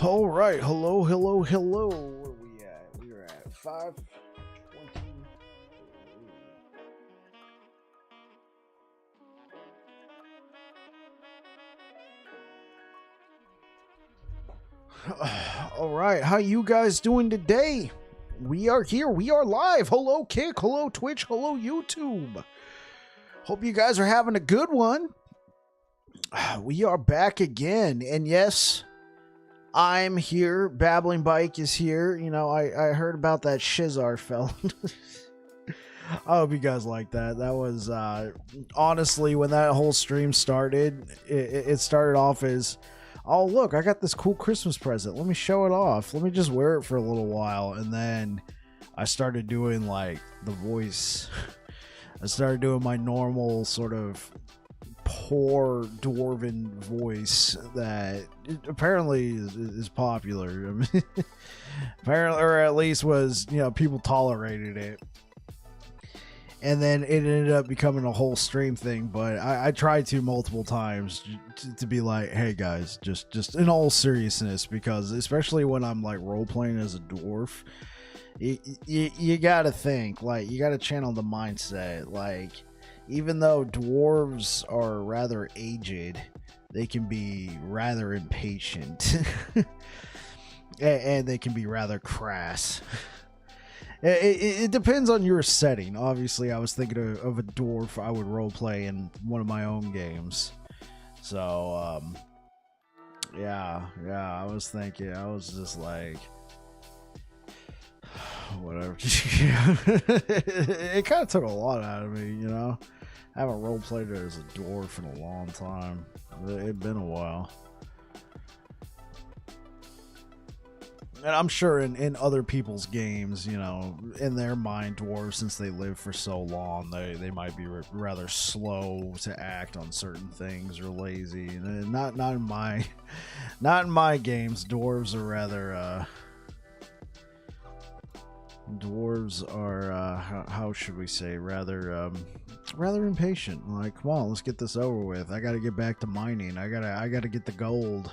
All right, hello. Where we at? We're at 5:20. All right, how you guys doing today? We are here. We are live. Hello, Kick. Hello, Twitch. Hello, YouTube. Hope you guys are having a good one. We are back again, and yes, I'm here. Babbling Bike is here. You know, I heard about that Shizar fella. I hope you guys like that. That was, honestly, when that whole stream started, it started off as, oh, look, I got this cool Christmas present. Let me show it off. Let me just wear it for a little while. And then I started doing, like, the voice. I started doing my normal sort of poor dwarven voice that apparently is popular. I mean, apparently, or at least was, you know, people tolerated it. And then it ended up becoming a whole stream thing, but I tried to multiple times to be like, hey guys, just in all seriousness, because especially when I'm like role playing as a dwarf, you gotta think, like, you gotta channel the mindset. Like, even though dwarves are rather aged, they can be rather impatient. And they can be rather crass. It depends on your setting. Obviously, I was thinking of a dwarf I would roleplay in one of my own games. So, yeah, I was thinking, I was just like, whatever. It kind of took a lot out of me, you know? I haven't roleplayed it as a dwarf in a long time. It'd been a while. And I'm sure in other people's games, you know, in their mind, dwarves, since they live for so long, they might be rather slow to act on certain things or lazy. And not in my games. Dwarves are rather how should we say, rather impatient. Like, come on, let's get this over with. I got to get back to mining. I gotta get the gold.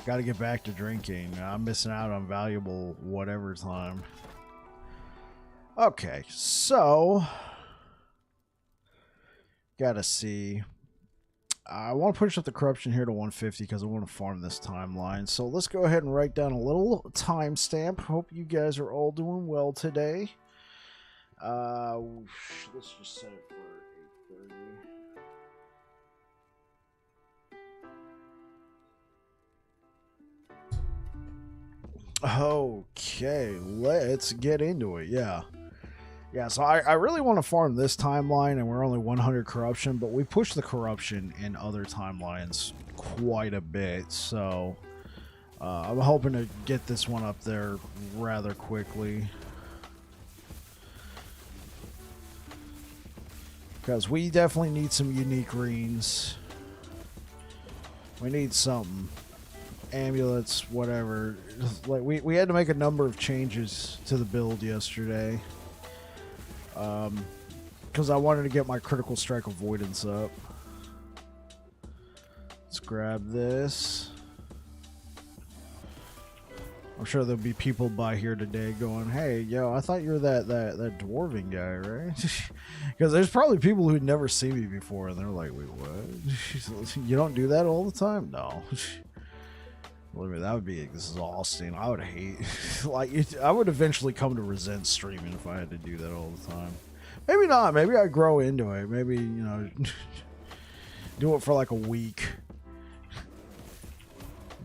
Got to get back to drinking. I'm missing out on valuable whatever time. Okay, so gotta see. I want to push up the corruption here to 150 because I want to farm this timeline. So let's go ahead and write down a little timestamp. Hope you guys are all doing well today. Let's just set it for 8:30. Okay, let's get into it. Yeah, so I really want to farm this timeline, and we're only 100 corruption, but we push the corruption in other timelines quite a bit, so I'm hoping to get this one up there rather quickly, because we definitely need some unique rings. We need something. Amulets, whatever. Like, we had to make a number of changes to the build yesterday, because I wanted to get my critical strike avoidance up. Let's grab this. I'm sure there'll be people by here today going, hey, yo, I thought you were that dwarven guy, right? Because there's probably people who'd never seen me before, and they're like, wait, what? You don't do that all the time? No. That would be exhausting. I would hate, like, I would eventually come to resent streaming if I had to do that all the time. Maybe not. Maybe I grow into it. Maybe, you know, do it for like a week.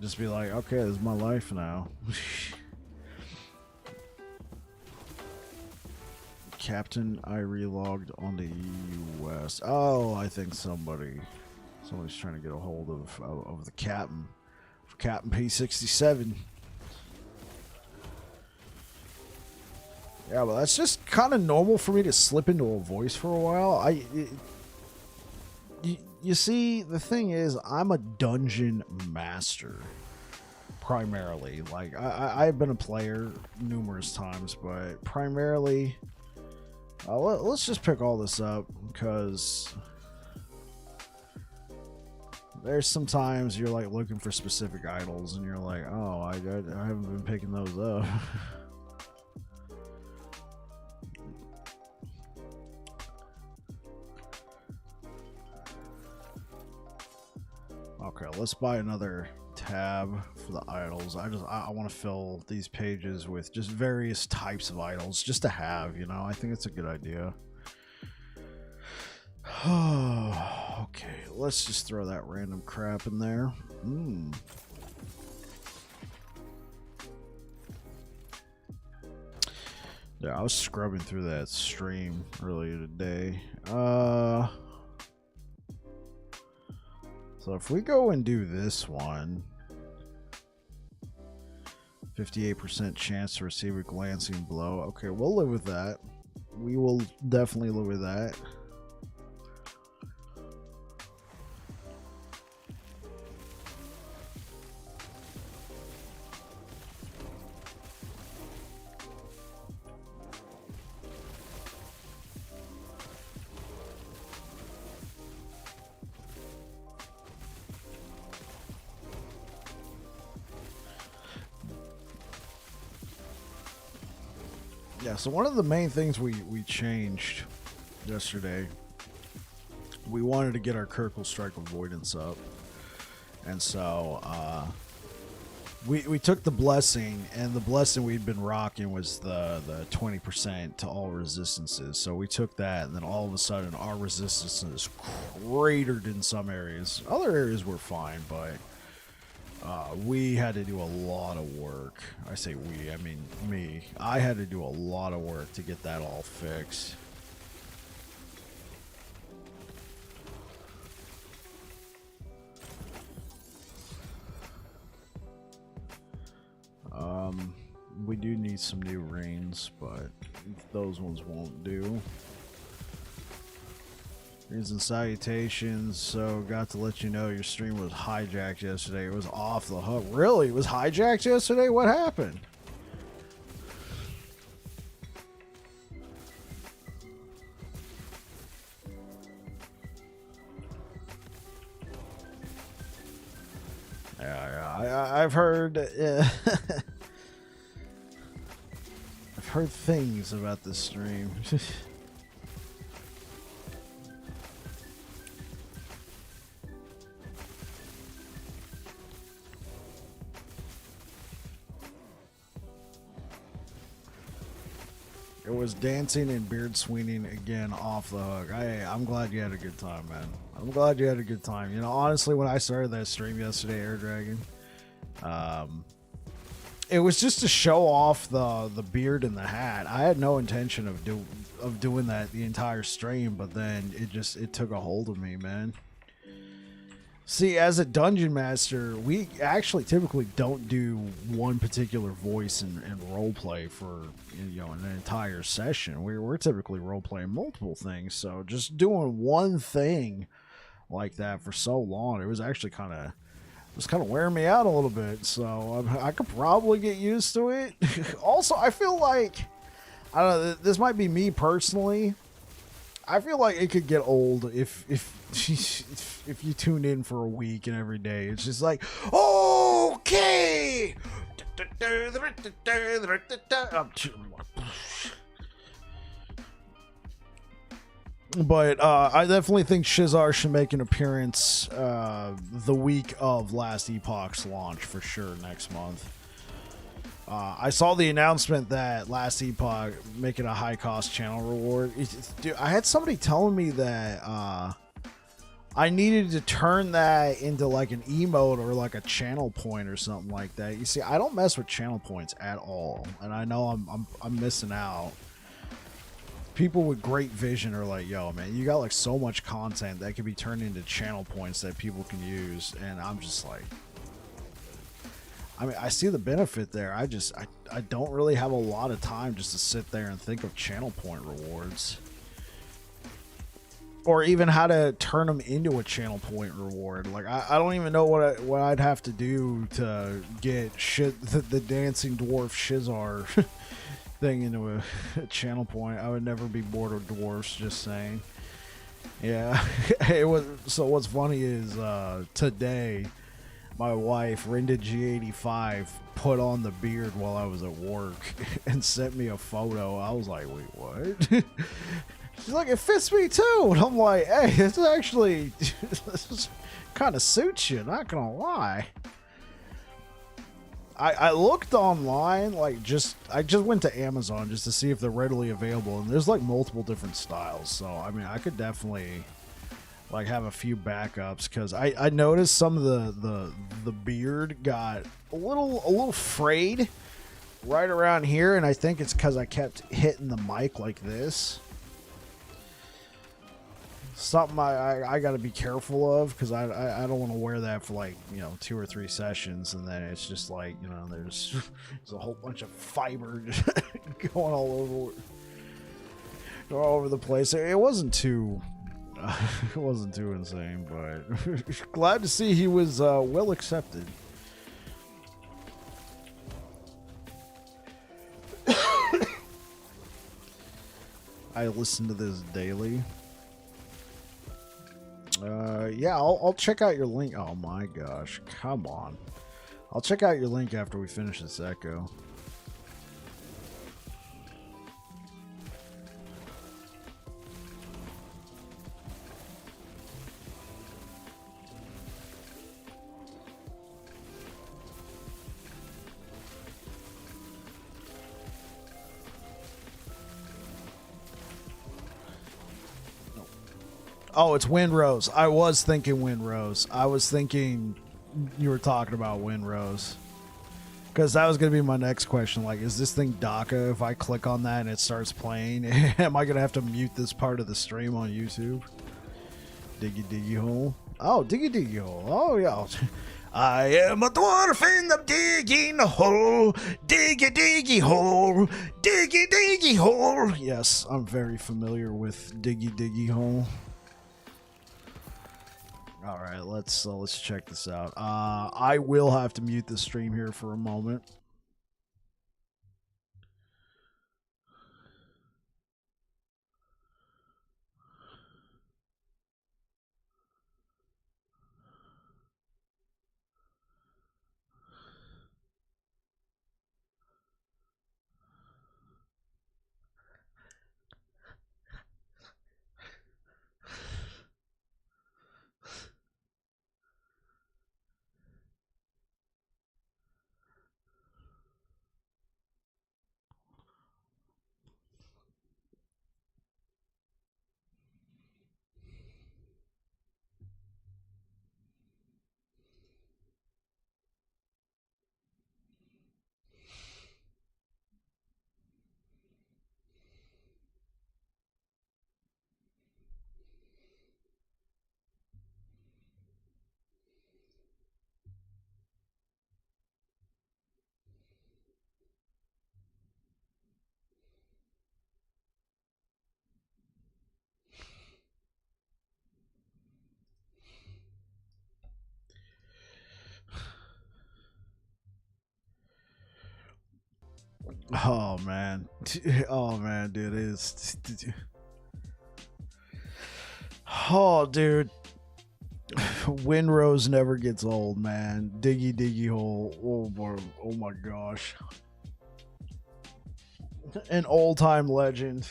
Just be like, okay, this is my life now. Captain, I relogged on the US. Oh, I think somebody's trying to get a hold of the captain. Captain P67. Yeah, but that's just kind of normal for me to slip into a voice for a while. You see, the thing is, I'm a dungeon master primarily. Like, I've been a player numerous times, but primarily, let's just pick all this up, because there's sometimes you're like looking for specific idols and you're like, oh, I haven't been picking those up. Okay, let's buy another tab for the idols. I want to fill these pages with just various types of idols just to have, you know. I think it's a good idea. Okay, let's just throw that random crap in there. Yeah, I was scrubbing through that stream earlier today. So if we go and do this one, 58% chance to receive a glancing blow. Okay, we'll live with that. We will definitely live with that. Yeah, so one of the main things we changed yesterday, we wanted to get our Kirkle Strike Avoidance up. And so we took the blessing, and the blessing we'd been rocking was the 20% to all resistances. So we took that, and then all of a sudden our resistance is cratered in some areas. Other areas were fine, but we had to do a lot of work. I say we, I mean me. I had to do a lot of work to get that all fixed. We do need some new rings, but those ones won't do. Greetings and salutations. So, got to let you know your stream was hijacked yesterday. It was off the hook. Really? It was hijacked yesterday? What happened? Yeah, I've heard. I've heard things about this stream. It was dancing and beard swinging again off the hook. I'm glad you had a good time, man. I'm glad you had a good time. You know, honestly, when I started that stream yesterday, Air Dragon, it was just to show off the beard and the hat. I had no intention of doing that the entire stream, but then it took a hold of me, man. See, as a dungeon master, we actually typically don't do one particular voice and role play for, you know, an entire session. We're typically role playing multiple things, so just doing one thing like that for so long, it was actually kind of wearing me out a little bit. So I could probably get used to it. Also, I feel like, I don't know, this might be me personally. I feel like it could get old if you tune in for a week and every day it's just like, okay. But I definitely think Shizar should make an appearance the week of last Epoch's launch for sure next month. I saw the announcement that last Epoch making a high cost channel reward. Dude, I had somebody telling me that I needed to turn that into like an emote or like a channel point or something like that. You see, I don't mess with channel points at all, and I know I'm missing out. People with great vision are like, yo, man, you got like so much content that can be turned into channel points that people can use, and I'm just like, I mean, I see the benefit there. I don't really have a lot of time just to sit there and think of channel point rewards, or even how to turn them into a channel point reward. Like I don't even know what I'd have to do to get the dancing dwarf Shizar thing into a channel point. I would never be bored of dwarfs, just saying. Yeah, it was. So what's funny is today, my wife Rinda G85 put on the beard while I was at work and sent me a photo. I was like, wait, what? She's like, it fits me too, and I'm like, hey, this actually this kind of suits you. Not gonna lie. I looked online, like I just went to Amazon just to see if they're readily available, and there's like multiple different styles. So I mean, I could definitely like have a few backups because I noticed some of the beard got a little frayed right around here, and I think it's because I kept hitting the mic like this. Something I got to be careful of because I don't want to wear that for like 2 or 3 sessions and then it's just like there's a whole bunch of fiber going all over the place. It wasn't too insane, but glad to see he was well accepted. I listen to this daily. Yeah, I'll check out your link. Oh my gosh, come on. I'll check out your link after we finish this echo. Oh, it's Windrose. I was thinking Windrose. I was thinking you were talking about Windrose. Because that was going to be my next question. Like, is this thing DACA? If I click on that and it starts playing, am I going to have to mute this part of the stream on YouTube? Diggy diggy hole. Oh, diggy diggy hole. Oh, yeah. I am a dwarf and I'm digging a hole. Diggy diggy hole. Diggy diggy hole. Yes, I'm very familiar with diggy diggy hole. All right, let's check this out. I will have to mute the stream here for a moment. Oh man. Oh man, dude, it is. Oh, dude. Windrose never gets old, man. Diggy diggy hole. Oh boy. Oh my gosh. An old-time legend.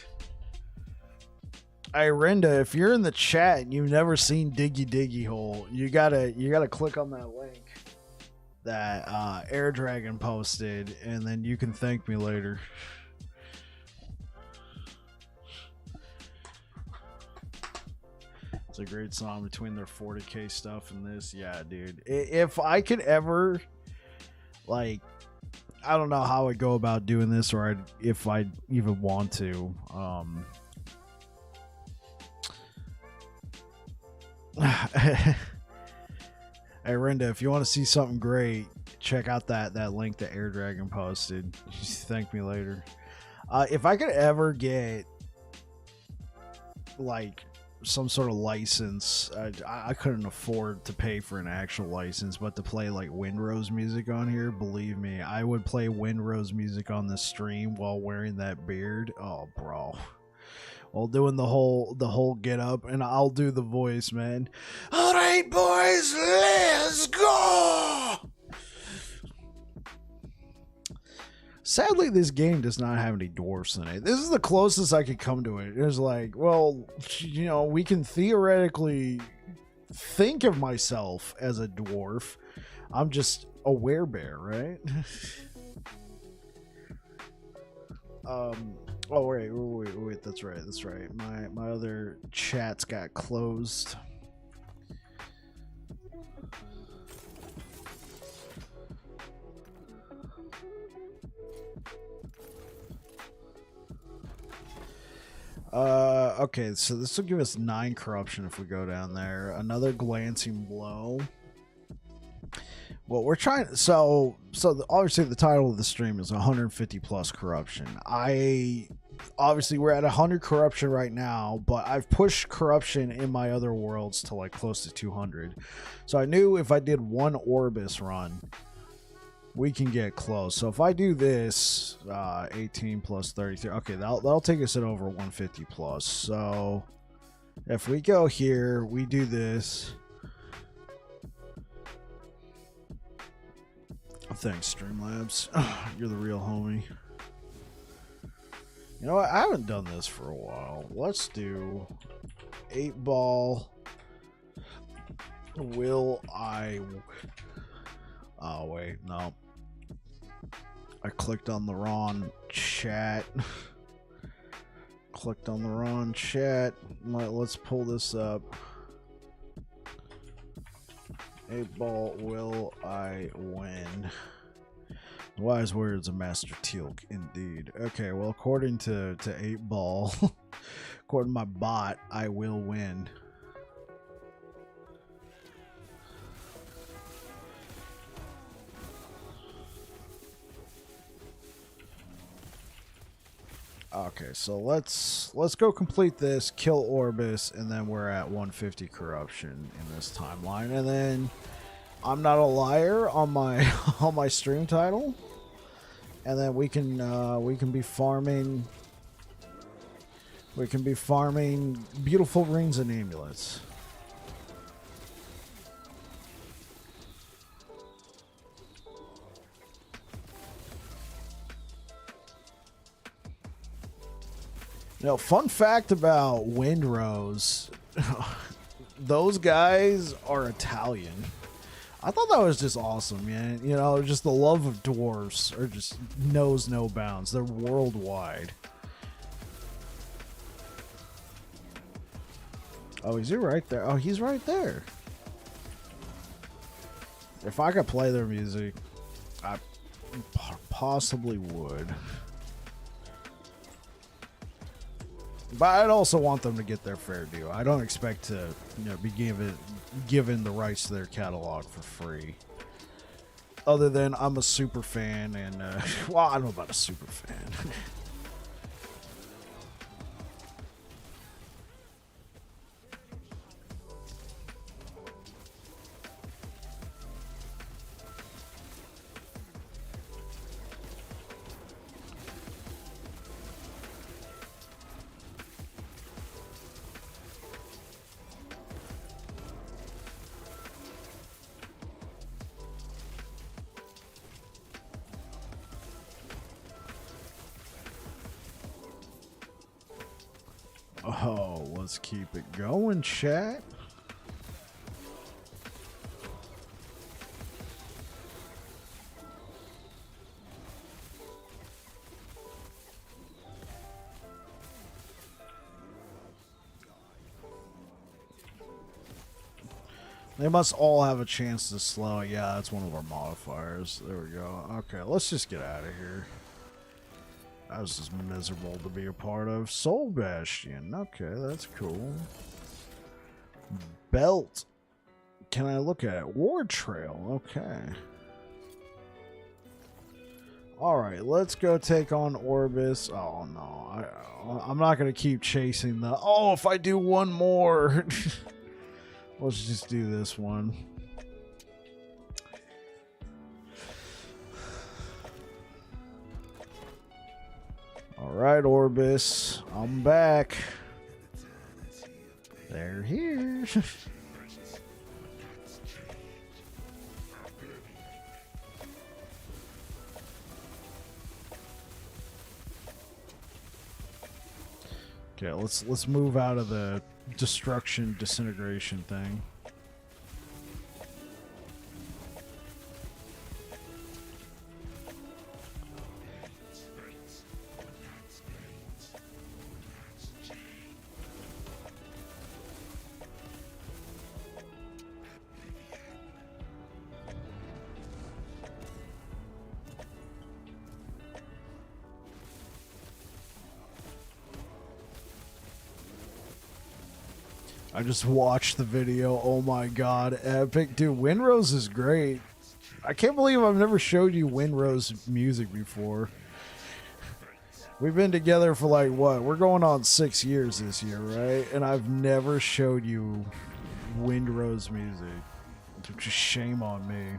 Hey Rinda, if you're in the chat and you've never seen Diggy Diggy Hole, you gotta click on that link that Air Dragon posted, and then you can thank me later. It's a great song between their 40K stuff and this. Yeah, dude. If I could ever, like, I don't know how I'd go about doing this, or if I'd even want to. Hey Rinda, if you want to see something great, check out that link that Air Dragon posted. Thank me later. If I could ever get like some sort of license, I couldn't afford to pay for an actual license, but to play like Windrose music on here, believe me, I would play Windrose music on the stream while wearing that beard. Oh, bro. while doing the whole get up, and I'll do the voice, man. All right, boys, let's go. Sadly, this game does not have any dwarfs in it. This is the closest I could come to it. It was like, well, you know, we can theoretically think of myself as a dwarf. I'm just a werebear, right? Oh wait, that's right. My other chats got closed. Okay, so this will give us 9 corruption if we go down there. Another glancing blow. Well, we're trying. Obviously the title of the stream is 150 plus corruption. Obviously we're at 100 corruption right now, but I've pushed corruption in my other worlds to like close to 200. So I knew if I did one Orbis run, we can get close. So if I do this, 18 plus 33, okay, that'll take us at over 150 plus. So if we go here, we do this. Thanks, Streamlabs. You're the real homie. You know what? I haven't done this for a while. Let's do 8-ball. Will I... Oh, wait. No. I clicked on the wrong chat. Clicked on the wrong chat. Let's pull this up. 8-ball, will I win? Wise words of Master Teal'c, indeed. Okay, well, according to 8-ball, according to my bot, I will win. Okay, so let's go complete this, kill Orbis, and then we're at 150 corruption in this timeline, and then I'm not a liar on my on my stream title, and then we can be farming beautiful rings and amulets. You know, fun fact about Windrose, those guys are Italian. I thought that was just awesome, man. You know, just the love of dwarves are just knows no bounds. They're worldwide. Oh, is he right there? Oh, he's right there. If I could play their music, I possibly would. But I'd also want them to get their fair due. I don't expect to, you know, be given the rights to their catalog for free. Other than I'm a super fan, and well, I don't know about a super fan. Oh, let's keep it going, chat. They must all have a chance to slow. Yeah, that's one of our modifiers. There we go. Okay, let's just get out of here. That was just miserable to be a part of. Soul Bastion. Okay, that's cool. Belt. Can I look at it? Ward Trail. Okay. Alright, let's go take on Orbis. Oh, no. I'm not going to keep chasing the... Oh, if I do one more. Let's just do this one. Alright, Orbis. I'm back. They're here. Okay, let's move out of the destruction disintegration thing. I just watched the video. Oh my god, epic. Dude, Winrose is great. I can't believe I've never showed you Winrose music before. We've been together for like, what? We're going on 6 years this year, right? And I've never showed you Winrose music. Just shame on me.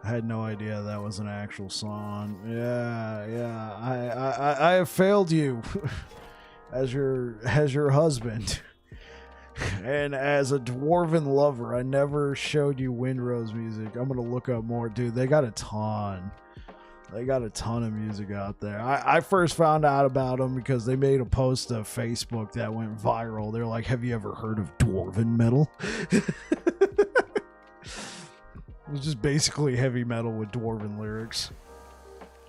I had no idea that was an actual song. Yeah. I have failed you. As your husband and as a dwarven lover. I never showed you Winrose music. I'm gonna look up more. Dude, they got a ton of music out there. I first found out about them because they made a post of Facebook that went viral. They're like, have you ever heard of dwarven metal? It was just basically heavy metal with dwarven lyrics.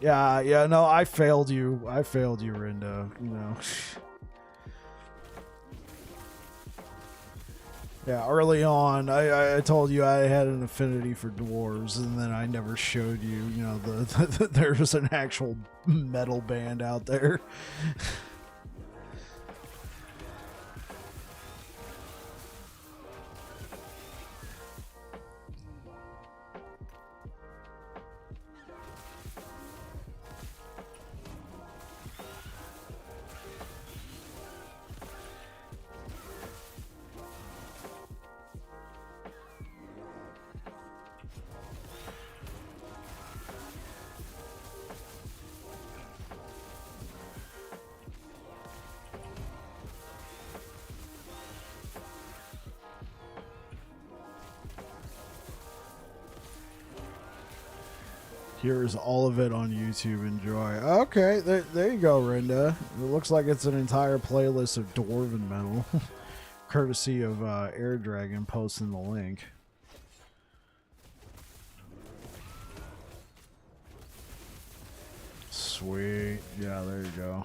Yeah, no, I failed you, Rinda, you know. Yeah, early on, I told you I had an affinity for dwarves, and then I never showed you, you know, there's an actual metal band out there. Here's all of it on YouTube. Enjoy. Okay, there you go, Rinda. It looks like it's an entire playlist of dwarven metal, courtesy of Air Dragon posting the link. Sweet. Yeah, there you go.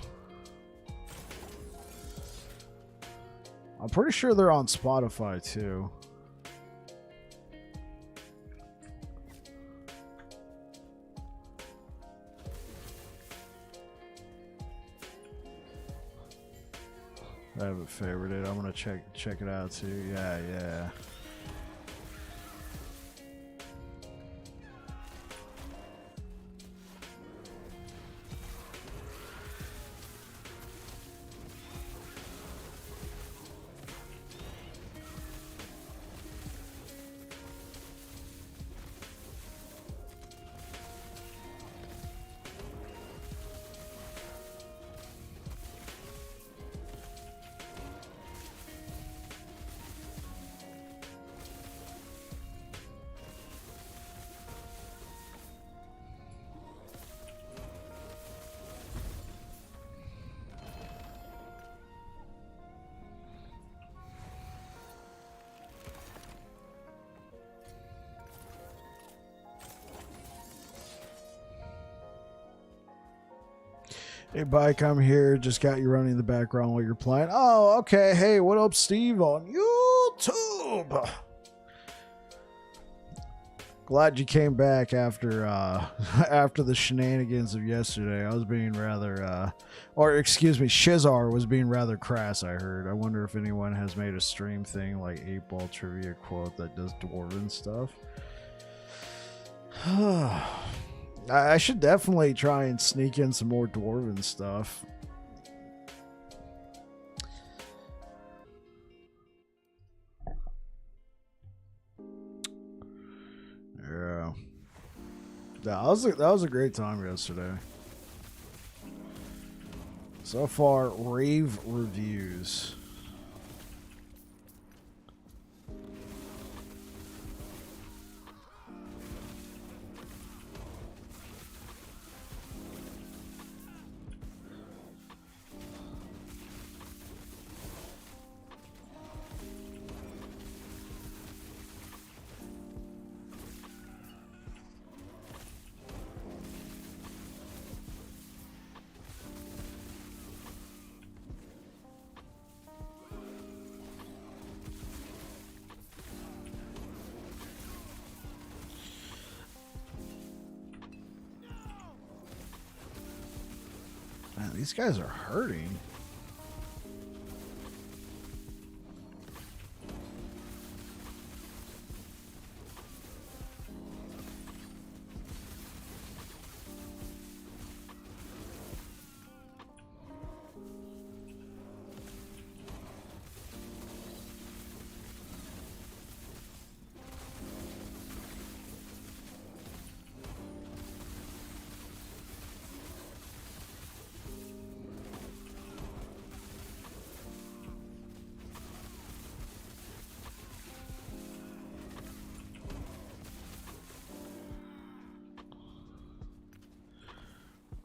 I'm pretty sure they're on Spotify too. I haven't favorited it. I'm gonna check it out too. Yeah. Hey, Bike, I'm here. Just got you running in the background while you're playing. Oh, okay. Hey, what up, Steve, on YouTube? Glad you came back after after the shenanigans of yesterday. I was being rather, or excuse me, Shizar was being rather crass, I heard. I wonder if anyone has made a stream thing like 8-Ball Trivia Quote that does dwarven stuff. I should definitely try and sneak in some more dwarven stuff. Yeah. That was a great time yesterday. So far, rave reviews. these guys are hurting.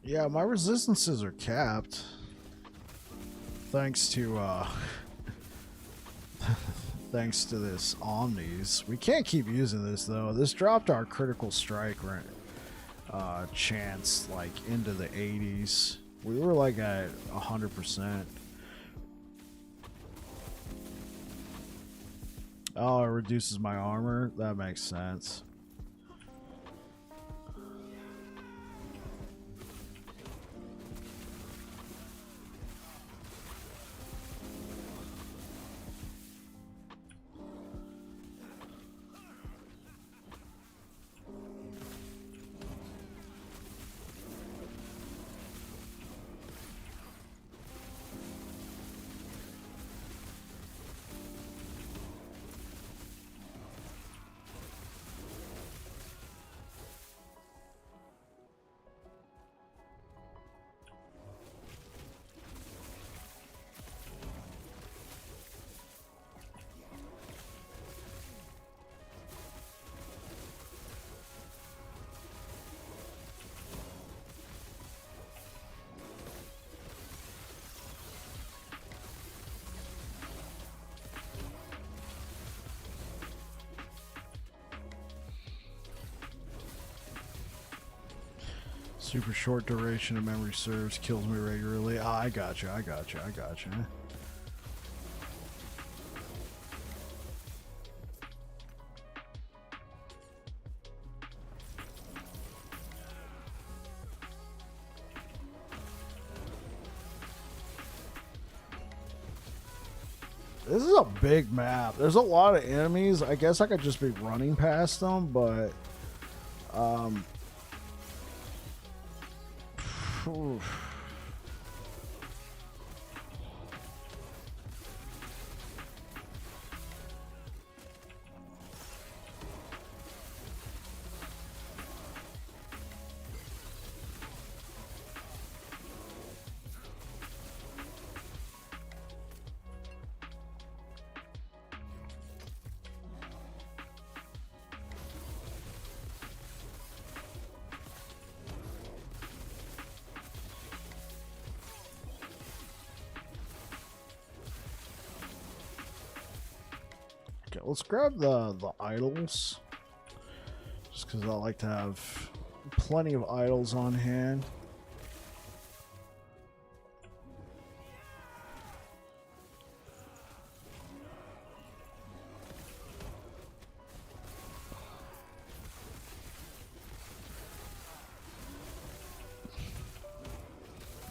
Yeah, my resistances are capped. Thanks to thanks to this Omnis. We can't keep using this though. This dropped our critical strike chance like into the 80s. We were like at 100%. Oh, it reduces my armor? That makes sense. Super short duration of memory serves, kills me regularly. Ah, I gotcha. This is a big map. There's a lot of enemies. I guess I could just be running past them, but let's grab the idols, just because I like to have plenty of idols on hand.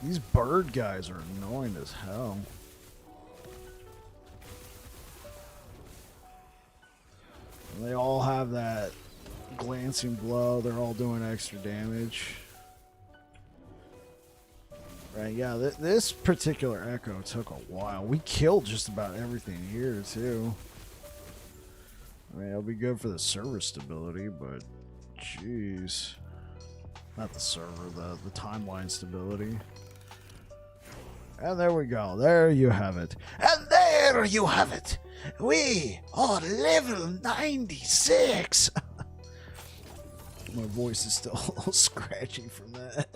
These bird guys are annoying as hell. They all have that glancing blow. They're all doing extra damage. Right, yeah, this particular Echo took a while. We killed just about everything here, too. I mean, it'll be good for the server stability, but jeez. Not the server, the timeline stability. And there we go. There you have it. And there you have it. We are level 96. My voice is still a little scratchy from that.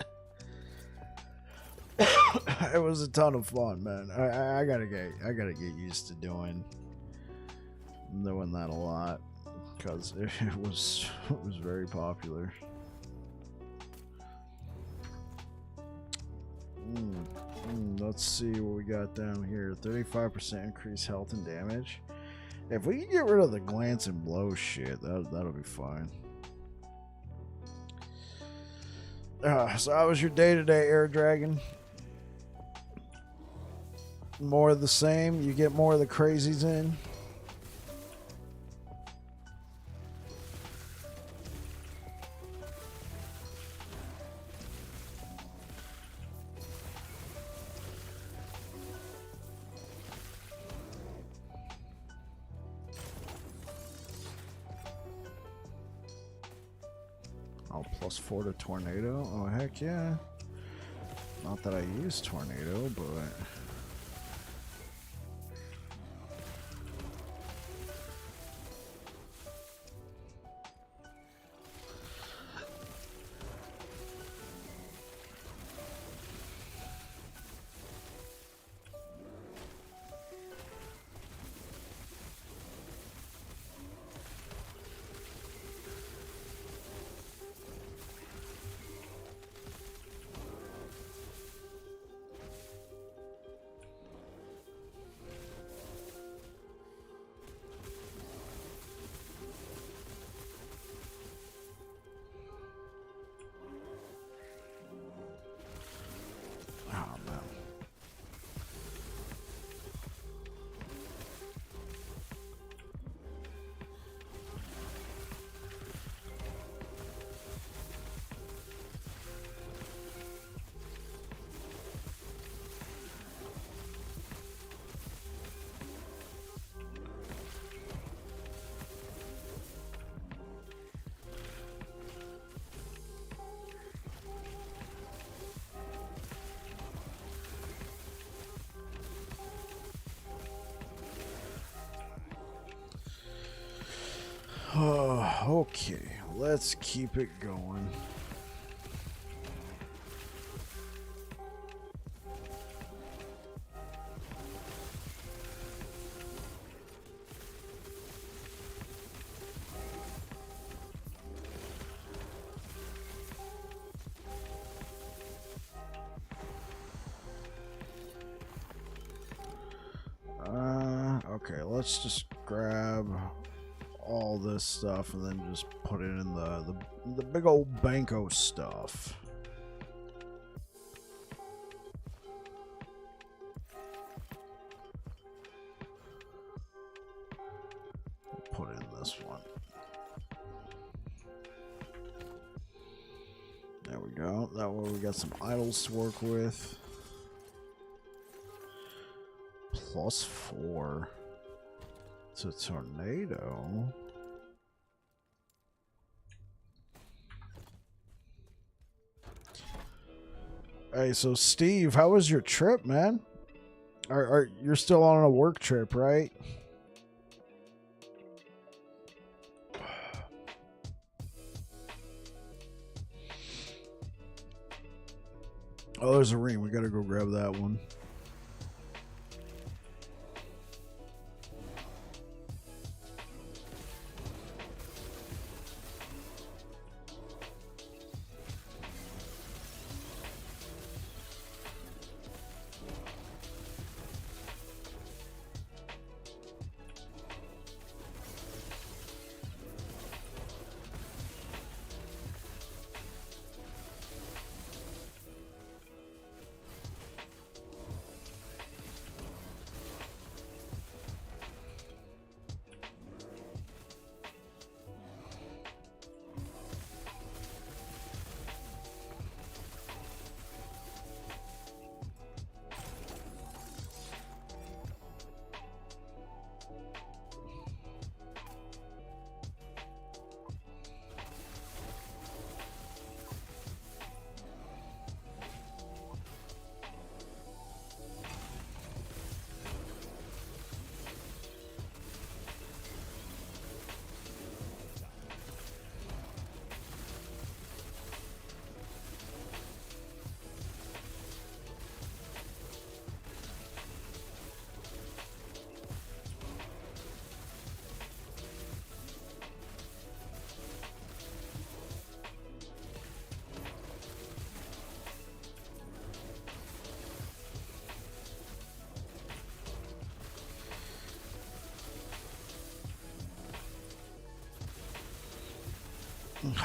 It was a ton of fun, man. I gotta get used to doing that a lot, because it was very popular. Let's see what we got down here. 35% increased health and damage. If we can get rid of the glance and blow shit, that'll be fine. So how was your day today, Air Dragon? More of the same. You get more of the crazies in. Oh, +4 to tornado. Oh, heck yeah. Not that I use tornado, but... Okay, let's keep it going. Okay, let's just grab all this stuff and then just put it in the big old banco stuff. Put in this one. There we go. That way we got some idols to work with. +4 to tornado. Hey, so Steve, how was your trip, man? You're still on a work trip, right? Oh, there's a ring. We gotta go grab that one.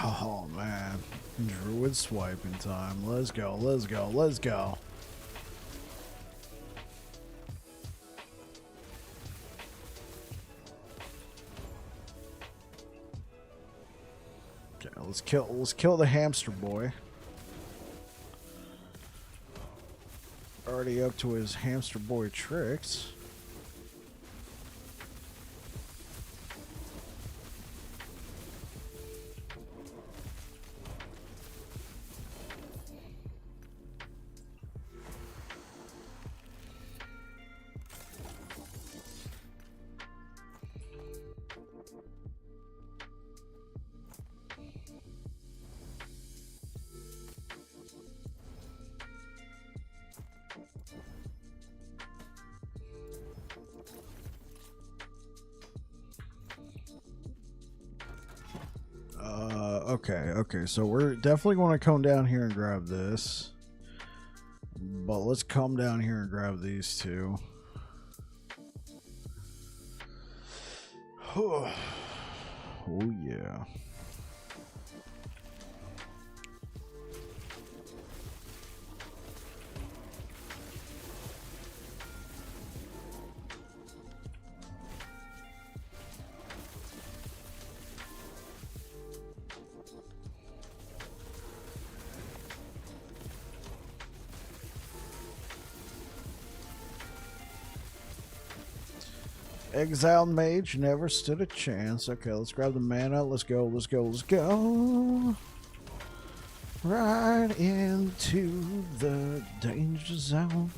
Oh man, Druid swiping time. Let's go, let's go, let's go. Okay, let's kill the hamster boy. Already up to his hamster boy tricks. Okay, so we're definitely going to come down here and grab this. But let's come down here and grab these two. Oh, yeah. Exiled mage never stood a chance. Okay, let's grab the mana. Let's go. Right into the danger zone.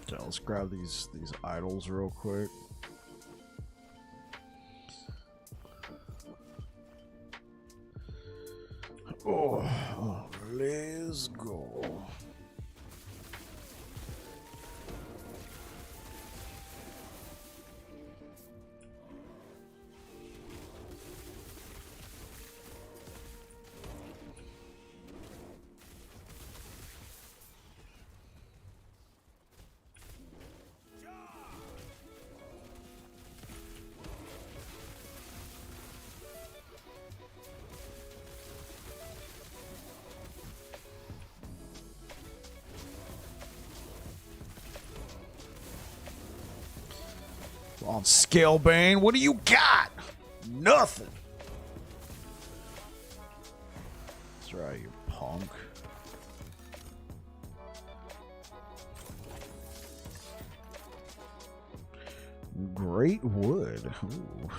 So let's grab these idols real quick. Oh, let's go. On Scalebane, what do you got? Nothing. That's right, you punk. Great wood. Ooh.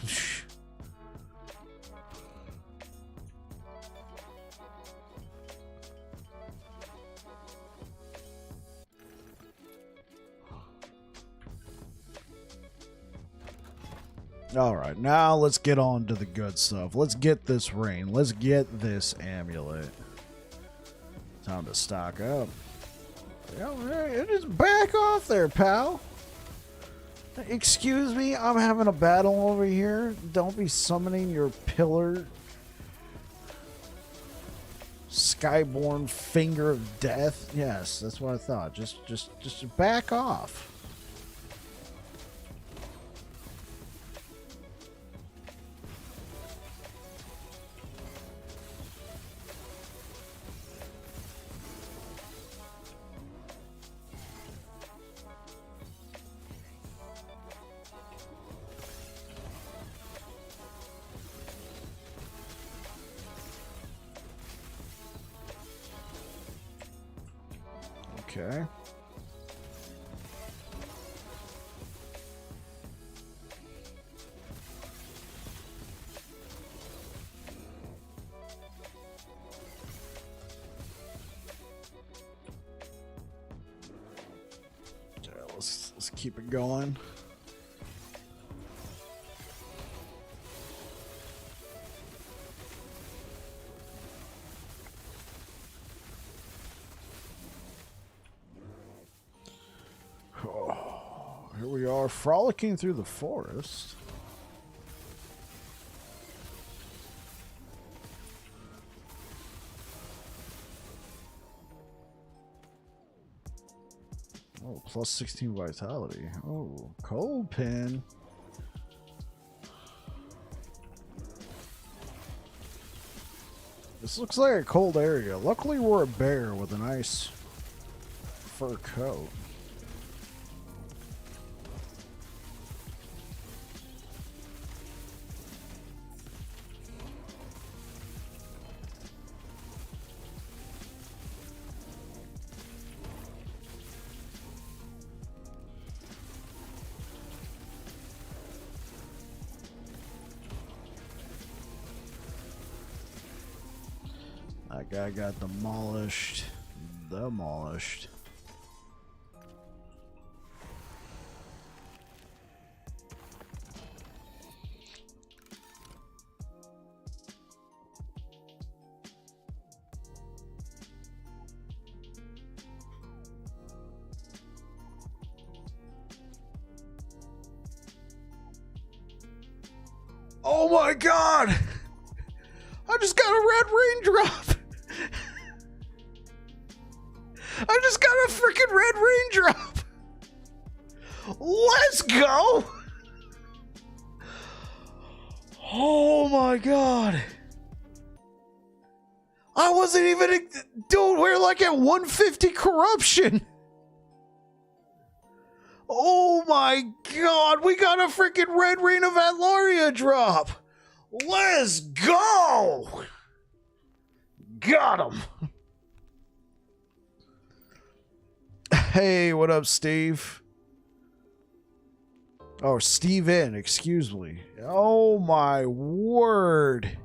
Alright, now let's get on to the good stuff. Let's get this ring. Let's get this amulet. Time to stock up. It is back off there, pal. Excuse me, I'm having a battle over here. Don't be summoning your pillar. Skyborn finger of death. Yes, that's what I thought. Just back off. Okay. Let's keep it going. Here we are, frolicking through the forest. Oh, plus 16 vitality. Oh, cold pin. This looks like a cold area. Luckily, we're a bear with a nice fur coat. That guy got demolished. Demolished. Oh my god! I just got a red raindrop! I just got a freaking red raindrop! Let's go! Oh my god! I wasn't even... Dude, we're like at 150 corruption! Oh my god, we got a freaking red Ring of Atlaria drop! Let's go! Got him! Hey, what up, Steve? Oh, Steven, excuse me. Oh my word.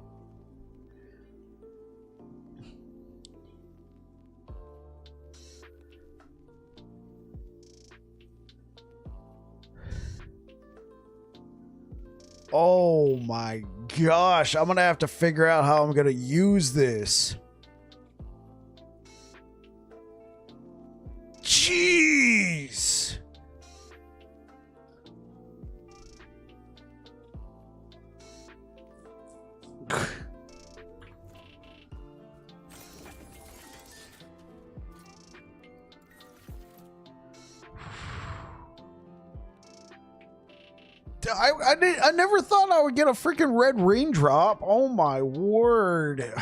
Oh my gosh, I'm gonna have to figure out how I'm gonna use this. Jeez. I never thought I would get a freaking red raindrop. Oh my word.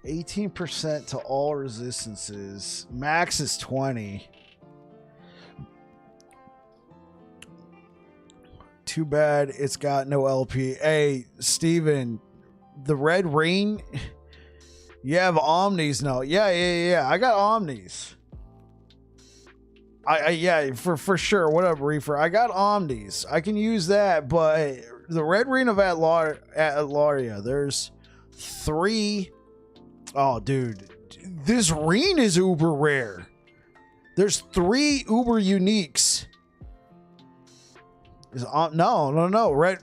18% to all resistances. Max is 20. Too bad it's got no LP. Hey, Steven, the red rain... You have Omnis now. Yeah. I got Omnis. Yeah, for sure. What up, Reefer? I got Omnis. I can use that, but the red Ring of Atlaria, there's 3. Oh, dude. This ring is uber rare. There's 3 uber uniques. No. Red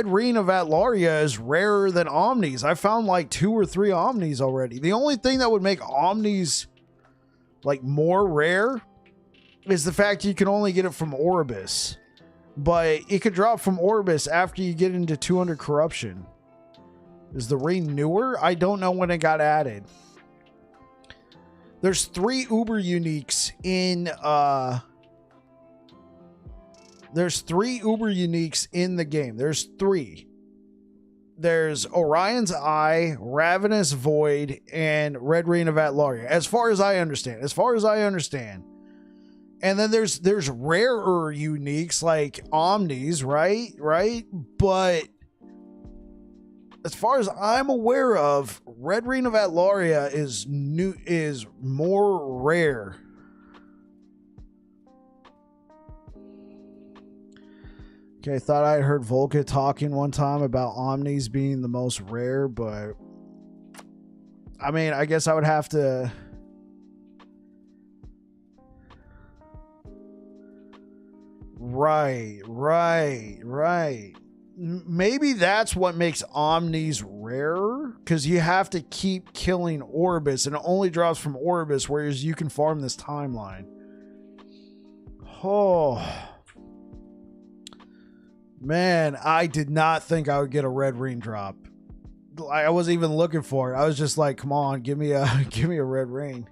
Ring of Atlaria is rarer than Omnis. I found like 2 or 3 Omnis already. The only thing that would make Omnis like more rare is the fact you can only get it from Orbis. But it could drop from Orbis after you get into 200 corruption. Is the ring newer? I don't know when it got added. There's 3 uber uniques in There's 3 uber uniques in the game. There's 3. There's Orion's Eye, Ravenous Void, and Red Ring of Atlaria. As far as I understand. And then there's rarer uniques like Omnis, right? But as far as I'm aware of, Red Ring of Atlaria is more rare. Okay, thought I heard Volca talking one time about Omnis being the most rare, but I mean, I guess I would have to... Right. Maybe that's what makes Omnis rarer, because you have to keep killing Orbis, and it only drops from Orbis, whereas you can farm this timeline. Oh... Man, I did not think I would get a red ring drop. I wasn't even looking for it. I was just like, come on, give me a give me a red ring.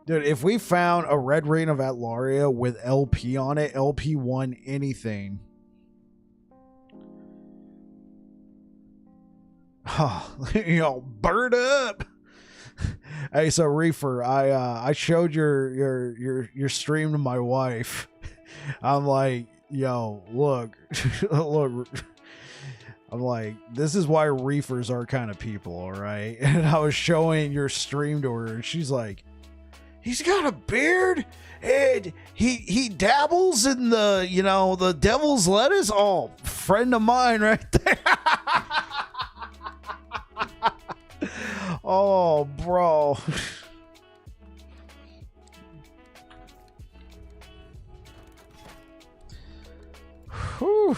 Dude, if we found a red Ring of Atlaria with LP on it, LP won anything. You know, bird up. Hey, so Reefer, I showed your stream to my wife. I'm like, yo, look, look. I'm like, this is why Reefers are kind of people, all right? And I was showing your stream to her, and she's like, he's got a beard, and he dabbles in the, you know, the devil's lettuce. Oh, friend of mine right there. Oh, bro. Whew.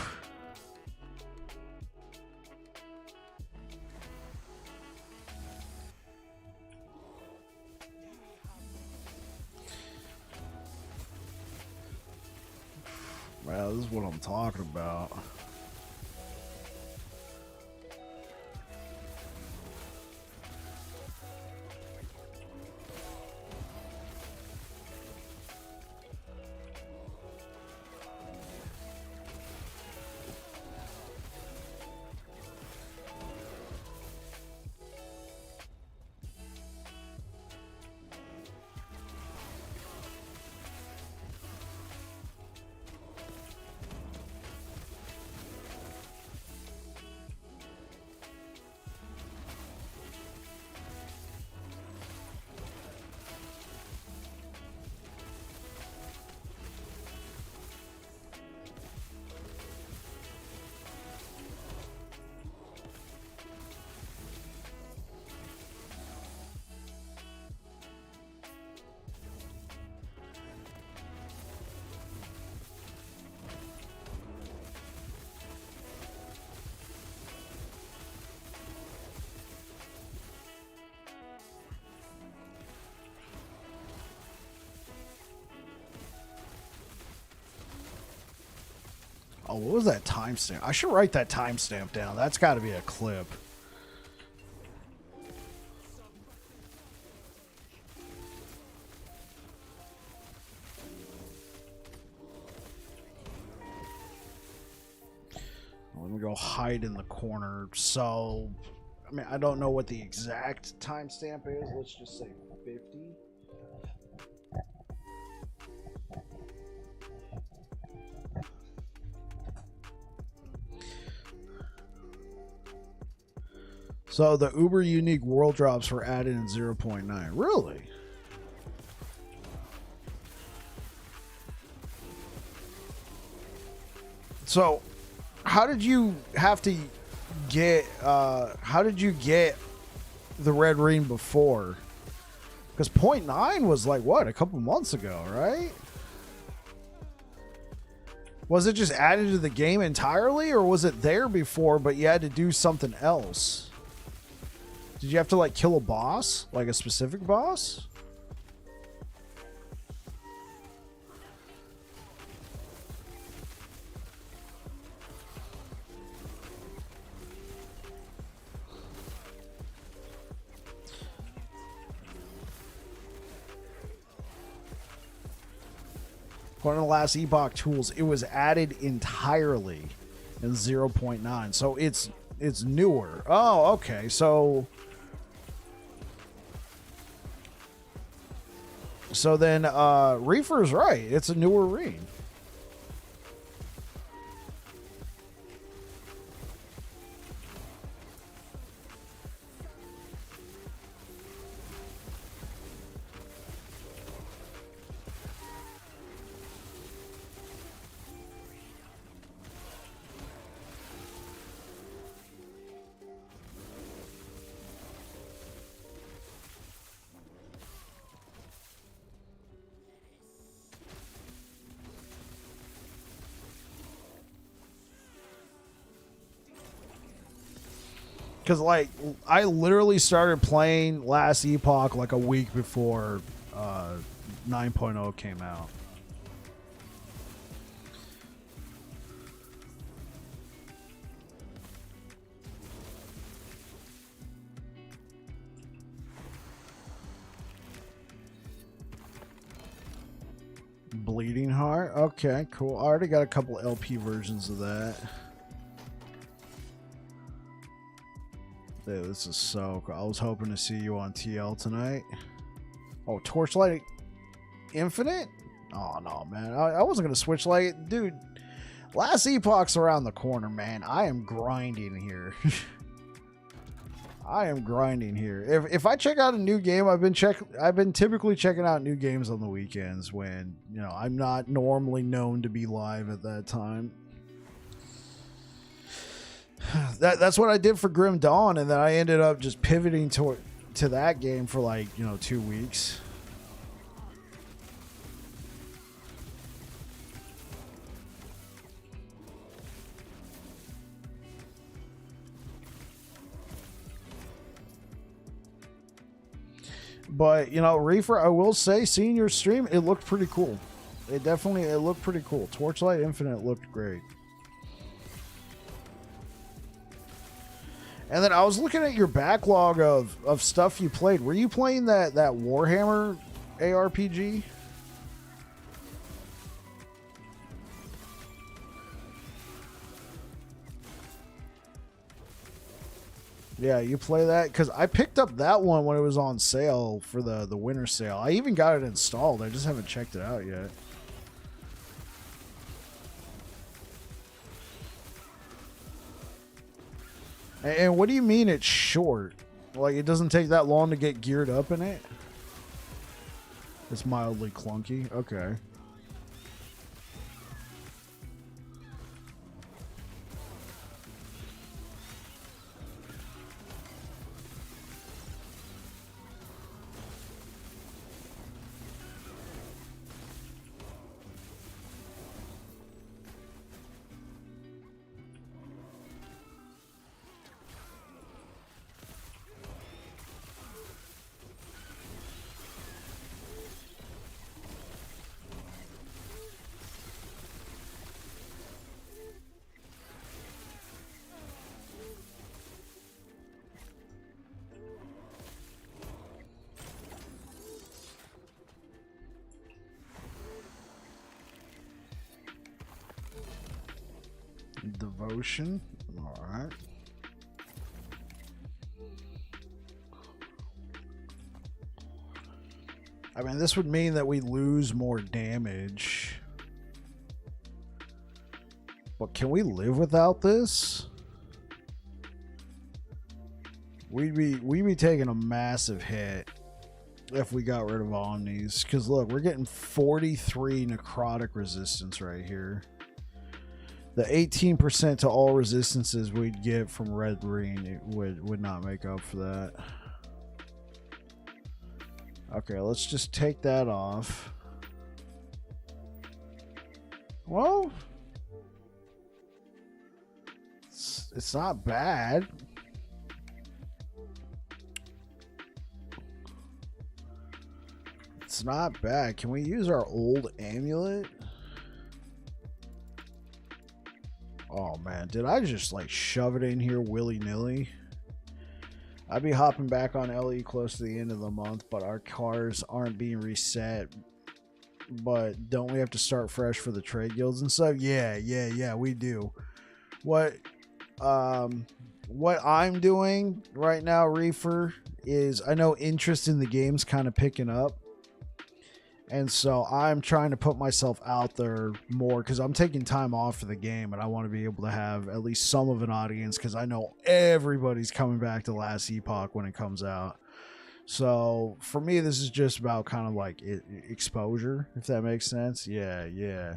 Wow, this is what I'm talking about. Oh, what was that timestamp? I should write that timestamp down. That's got to be a clip. Let me go hide in the corner. So, I mean, I don't know what the exact timestamp is. Let's just say 50. So the uber unique world drops were added in 0.9. Really? So how did you have to get how did you get the red ring before? Because 0.9 was like what, a couple months ago, right? Was it just added to the game entirely, or was it there before but you had to do something else? Did you have to like kill a boss? Like a specific boss? One of the last Epoch tools, it was added entirely in 0.9. So it's newer. Oh, okay. So then Reefer's right. It's a newer ring. Because, like, I literally started playing last Epoch like a week before 9.0 came out. Bleeding Heart. Okay, cool. I already got a couple LP versions of that. Dude, this is so cool. I was hoping to see you on TL tonight. Oh, Torchlight Infinite? Oh, no, man. I wasn't going to switch like... Dude, last Epoch's around the corner, man. I am grinding here. I am grinding here. If I check out a new game, I've been typically checking out new games on the weekends when, you know, I'm not normally known to be live at that time. That's what I did for Grim Dawn, and then I ended up just pivoting to that game for like, you know, 2 weeks. But, you know, Reefer, I will say, seeing your stream, it looked pretty cool. It looked pretty cool. Torchlight Infinite looked great. And then I was looking at your backlog of stuff you played. Were you playing that Warhammer ARPG? Yeah, you play that? Because I picked up that one when it was on sale for the winter sale. I even got it installed. I just haven't checked it out yet. And what do you mean it's short? Like, it doesn't take that long to get geared up in it? It's mildly clunky. Okay. Devotion. All right. I mean, this would mean that we lose more damage. But can we live without this? We'd be taking a massive hit if we got rid of Omnis. Because look, we're getting 43 necrotic resistance right here. The 18% to all resistances we'd get from Red Ring, it would not make up for that. Okay, let's just take that off. Well, it's not bad. It's not bad. Can we use our old amulet? Oh man, did I just like shove it in here willy-nilly? I'd be hopping back on LE close to the end of the month, but our cars aren't being reset. But don't we have to start fresh for the trade guilds and stuff? Yeah, we do. What I'm doing right now, Reefer, is I know interest in the game's kind of picking up. And so I'm trying to put myself out there more because I'm taking time off for the game and I want to be able to have at least some of an audience because I know everybody's coming back to Last Epoch when it comes out. So for me, this is just about kind of like exposure, if that makes sense. Yeah.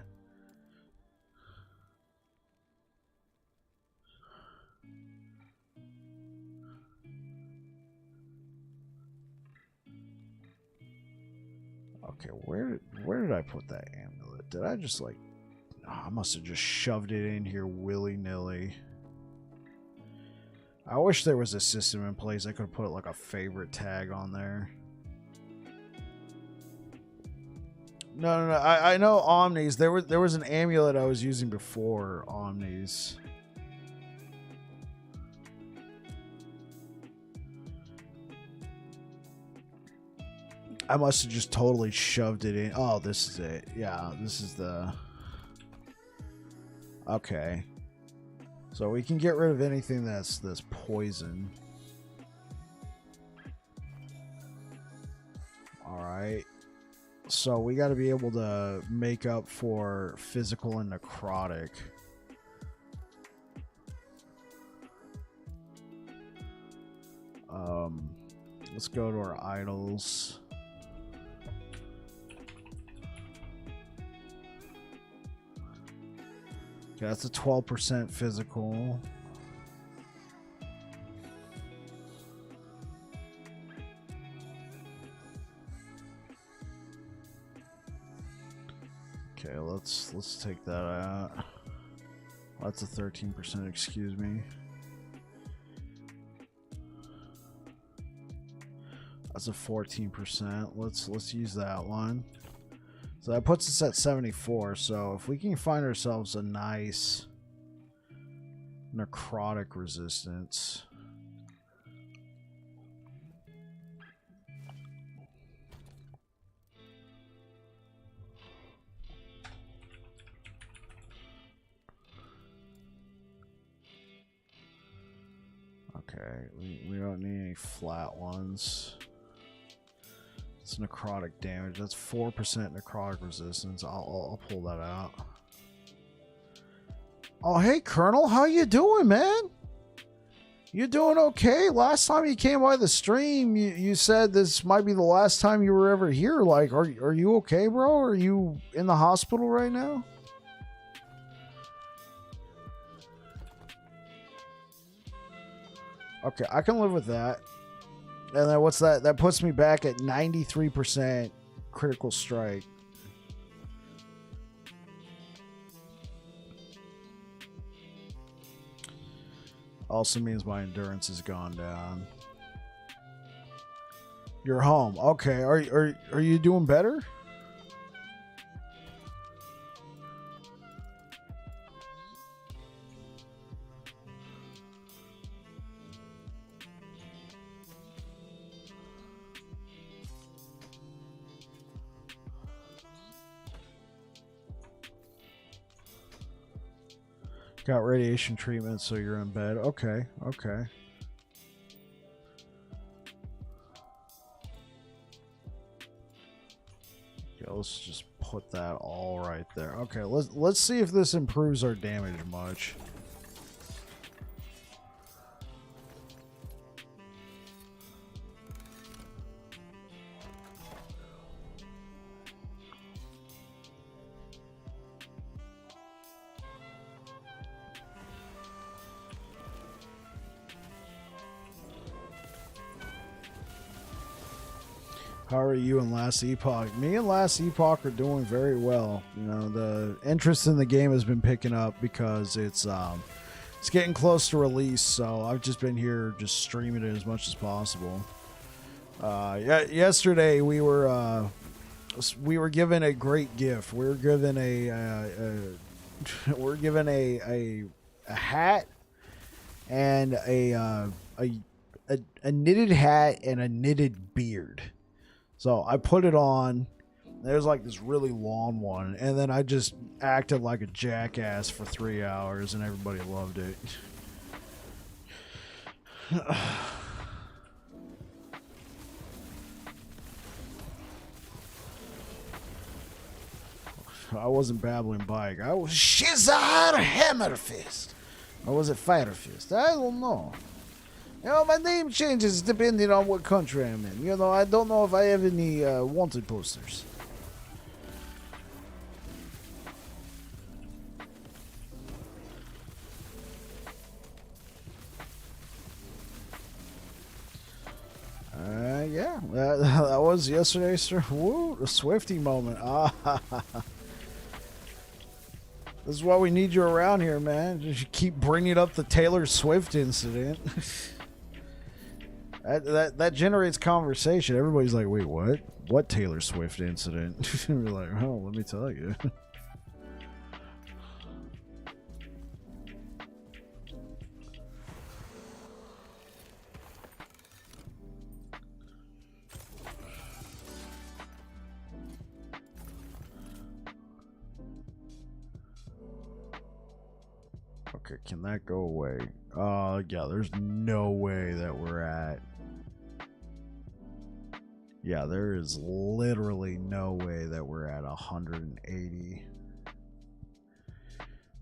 Okay, where did I put that amulet? Did I just like... Oh, I must have just shoved it in here willy-nilly. I wish there was a system in place I could have put like a favorite tag on there. No. I know Omnis. There was an amulet I was using before Omnis. I must have just totally shoved it in. Oh, this is it. Yeah, this is the... Okay. So we can get rid of anything that's poison. Alright. So we got to be able to make up for physical and necrotic. Let's go to our idols. Okay, that's a 12% physical. Okay, let's take that out. That's a 13%, excuse me. That's a 14%. Let's use that one. So that puts us at 74. So if we can find ourselves a nice necrotic resistance. Okay, we don't need any flat ones. It's necrotic damage. That's 4% necrotic resistance. I'll pull that out. Oh, hey, Colonel. How you doing, man? You doing okay? Last time you came by the stream, you said this might be the last time you were ever here. Like, are you okay, bro? Are you in the hospital right now? Okay, I can live with that. And then what's that? That puts me back at 93% critical strike. Also means my endurance has gone down. You're home. Okay. Are you doing better? Got radiation treatment, so you're in bed. Okay, okay. Okay, let's just put that all right there. Okay, let's see if this improves our damage much. How are you and Last Epoch? Me and Last Epoch are doing very well. You know, the interest in the game has been picking up because it's getting close to release. So I've just been here just streaming it as much as possible. Yesterday we were given a great gift. We were given a hat and a knitted hat and a knitted beard. So I put it on. There's like this really long one, and then I just acted like a jackass for 3 hours, and everybody loved it. I wasn't babbling bike. I was Shizar Hammerfist. Or was it Firefist? I don't know. You know, my name changes depending on what country I'm in. You know, I don't know if I have any wanted posters. Yeah, that was yesterday's woo, a Swifty moment. This is why we need you around here, man. You keep bringing up the Taylor Swift incident. That generates conversation. Everybody's like, wait, what? What Taylor Swift incident? We're like, oh, let me tell you. Okay, can that go away? Yeah, there's no way that we're at... Yeah, there is literally no way that we're at 180.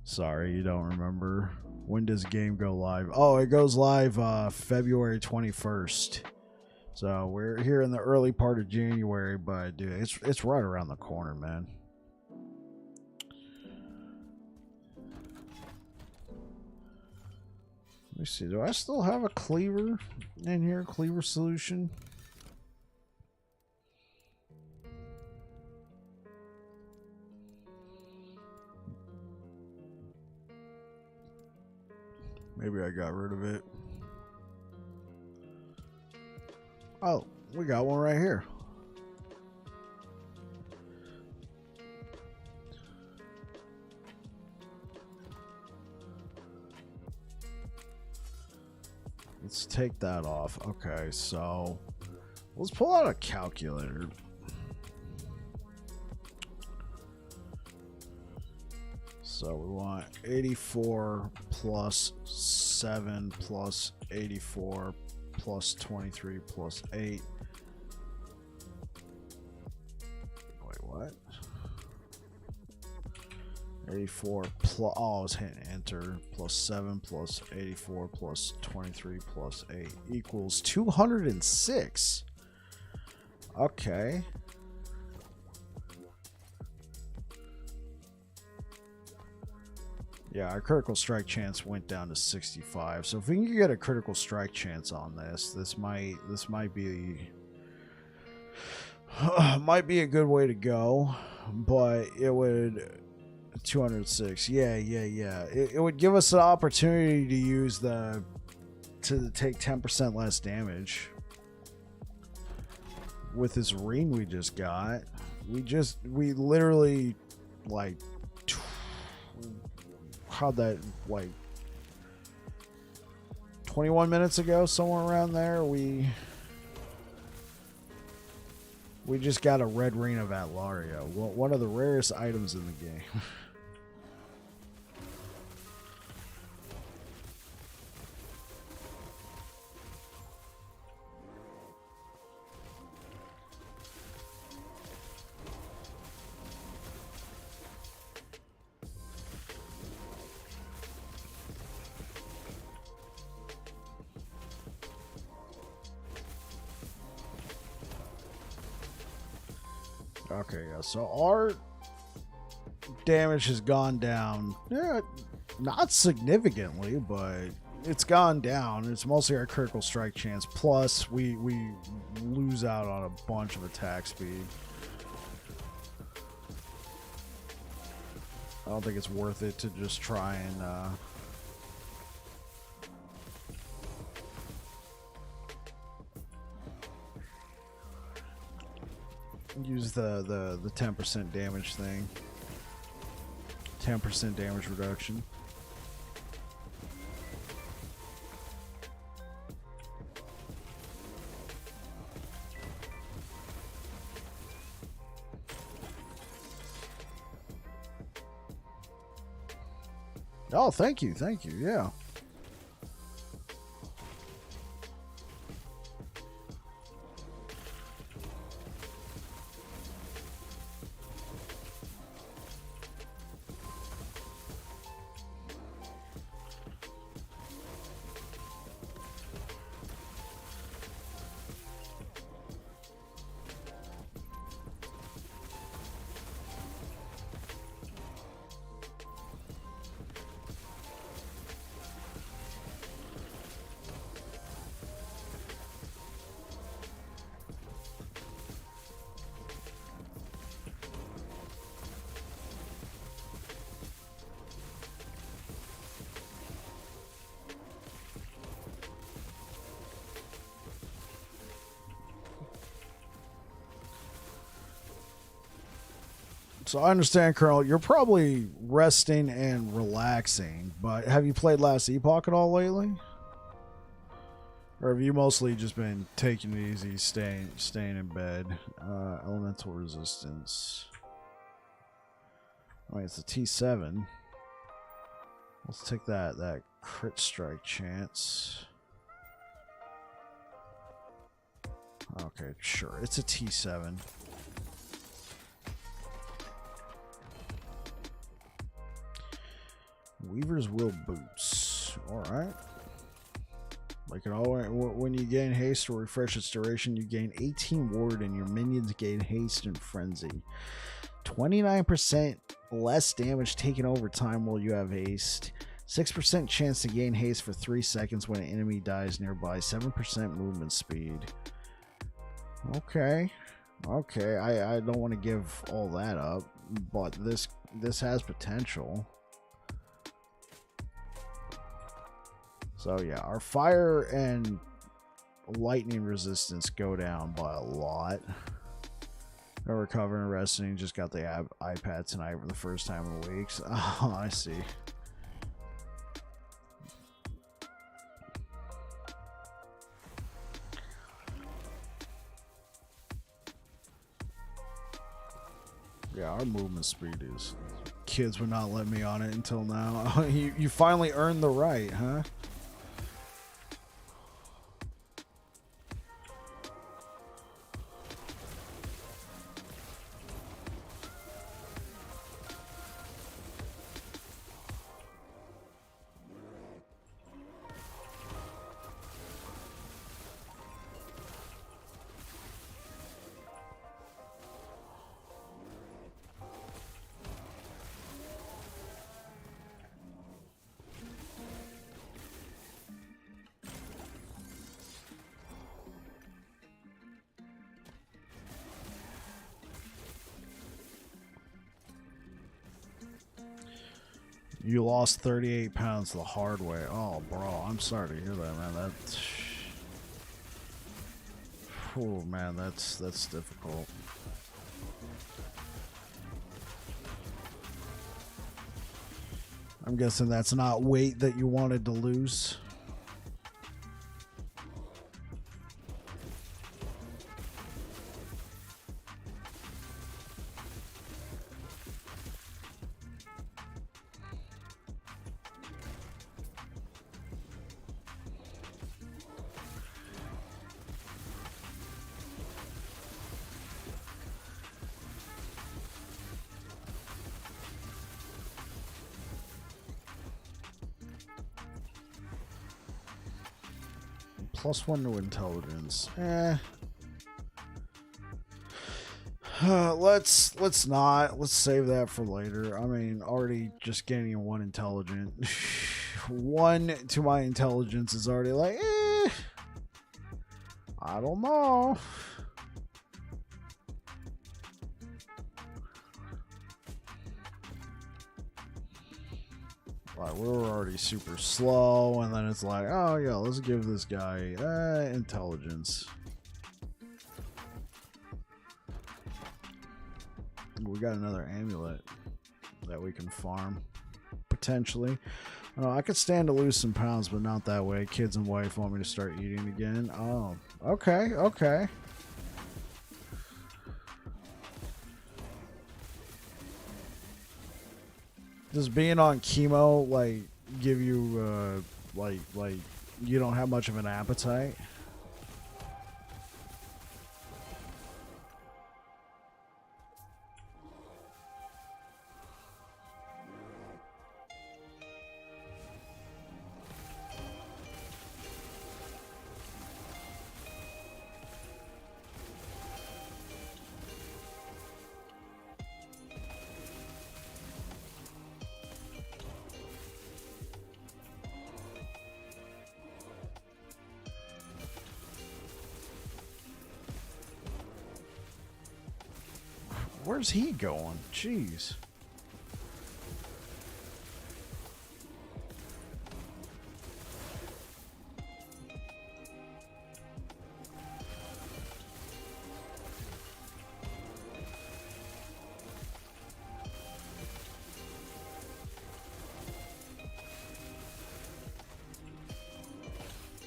Sorry, you don't remember. When does game go live? Oh, it goes live February 21st. So we're here in the early part of January, but dude, it's right around the corner, man. Let me see. Do I still have a cleaver in here? Cleaver solution? Maybe I got rid of it. Oh, we got one right here. Let's take that off. Okay, so let's pull out a calculator. So we want 84 plus 7 plus 84 plus 23 plus 8. Wait, what? 84 plus, oh, I was hitting enter, plus 7 plus 84 plus 23 plus 8 equals 206. Okay. Yeah, our critical strike chance went down to 65. So if we can get a critical strike chance on this, this might be a good way to go. But it would 206. Yeah. It would give us an opportunity to use to take 10% less damage with this ring we just got. We literally like. How'd that, like 21 minutes ago, somewhere around there, we just got a red Ring of Atlaria, one of the rarest items in the game. Okay, yeah, so our damage has gone down, not significantly, but it's gone down. It's mostly our critical strike chance, plus we lose out on a bunch of attack speed. I don't think it's worth it to just try and use the 10% damage thing. 10% damage reduction. Oh, thank you, yeah. So I understand, Colonel, you're probably resting and relaxing, but have you played last Epoch at all lately? Or have you mostly just been taking it easy, staying in bed? Elemental resistance. Oh, it's a T7. Let's take that crit strike chance. Okay, sure. It's a T7. Weaver's Will Boots. Alright. Like it always, when you gain haste or refresh its duration, you gain 18 ward and your minions gain haste and frenzy. 29% less damage taken over time while you have haste. 6% chance to gain haste for 3 seconds when an enemy dies nearby. 7% movement speed. Okay. Okay, I don't want to give all that up, but this has potential. So yeah, our fire and lightning resistance go down by a lot. No recovering and resting. Just got the iPad tonight for the first time in weeks. Oh, I see. Yeah, our movement speed is... Kids would not let me on it until now. You finally earned the right, huh? You lost 38 pounds the hard way. Oh, bro, I'm sorry to hear that, man. That's... Oh, man, that's difficult. I'm guessing that's not weight that you wanted to lose. +1 to intelligence. Let's not. Let's save that for later. I mean, already just gaining 1 intelligent. 1 to my intelligence is already like, I don't know. Like, we were already super slow, and then it's like, oh yeah, let's give this guy intelligence. We got another amulet that we can farm, potentially. I could stand to lose some pounds, but not that way. Kids and wife want me to start eating again. Oh, okay, okay. Does being on chemo like give you like you don't have much of an appetite? Where's he going? Jeez.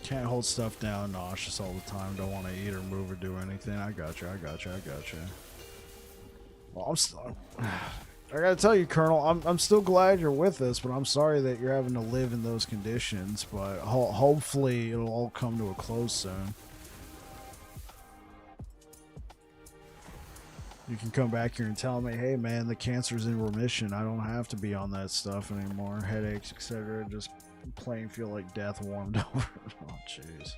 Can't hold stuff down, nauseous all the time, don't want to eat or move or do anything. I gotcha, I gotcha, I gotcha. Well, I gotta tell you, Colonel, I'm still glad you're with us, but I'm sorry that you're having to live in those conditions. But hopefully it'll all come to a close soon. You can come back here and tell me, hey man, the cancer's in remission. I don't have to be on that stuff anymore. Headaches, etc. Just plain feel like death warmed over. Oh, jeez.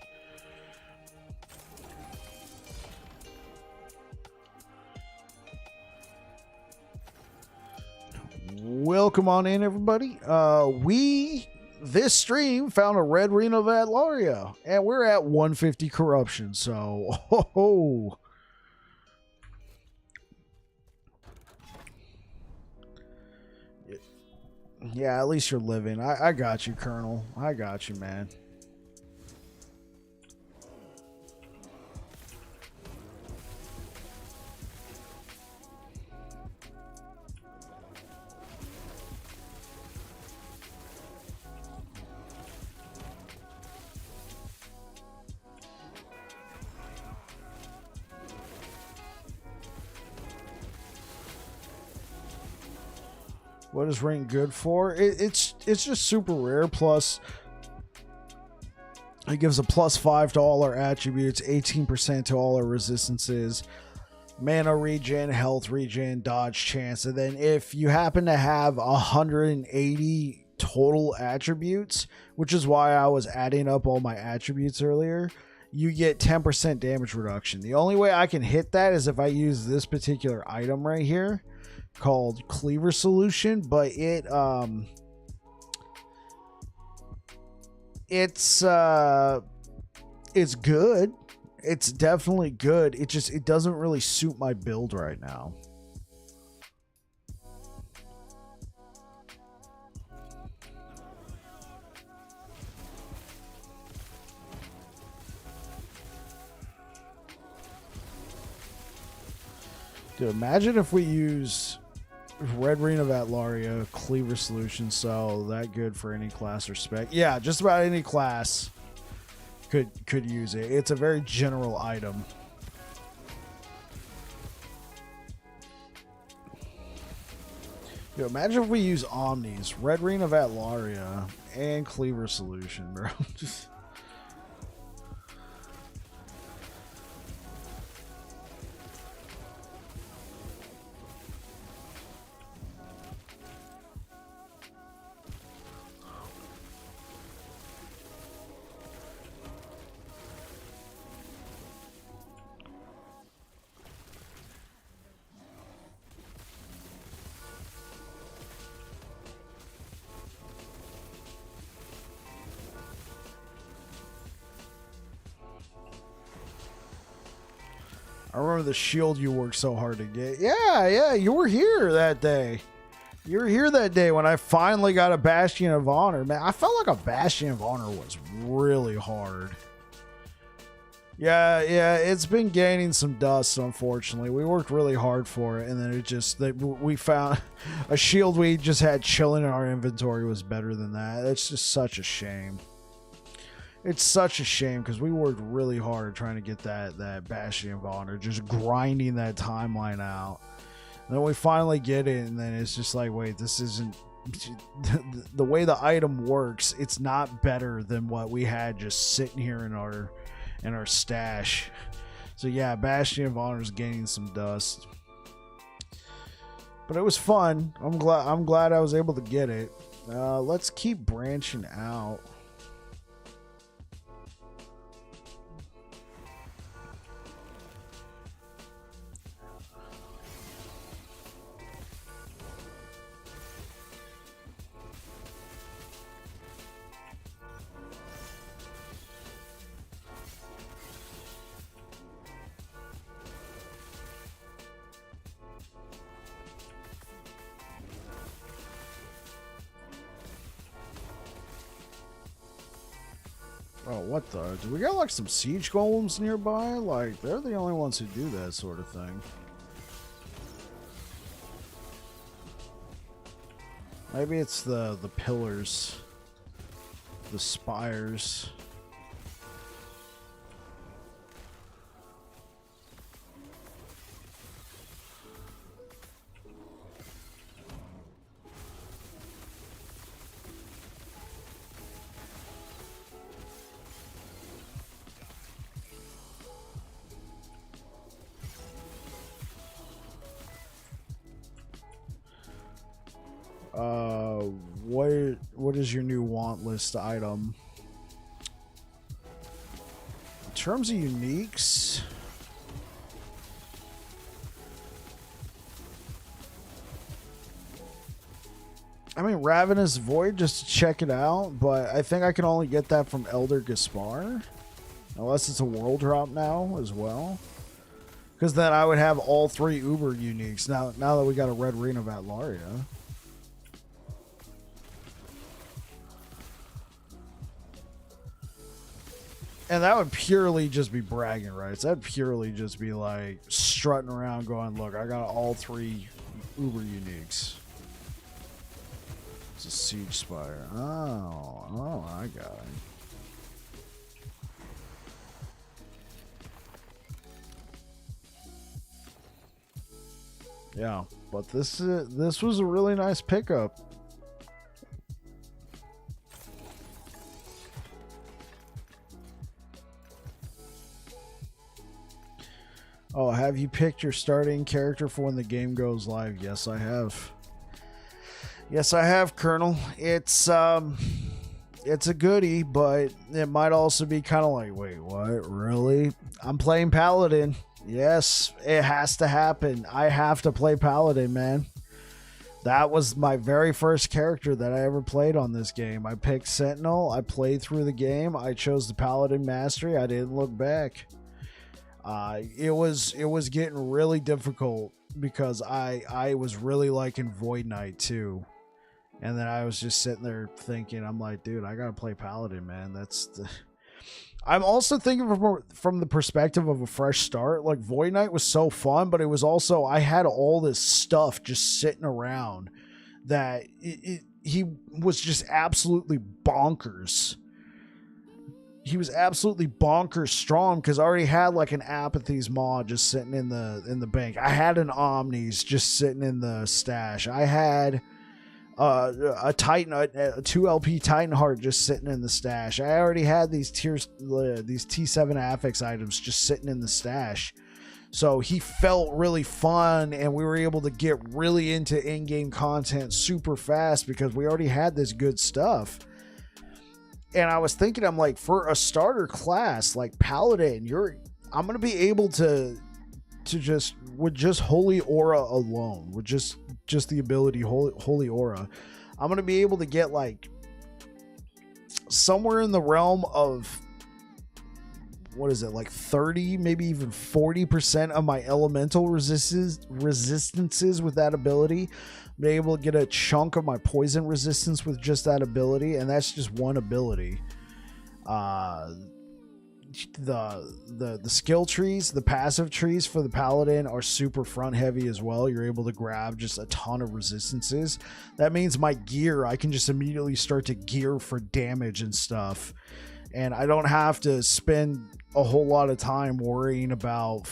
Welcome on in, everybody. This stream found a red Ring of Atlaria, and we're at 150 corruption. So, yeah, at least you're living. I got you, Colonel. I got you, man. What is rank good for? It's just super rare. Plus, it gives a +5 to all our attributes, 18% to all our resistances, mana regen, health regen, dodge chance, and then if you happen to have 180 total attributes, which is why I was adding up all my attributes earlier, you get 10% damage reduction. The only way I can hit that is if I use this particular item right here, called Cleaver Solution, but it's good. It's definitely good. It doesn't really suit my build right now. Dude, imagine if we use Red Ring of Atlaria, Cleaver Solution, so that good for any class or spec. Yeah, just about any class could use it. It's a very general item. Yo, imagine if we use Omnis, Red Ring of Atlaria, and Cleaver Solution, bro. Just... I remember the shield you worked so hard to get. Yeah, you were here that day. You were here that day when I finally got a Bastion of Honor. Man, I felt like a Bastion of Honor was really hard. Yeah, it's been gaining some dust, unfortunately. We worked really hard for it, and then we found a shield we just had chilling in our inventory was better than that. It's just such a shame. It's such a shame because we worked really hard trying to get that Bastion of Honor, just grinding that timeline out. And then we finally get it, and then it's just like, wait, this isn't... The way the item works, it's not better than what we had just sitting here in our stash. So yeah, Bastion of Honor is gaining some dust. But it was fun. I'm glad I was able to get it. Let's keep branching out. Oh, what the? Do we got like some siege golems nearby? Like, they're the only ones who do that sort of thing. Maybe it's the pillars, the spires. what is your new want list item? In terms of uniques, I mean, Ravenous Void, just to check it out, but I think I can only get that from Elder Gaspar. Unless it's a world drop now as well. Because then I would have all 3 Uber uniques now that we got a red Ring of Atlaria. And that would purely just be bragging rights. That'd purely just be like strutting around going, look, I got all 3 Uber uniques. It's a Siege Spire. Oh, I got it. Yeah, but this was a really nice pickup. Oh, have you picked your starting character for when the game goes live? Yes, I have. Yes, I have, Colonel. It's a goodie, but it might also be kind of like, wait, what? Really? I'm playing Paladin. Yes, it has to happen. I have to play Paladin, man. That was my very first character that I ever played on this game. I picked Sentinel. I played through the game. I chose the Paladin Mastery. I didn't look back. It was getting really difficult because I was really liking Void Knight too. And then I was just sitting there thinking, I'm like, dude, I gotta play Paladin, man. I'm also thinking from the perspective of a fresh start. Like, Void Knight was so fun, but it was also, I had all this stuff just sitting around that he was just absolutely bonkers. He was absolutely bonkers strong because I already had like an Apathy's mod just sitting in the bank. I had an Omnis just sitting in the stash. I had a Titan, a 2 LP Titan Heart just sitting in the stash. I already had these T7 affix items just sitting in the stash. So he felt really fun, and we were able to get really into in-game content super fast because we already had this good stuff. And I was thinking, I'm like, for a starter class like Paladin, I'm gonna be able to just with just Holy Aura alone, with just the ability Holy Aura, I'm gonna be able to get like somewhere in the realm of, what is it, like 30, maybe even 40% of my elemental resistances with that ability. Be able to get a chunk of my poison resistance with just that ability, and that's just one ability. The skill trees, the passive trees for the Paladin are super front heavy as well. You're able to grab just a ton of resistances. That means my gear, I can just immediately start to gear for damage and stuff, and I don't have to spend a whole lot of time worrying about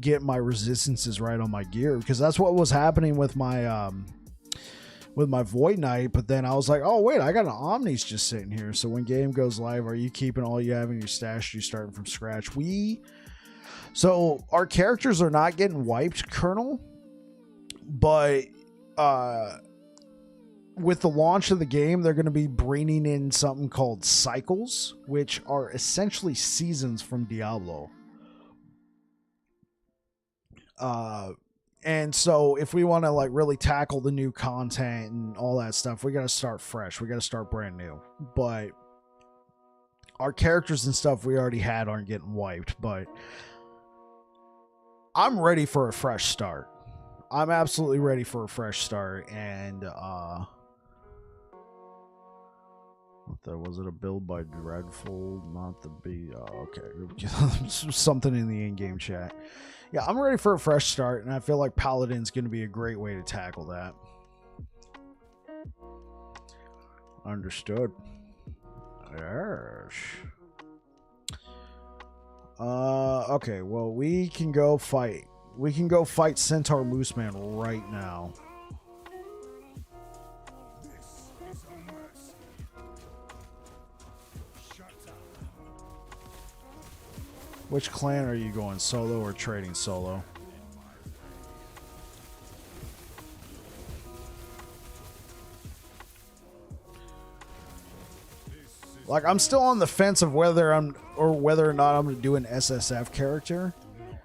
getting my resistances right on my gear, because that's what was happening with my Void Knight. But then I was like, oh wait, I got an Omnis just sitting here. So when game goes live, are you keeping all you have in your stash? Are you starting from scratch? So our characters are not getting wiped, Colonel, but with the launch of the game, they're going to be bringing in something called cycles, which are essentially seasons from Diablo. And so if we want to like really tackle the new content and all that stuff, we got to start fresh. We got to start brand new. But our characters and stuff we already had aren't getting wiped. But I'm ready for a fresh start. I'm absolutely ready for a fresh start. And was it a build by Dreadful? Not the B. Oh, okay. Something in the in-game chat. Yeah, I'm ready for a fresh start, and I feel like Paladin's going to be a great way to tackle that. Understood. Yes. Okay, well, we can go fight. We can go fight Centaur Mooseman right now. Which clan are you going, solo or trading solo? Like, I'm still on the fence of whether or not I'm going to do an SSF character.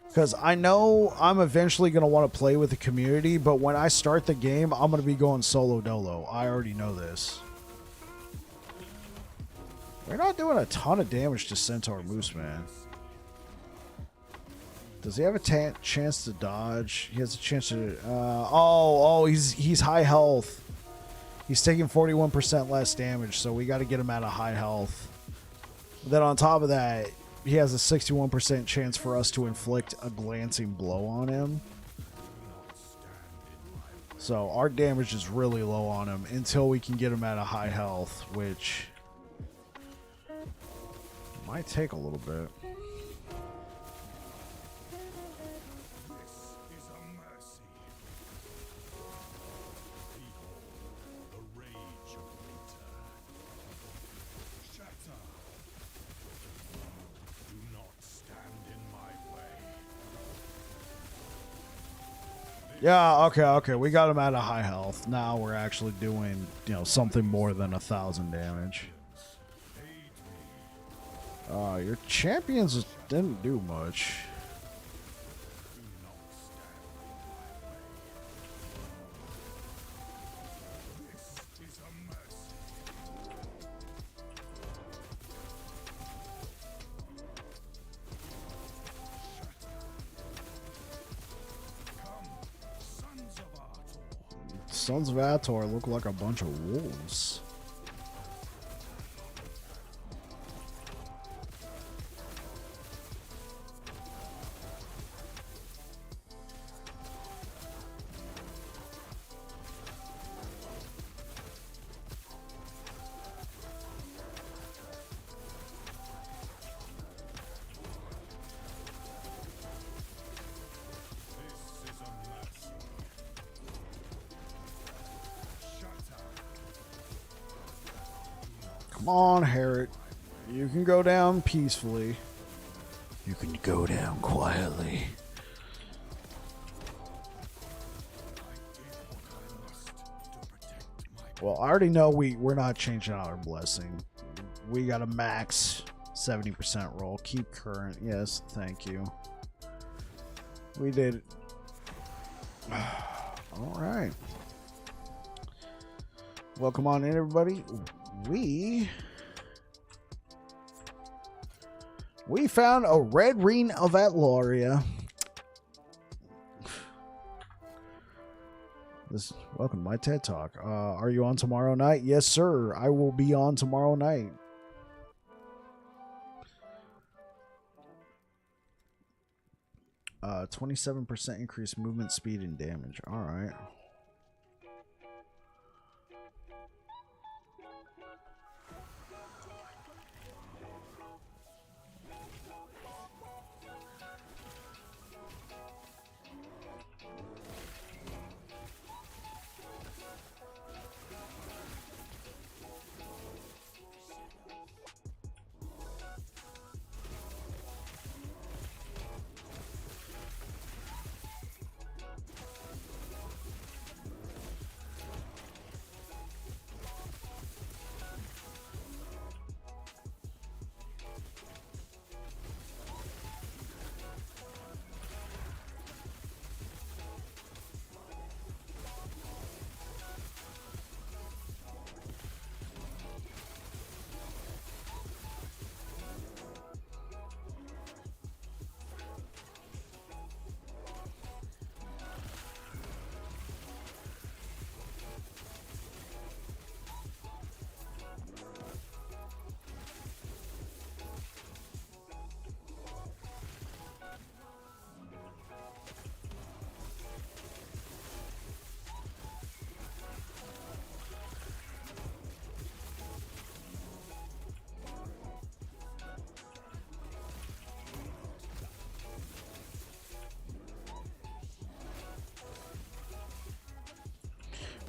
Because I know I'm eventually going to want to play with the community, but when I start the game, I'm going to be going solo dolo. I already know this. We're not doing a ton of damage to Centaur Moose, man. Does he have a chance to dodge? He has a chance to... he's high health. He's taking 41% less damage, so we got to get him out of high health. Then on top of that, he has a 61% chance for us to inflict a glancing blow on him. So our damage is really low on him until we can get him at a high health, which might take a little bit. Yeah, okay. We got him at a high health. Now we're actually doing, something more than 1,000 damage. Your champions didn't do much. Sons of Ator look like a bunch of wolves. Come on, Herod. You can go down peacefully. You can go down quietly. Well, I already know we're not changing out our blessing. We got a max 70% roll. Keep current. Yes, thank you. We did. All right. Welcome on in, everybody. We found a red Ring of Atlaria. Welcome to my TED Talk. Are you on tomorrow night? Yes, sir. I will be on tomorrow night. Uh, 27% increased movement speed and damage. All right.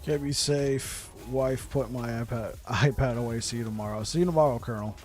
Okay, be safe. Wife, put my iPad away. See you tomorrow. See you tomorrow, Colonel.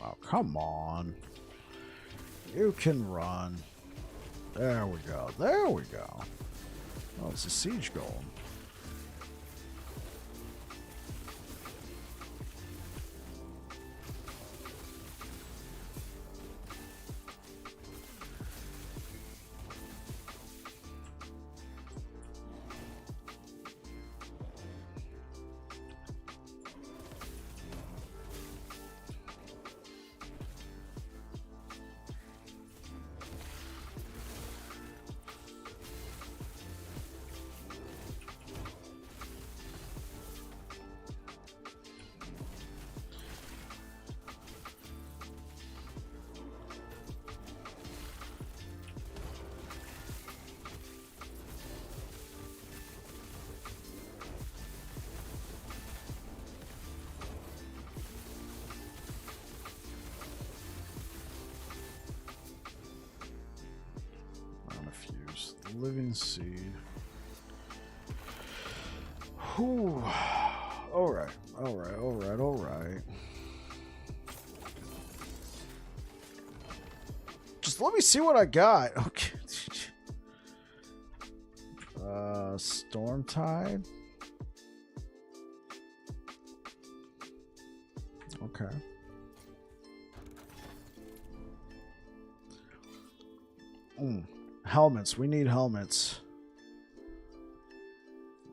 Oh, come on. You can run. There we go. There we go. Oh, it's a siege golem. Living seed. Whew. Alright, alright, alright, alright. Just let me see what I got. Okay. Storm Tide. Okay. Helmets. We need helmets.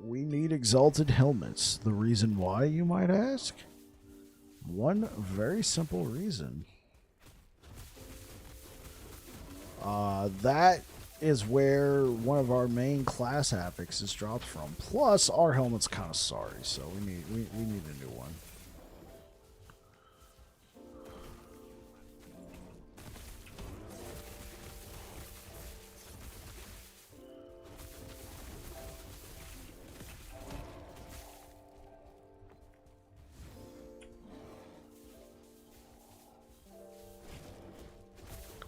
We need exalted helmets. The reason why, you might ask? One very simple reason. That is where one of our main class epics is dropped from. Plus, our helmet's kind of sorry, so we need a new one.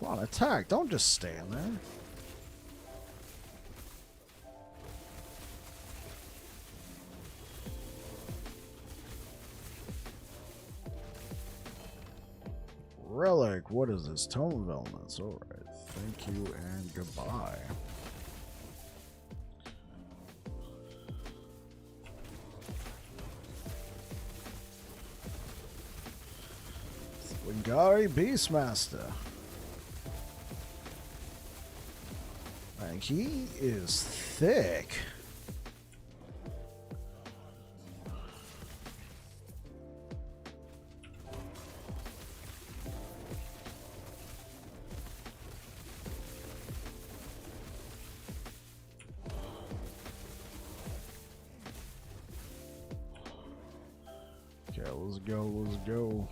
Come on, attack. Don't just stand there. Relic. What is this? Tome of Elements. Alright. Thank you and goodbye. Wingari Beastmaster. Like, he is thick. Okay, let's go, let's go.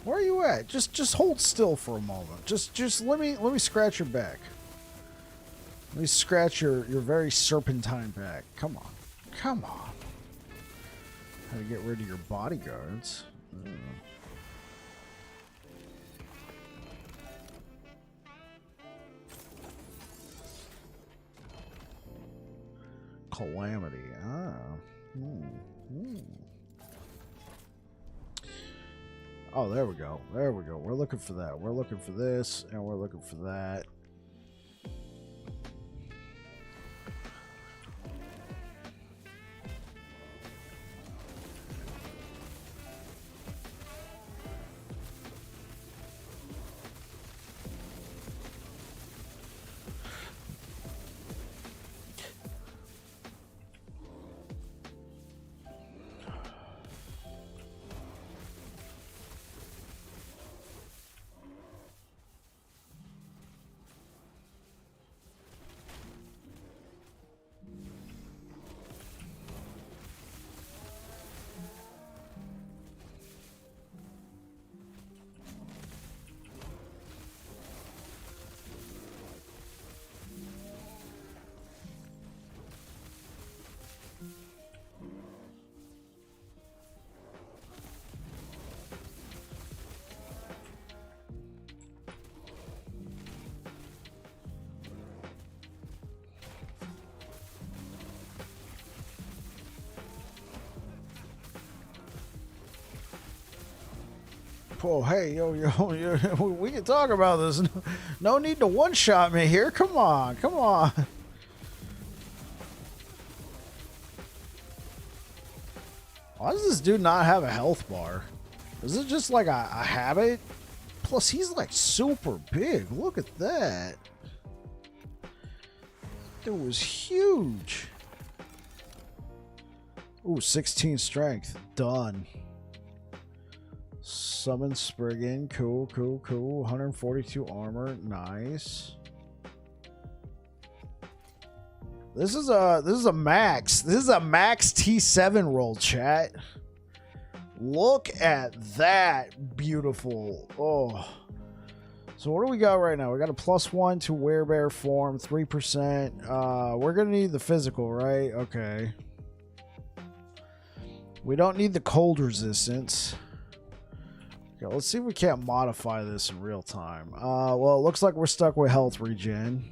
Where are you at? Just hold still for a moment. Just let me scratch your back. Let me scratch your very serpentine back. Come on. Come on. How to get rid of your bodyguards. Calamity. Ah. Oh, there we go. There we go. We're looking for that. We're looking for this, and we're looking for that. Oh, hey, yo, we can talk about this. No need to one-shot me here. Come on, come on. Why does this dude not have a health bar? Is it just like a habit? Plus, he's like super big. Look at that. It was huge. Ooh, 16 strength. Done. Summon Spriggan. Cool, cool, cool. 142 armor. Nice. This is a max. This is a max T7 roll, chat. Look at that. Beautiful. Oh. So what do we got right now? We got a +1 to werebear form, 3%. We're gonna need the physical, right? Okay. We don't need the cold resistance. Okay, let's see if we can't modify this in real time. Well, it looks like we're stuck with health regen.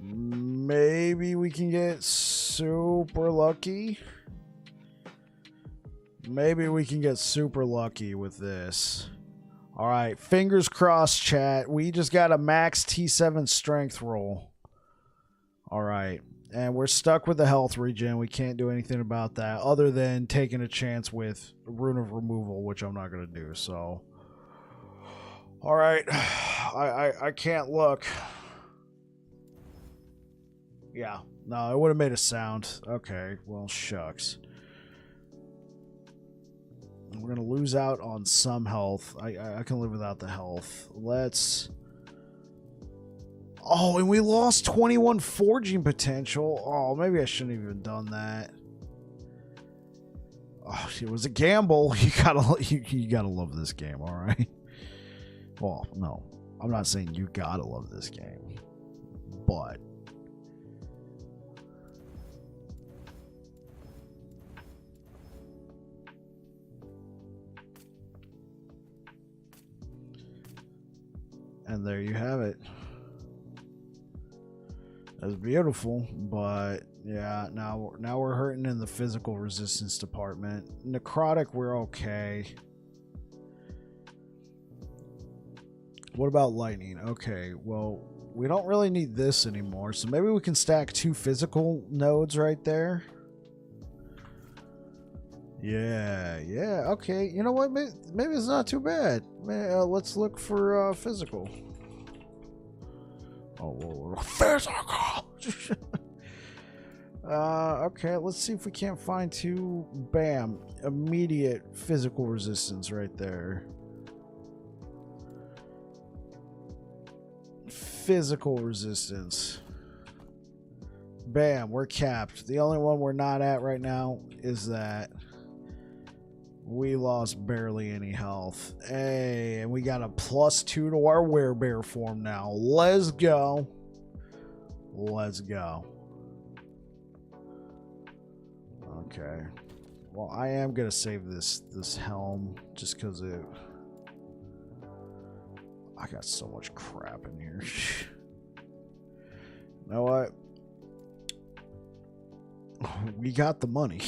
Maybe we can get super lucky. Maybe we can get super lucky with this. All right, fingers crossed, chat. We just got a max T7 strength roll. All right, and we're stuck with the health regen. We can't do anything about that other than taking a chance with Rune of Removal, which I'm not going to do. So, all right, I can't look. Yeah, no, it would have made a sound. Okay, well, shucks. We're going to lose out on some health. I can live without the health. Let's... Oh, and we lost 21 forging potential. Oh, maybe I shouldn't have even done that. Oh, it was a gamble. You gotta love this game, all right? Well, no. I'm not saying you gotta love this game. But... And there you have it. That's beautiful, but yeah, now we're hurting in the physical resistance department. Necrotic, we're okay. What about lightning? Okay, well, we don't really need this anymore, so maybe we can stack 2 physical nodes right there. Yeah, okay. You know what? Maybe it's not too bad. Let's look for physical. Oh, physical! Okay, let's see if we can't find 2. Bam. Immediate physical resistance right there. Physical resistance. Bam, we're capped. The only one we're not at right now is that. We lost barely any health. Hey, and we got a +2 to our werebear form now. Let's go. Let's go. Okay. Well, I am gonna save this helm just because it. I got so much crap in here. You know what? We got the money.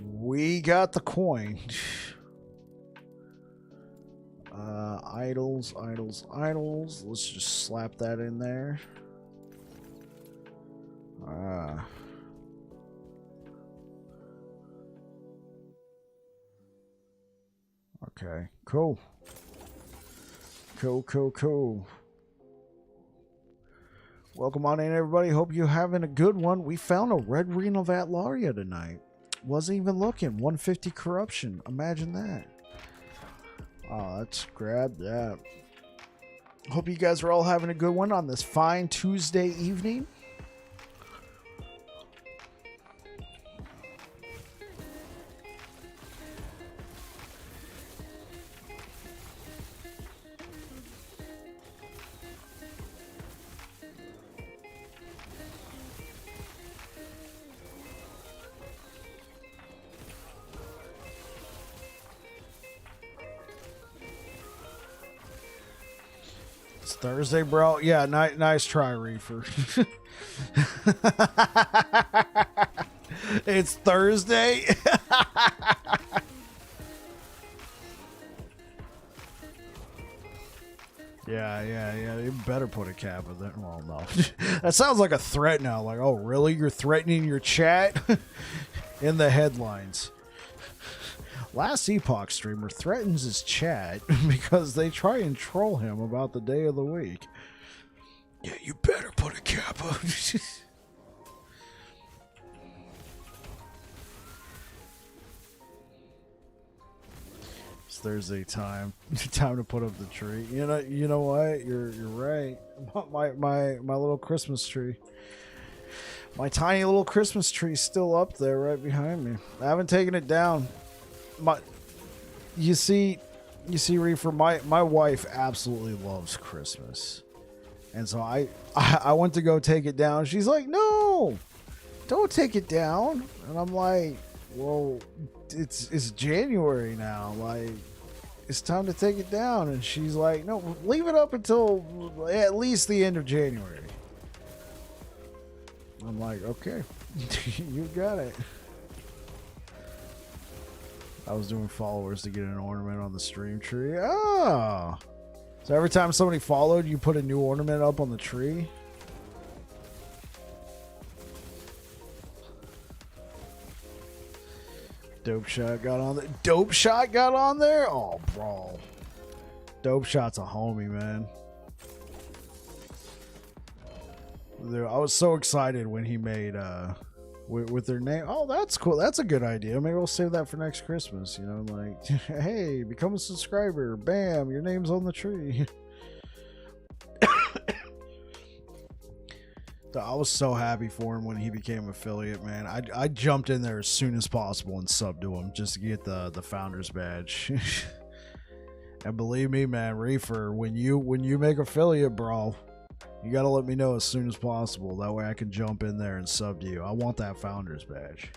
We got the coin. Idols. Let's just slap that in there. Okay, cool. Cool. Welcome on in, everybody. Hope you're having a good one. We found a red Ring of Atlaria tonight. Wasn't even looking. 150 corruption. Imagine that. Oh, let's grab that. Hope you guys are all having a good one on this fine Tuesday evening. Thursday, bro. Yeah, nice try, Reefer. It's Thursday. Yeah. You better put a cap in there. Well, no. That sounds like a threat now. Like, oh, really? You're threatening your chat? In the headlines. Last Epoch streamer threatens his chat because they try and troll him about the day of the week. Yeah, you better put a cap on. It's Thursday time. Time to put up the tree. You know what? You're right. My little Christmas tree. My tiny little Christmas tree is still up there right behind me. I haven't taken it down. You see, Reefer, my wife absolutely loves Christmas. And so I went to go take it down. She's like, no, don't take it down. And I'm like, well, it's January now. Like, it's time to take it down. And she's like, no, leave it up until at least the end of January. I'm like, okay, you got it. I was doing followers to get an ornament on the stream tree. Oh. So every time somebody followed, you put a new ornament up on the tree? Dope Shot got on there. Dope Shot got on there? Oh, bro. Dope Shot's a homie, man. I was so excited when he made with their name. Oh, that's cool. That's a good idea. Maybe we'll save that for next Christmas. You know, like, hey, become a subscriber. Bam, your name's on the tree. I was so happy for him when he became affiliate, man. I jumped in there as soon as possible and subbed to him just to get the founder's badge. And believe me, man, Reefer, when you make affiliate, bro, you gotta let me know as soon as possible. That way I can jump in there and sub to you. I want that founder's badge.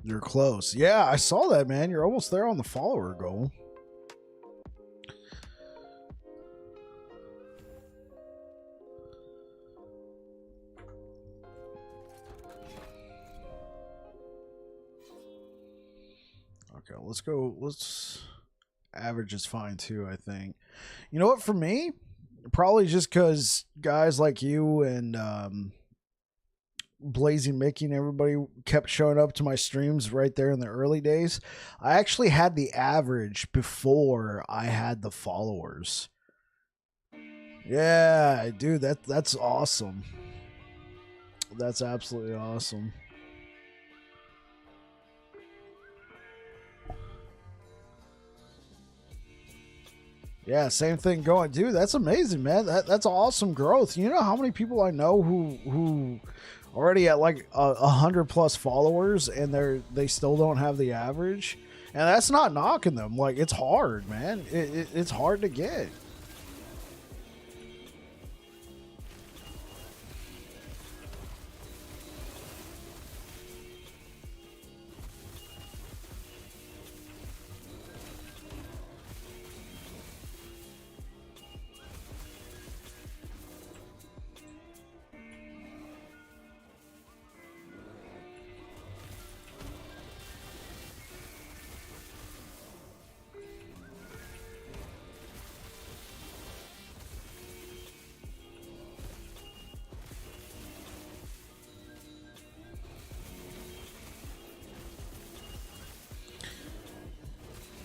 You're close. Yeah, I saw that, man. You're almost there on the follower goal. Okay, let's go. Average is fine too, I think. You know what, for me? Probably just because guys like you and Blazing Mickey and everybody kept showing up to my streams right there in the early days. I actually had the average before I had the followers. Yeah, dude, that's awesome. That's absolutely awesome. Yeah, same thing going. Dude, that's amazing, man. That's awesome growth. You know how many people I know who already at like 100+ followers and they still don't have the average? And that's not knocking them. Like, it's hard, man. It's hard to get.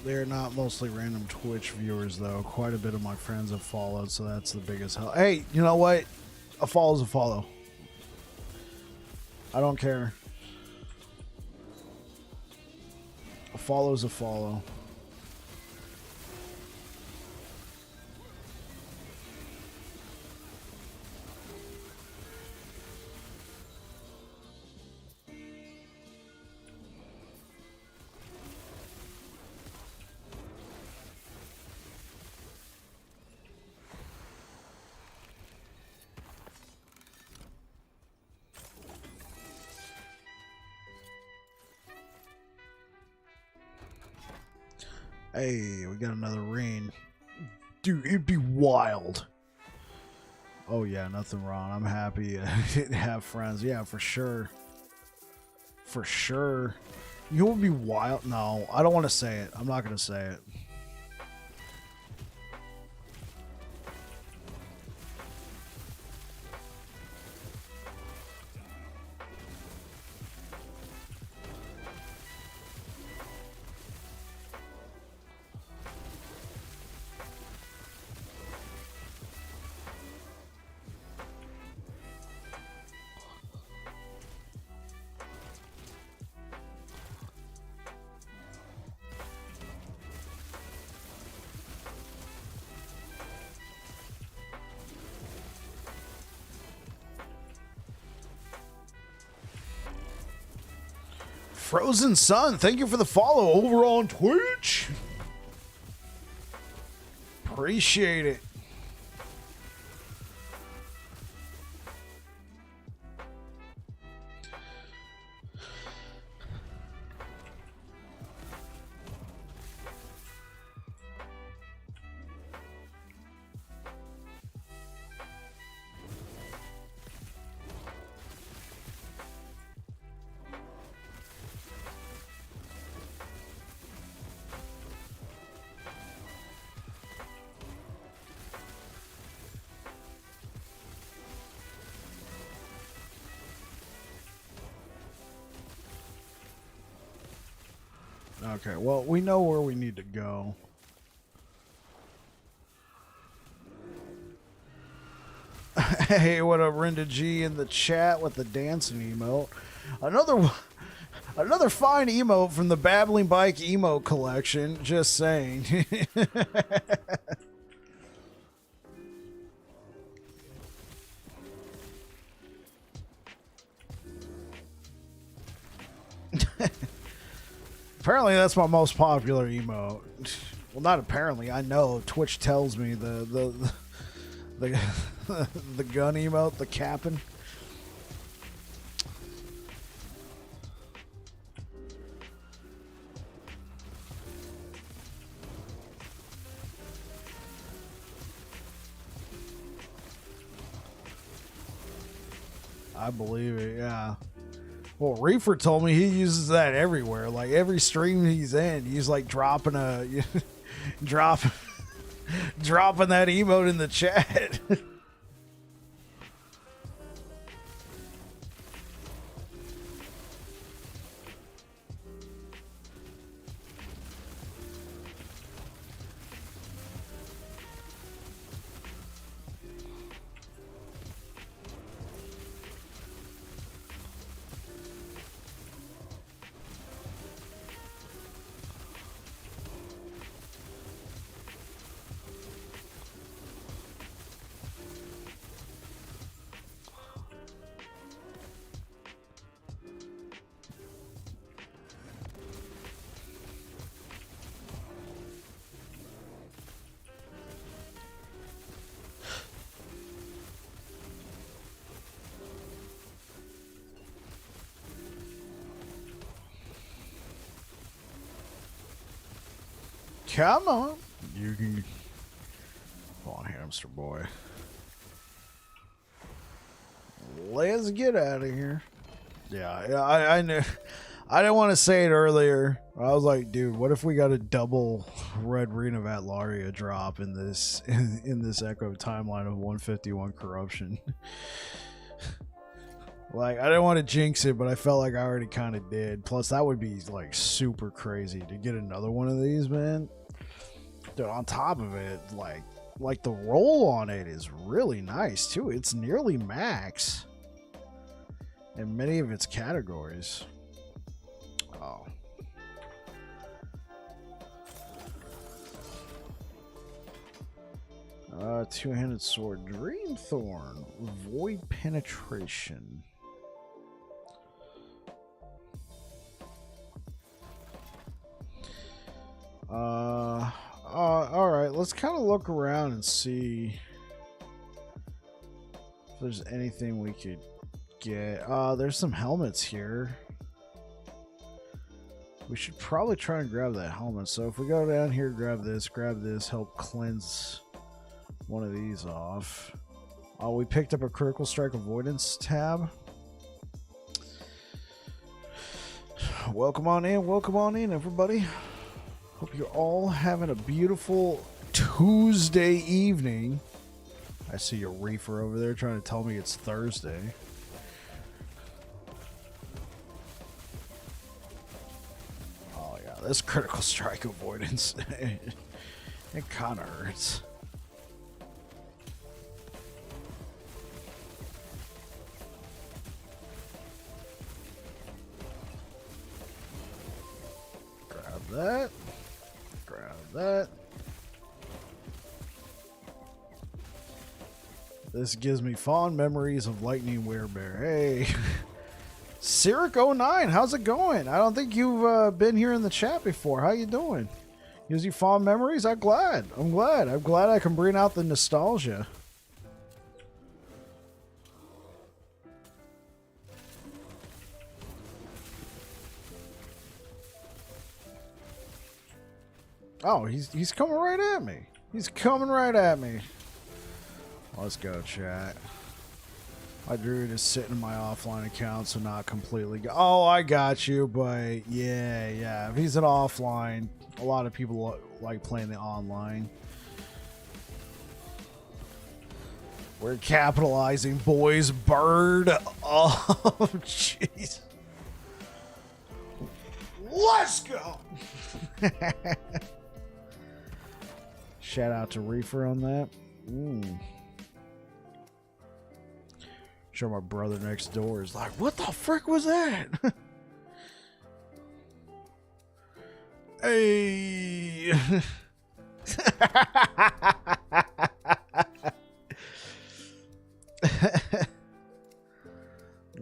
They're not mostly random Twitch viewers, though. Quite a bit of my friends have followed, so that's the biggest help. Hey, you know what? A follow's a follow. I don't care. A follow's a follow. Hey, we got another rain. Dude, it'd be wild. Oh yeah, nothing wrong. I'm happy to have friends. Yeah, for sure. For sure. You would be wild. No, I don't want to say it. I'm not going to say it. Frozen Sun, thank you for the follow over on Twitch. Appreciate it. Okay, well, we know where we need to go. Hey, what up, Rinda G in the chat with the dancing emote. Another fine emote from the Babbling Bike emote collection, just saying. Apparently, that's my most popular emote. Well, not apparently. I know. Twitch tells me the the gun emote, the capping. I believe it. Yeah. Well, Reefer told me he uses that everywhere. Like every stream he's in, he's like dropping dropping that emote in the chat. Come on. You can... Come on, hamster boy. Let's get out of here. Yeah, I knew. I didn't want to say it earlier. I was like, dude, what if we got a double red Ring of Atlaria drop in this Echo timeline of 151 corruption? Like, I didn't want to jinx it, but I felt like I already kind of did. Plus, that would be like super crazy to get another one of these, man. Dude, on top of it, like the roll on it is really nice too. It's nearly max in many of its categories. Oh. Two-handed sword, Dreamthorn, void penetration. All right. Let's kind of look around and see if there's anything we could get. There's some helmets here. We should probably try and grab that helmet. So if we go down here, grab this, help cleanse one of these off. Oh, we picked up a critical strike avoidance tab. Welcome on in, everybody. Hope you're all having a beautiful Tuesday evening. I see a reefer over there trying to tell me it's Thursday. Oh yeah, this critical strike avoidance. It kind of hurts. That. Grab that. This gives me fond memories of Lightning Werebear. Hey. Cyric09, how's it going? I don't think you've been here in the chat before. How you doing? Gives you fond memories? I'm glad I can bring out the nostalgia. Oh, he's coming right at me. He's coming right at me. Let's go, chat. My druid is sitting in my offline account, so not completely. Oh, I got you, but yeah. If he's an offline, a lot of people like playing the online. We're capitalizing, boys. Bird. Oh, jeez. Let's go. Shout out to Reefer on that. Sure, my brother next door is like, what the frick was that? Hey.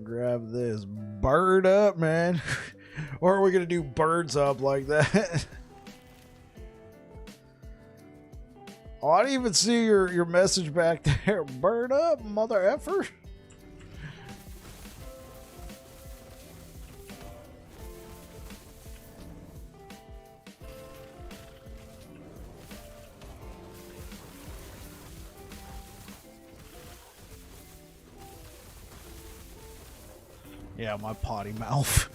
Grab this. Bird up, man. Or are we going to do birds up like that? Oh, I didn't even see your message back there. Bird up, mother effer. Yeah, my potty mouth.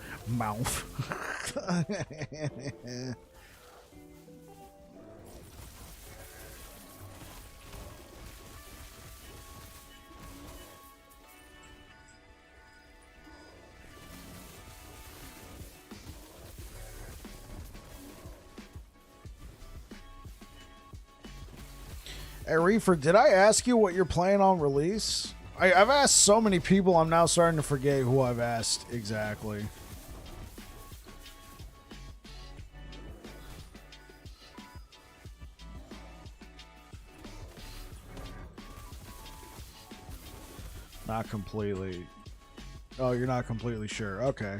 Hey, Reefer, did I ask you what you're playing on release? I've asked so many people, I'm now starting to forget who I've asked exactly. Not completely. Oh, you're not completely sure. Okay.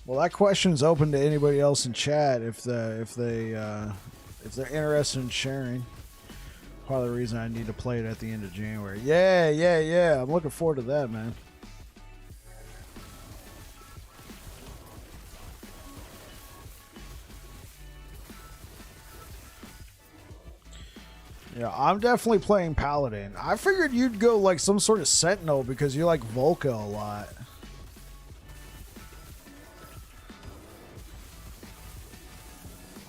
Well, that question's open to anybody else in chat if they're interested in sharing. Part of the reason I need to play it at the end of January. Yeah. I'm looking forward to that, man. Yeah, I'm definitely playing Paladin. I figured you'd go like some sort of Sentinel because you like Volca a lot.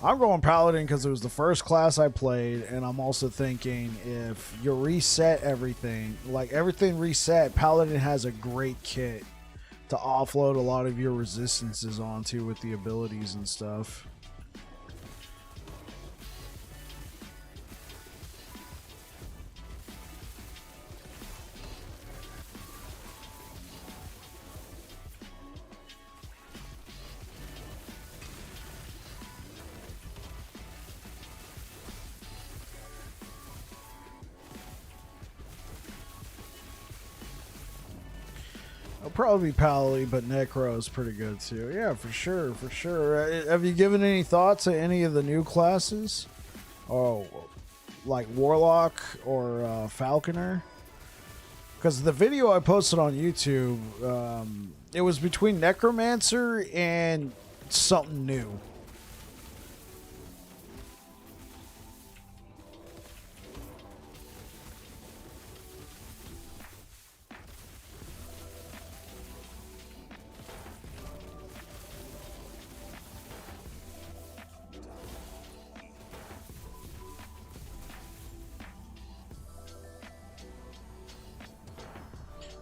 I'm going Paladin because it was the first class I played, and I'm also thinking if you reset everything, like everything reset, Paladin has a great kit to offload a lot of your resistances onto with the abilities and stuff. Probably Pally, but Necro is pretty good too. Yeah, for sure. Have you given any thoughts to any of the new classes? Oh, like Warlock or Falconer? Because the video I posted on YouTube, it was between Necromancer and something new.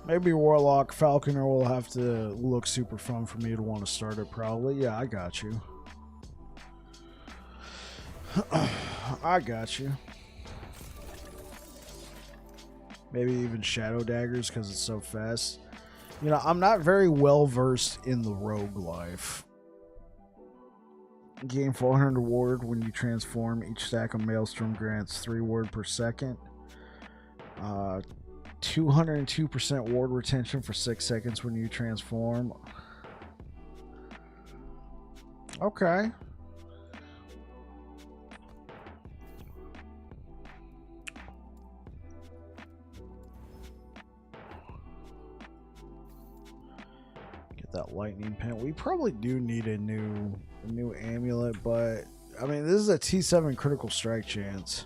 Maybe Warlock Falconer will have to look super fun for me to want to start it, probably. Yeah, I got you. I got you. Maybe even Shadow Daggers because it's so fast. You know, I'm not very well versed in the rogue life. Gain 400 ward when you transform. Each stack of Maelstrom grants 3 ward per second. 202% ward retention for 6 seconds when you transform. Okay. Get that lightning pen. We probably do need a new amulet, but I mean, this is a T7 critical strike chance.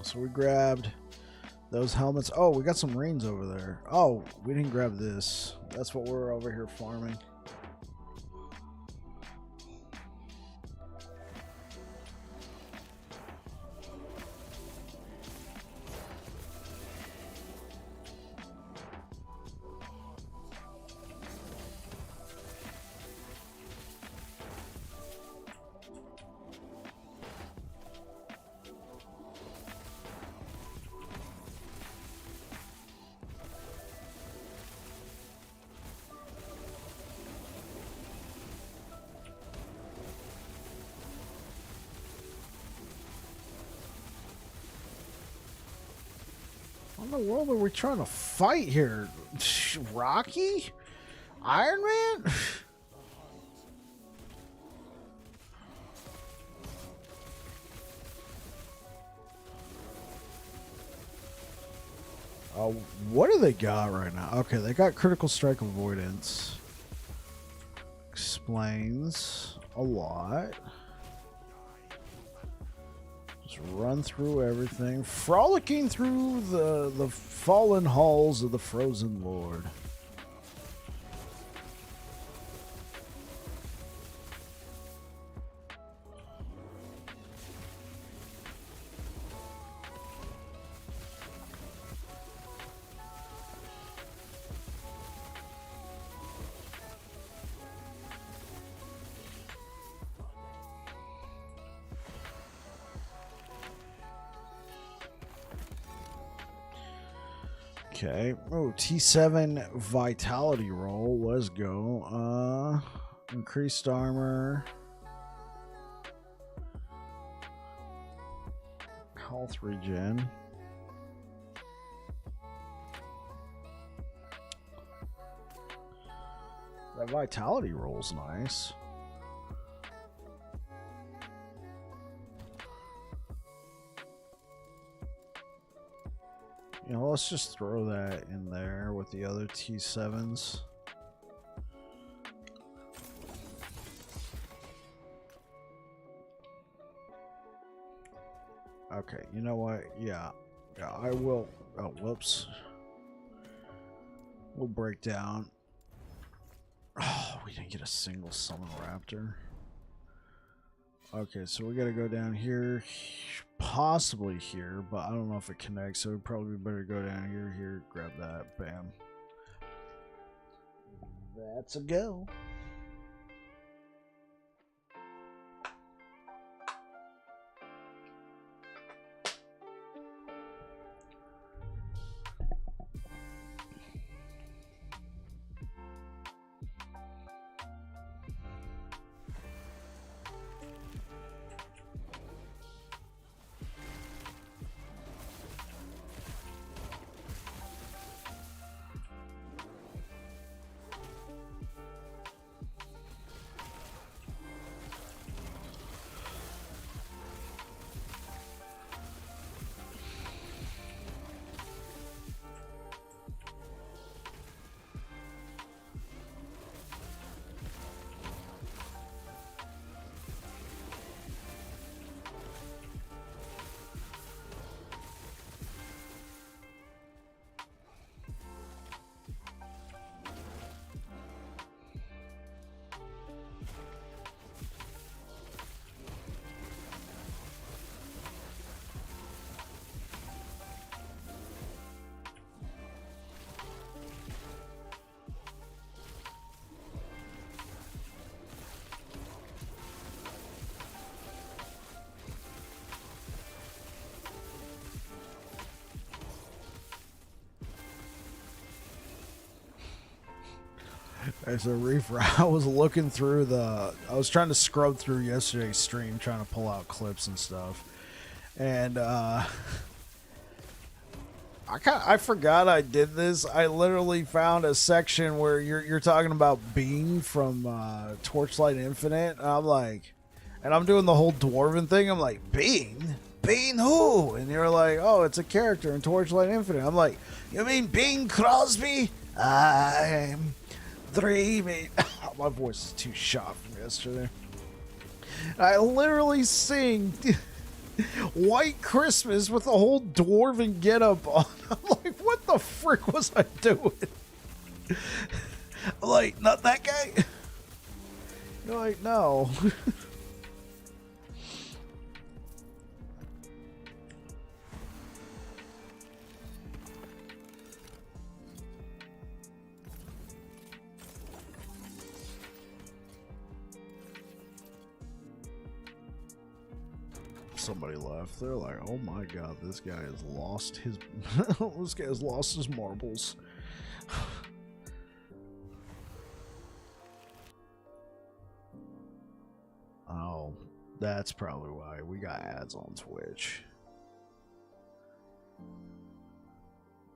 So we grabbed those helmets. Oh, we got some rings over there. Oh, we didn't grab this. That's what we're over here farming. What in the world are we trying to fight here? Rocky? Iron Man? What do they got right now? Okay, they got critical strike avoidance. Explains a lot. Just run through everything. Frolicking through the fallen halls of the Frozen Lord. Okay. Oh, T7 vitality roll. Let's go. Increased armor. Health regen. That vitality roll's nice. You know, let's just throw that in there with the other T7s. Okay, you know what? Yeah, I will. Oh, whoops. We'll break down. Oh, we didn't get a single summon raptor. Okay, so we gotta go down here, possibly here, but I don't know if it connects, so it'd probably be better to go down here, grab that, bam. That's a go. As a reefer, I was looking through I was trying to scrub through yesterday's stream, trying to pull out clips and stuff. And, I forgot I did this. I literally found a section where you're talking about Bean from Torchlight Infinite. And I'm like, and I'm doing the whole dwarven thing. I'm like, Bean? Bean who? And you're like, oh, it's a character in Torchlight Infinite. I'm like, you mean Bing Crosby? I'm dreaming. My voice is too shot from yesterday. I literally sing White Christmas with the whole dwarven getup on. I'm like, what the frick was I doing? I'm like, not that guy? You're like, no. Somebody left. They're like, oh my god, this guy has lost his this guy has lost his marbles. Oh, that's probably why we got ads on Twitch.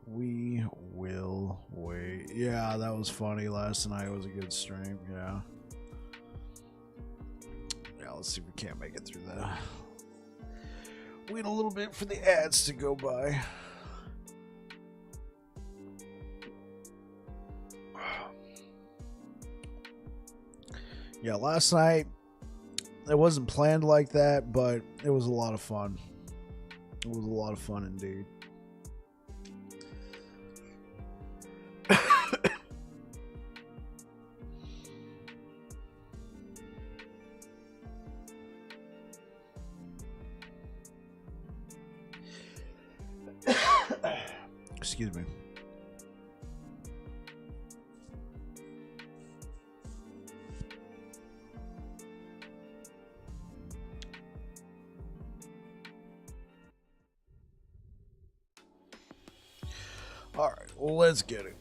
We will wait. Yeah, that was funny. Last night was a good stream. Yeah. Yeah, let's see if we can't make it through that. Wait a little bit for the ads to go by. Yeah, last night it wasn't planned like that, but it was a lot of fun. It was a lot of fun indeed. Excuse me. All right, well, let's get it.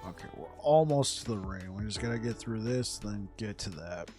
Okay, we're almost to the ring. We just gotta get through this, then get to that.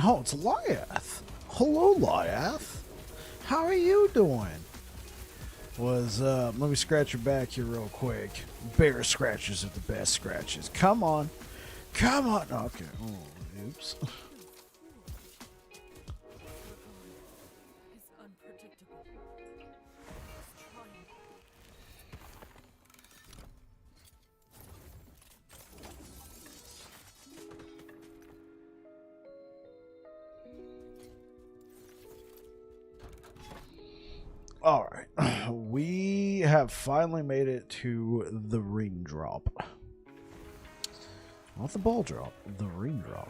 Oh, it's Lyath. Hello, Lyath. How are you doing? Let me scratch your back here real quick. Bear scratches are the best scratches. Come on. Come on. Okay. Oh, oops. All right, we have finally made it to the ring drop. Not the ball drop, the ring drop.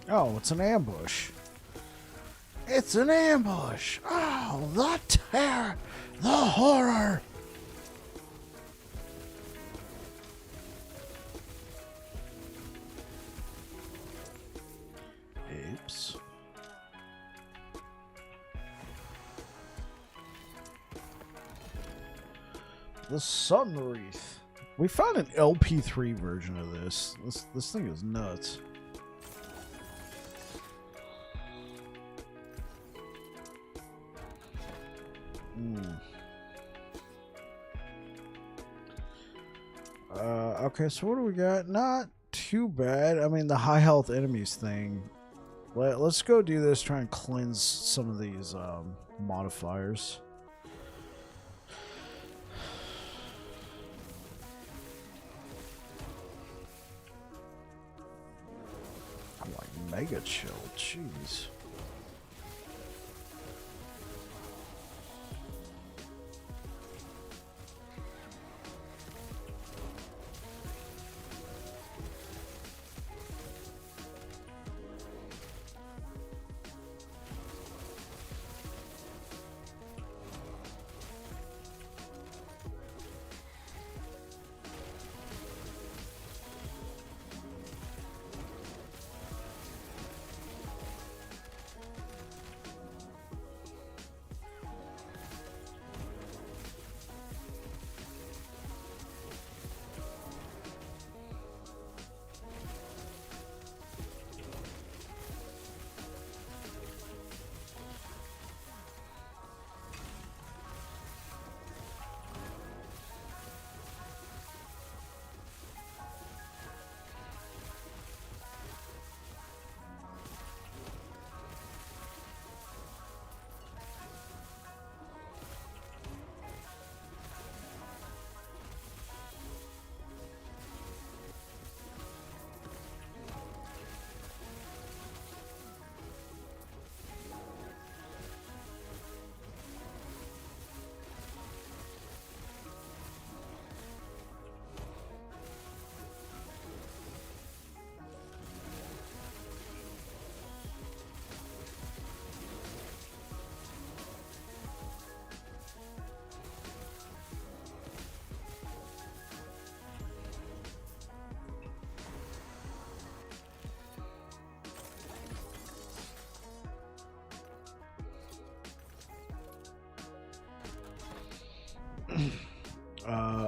Oh, it's an ambush. It's an ambush. Oh, the terror, the horror. Oops. The Sun Wreath. We found an LP3 version of this. This thing is nuts. Okay, so what do we got? Not too bad. I mean, the high health enemies thing. Let's go do this, try and cleanse some of these modifiers. Like mega chill, jeez.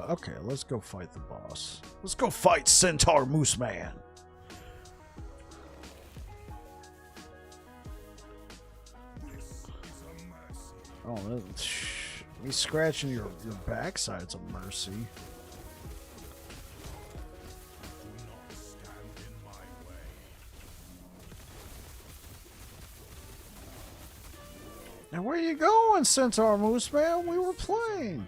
Okay, let's go fight the boss. Let's go fight Centaur Moose Man. Oh, Me scratching your backside's a mercy. And where you going, Centaur Moose Man? We were playing.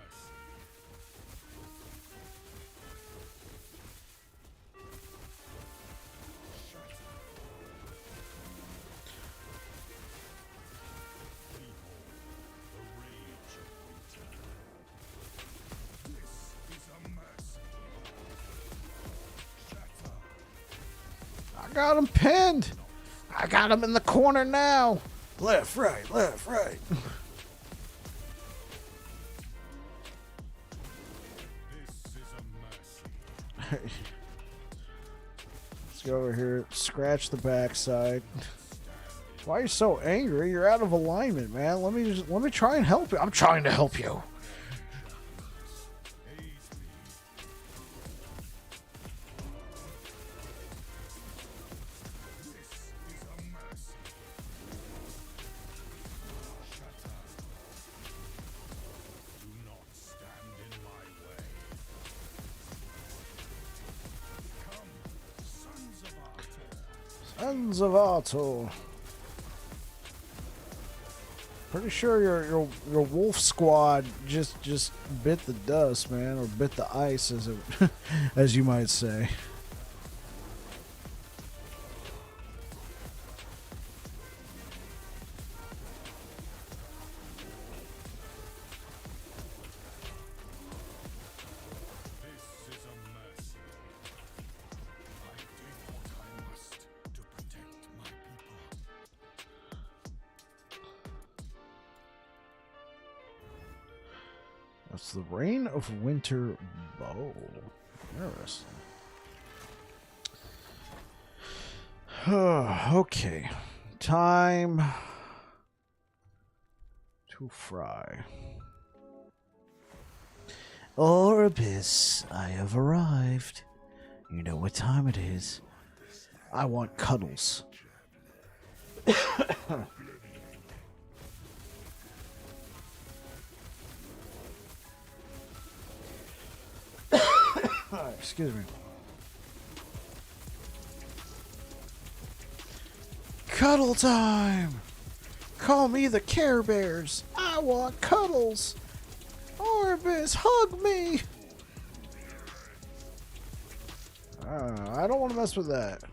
I got him pinned. I got him in the corner now. Left, right, left, right. Let's go over here. Scratch the backside. Why are you so angry? You're out of alignment, man. Let me try and help you. I'm trying to help you. Sons of Otto. Pretty sure your wolf squad just bit the dust, man, or bit the ice, as it, as you might say. That's the Reign of Winter bow. Interesting. Okay. Time to fry. Orbis, I have arrived. You know what time it is. I want cuddles. Excuse me. Cuddle time! Call me the Care Bears. I want cuddles. Orbis, hug me. I don't want to mess with that.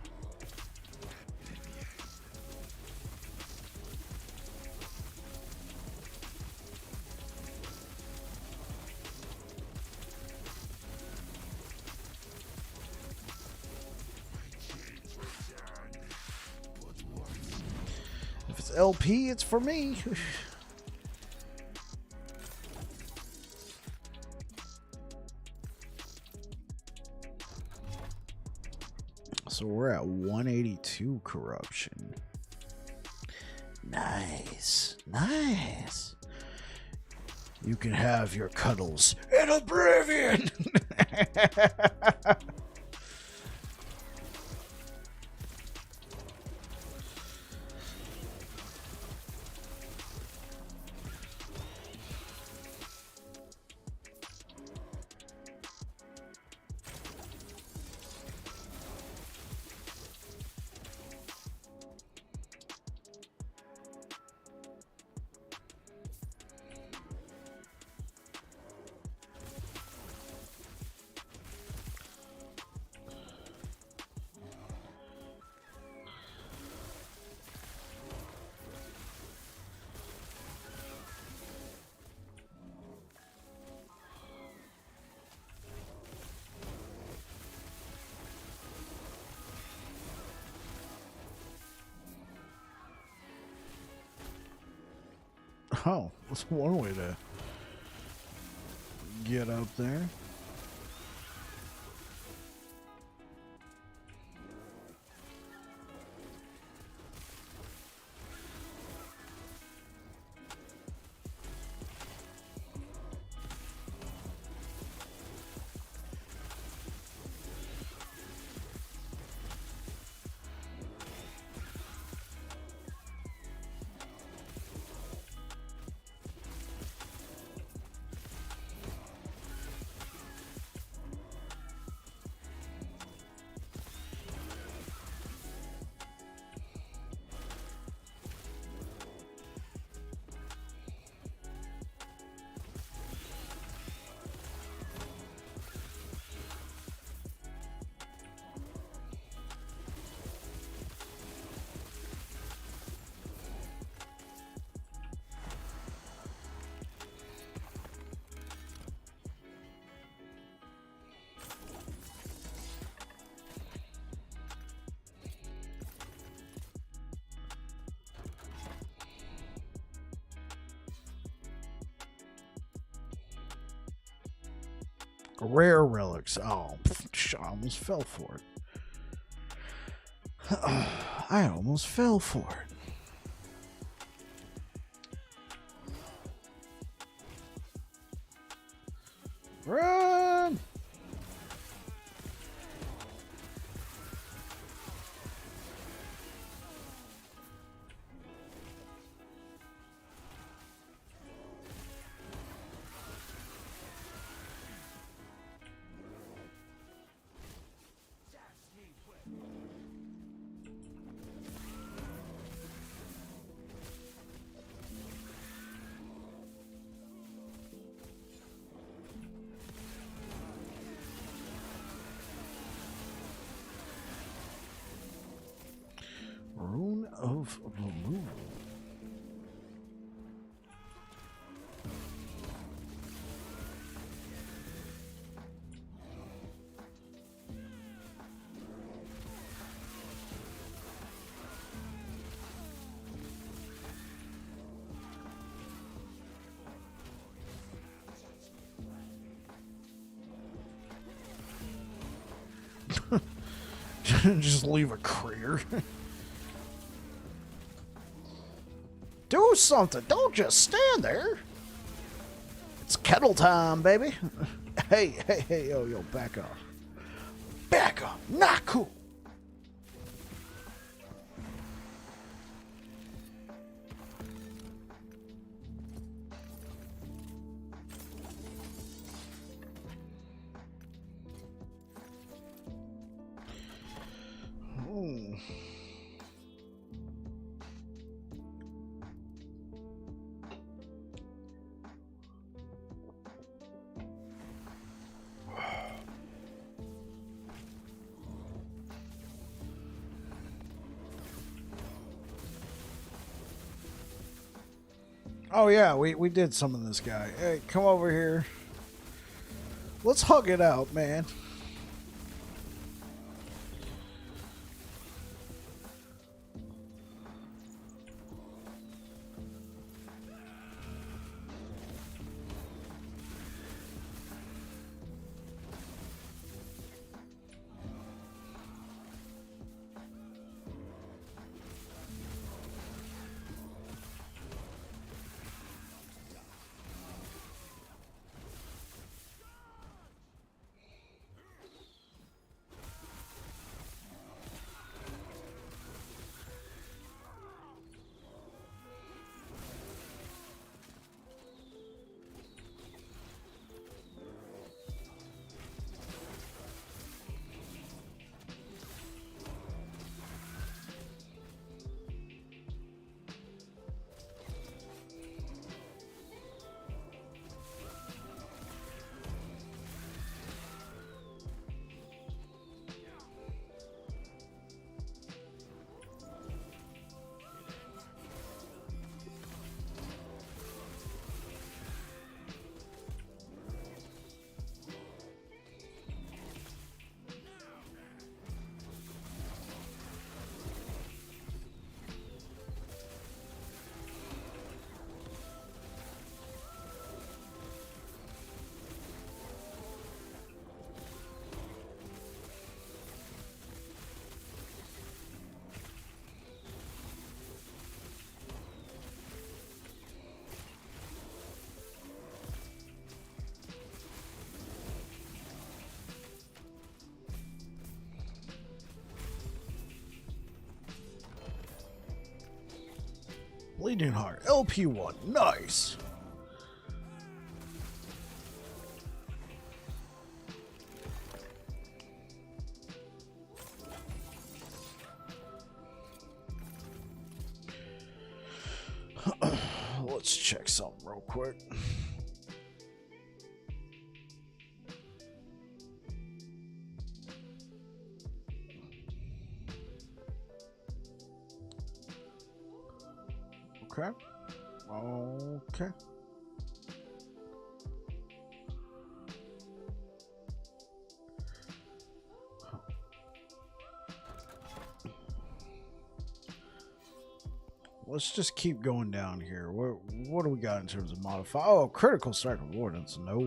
If it's LP, it's for me. So we're at 182 corruption. Nice. Nice. You can have your cuddles in oblivion. Oh, that's one way to get up there. Rare relics. Oh, I almost fell for it. I almost fell for it. Run! Rune of Removal. Just leave a crater. Do something. Don't just stand there. It's kettle time, baby. Hey, yo, back up. Back up. Not cool. Oh yeah, we did summon this guy. Hey, come over here. Let's hug it out, man. Bleeding Heart, LP1, nice. Let's check something real quick. Okay. Okay. let's just keep going down here. What do we got in terms of modify? Oh, critical strike avoidance. No.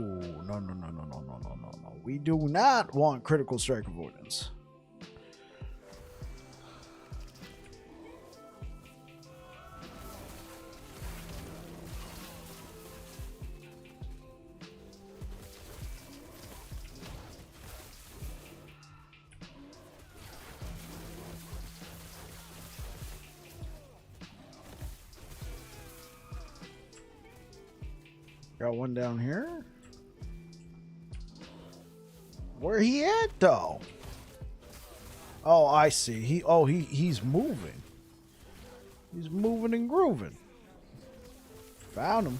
We do not want critical strike avoidance. Got one down here. Where he at though? Oh, I see. He's moving. He's moving and grooving. Found him.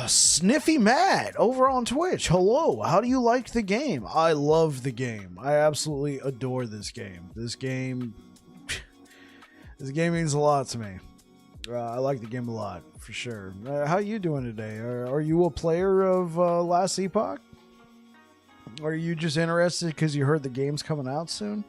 Sniffy Matt over on Twitch. Hello, how do you like the game? I love the game. I absolutely adore this game. This game means a lot to me. I like the game a lot, for sure. How you doing today? Are you a player of Last Epoch? Or are you just interested because you heard the game's coming out soon?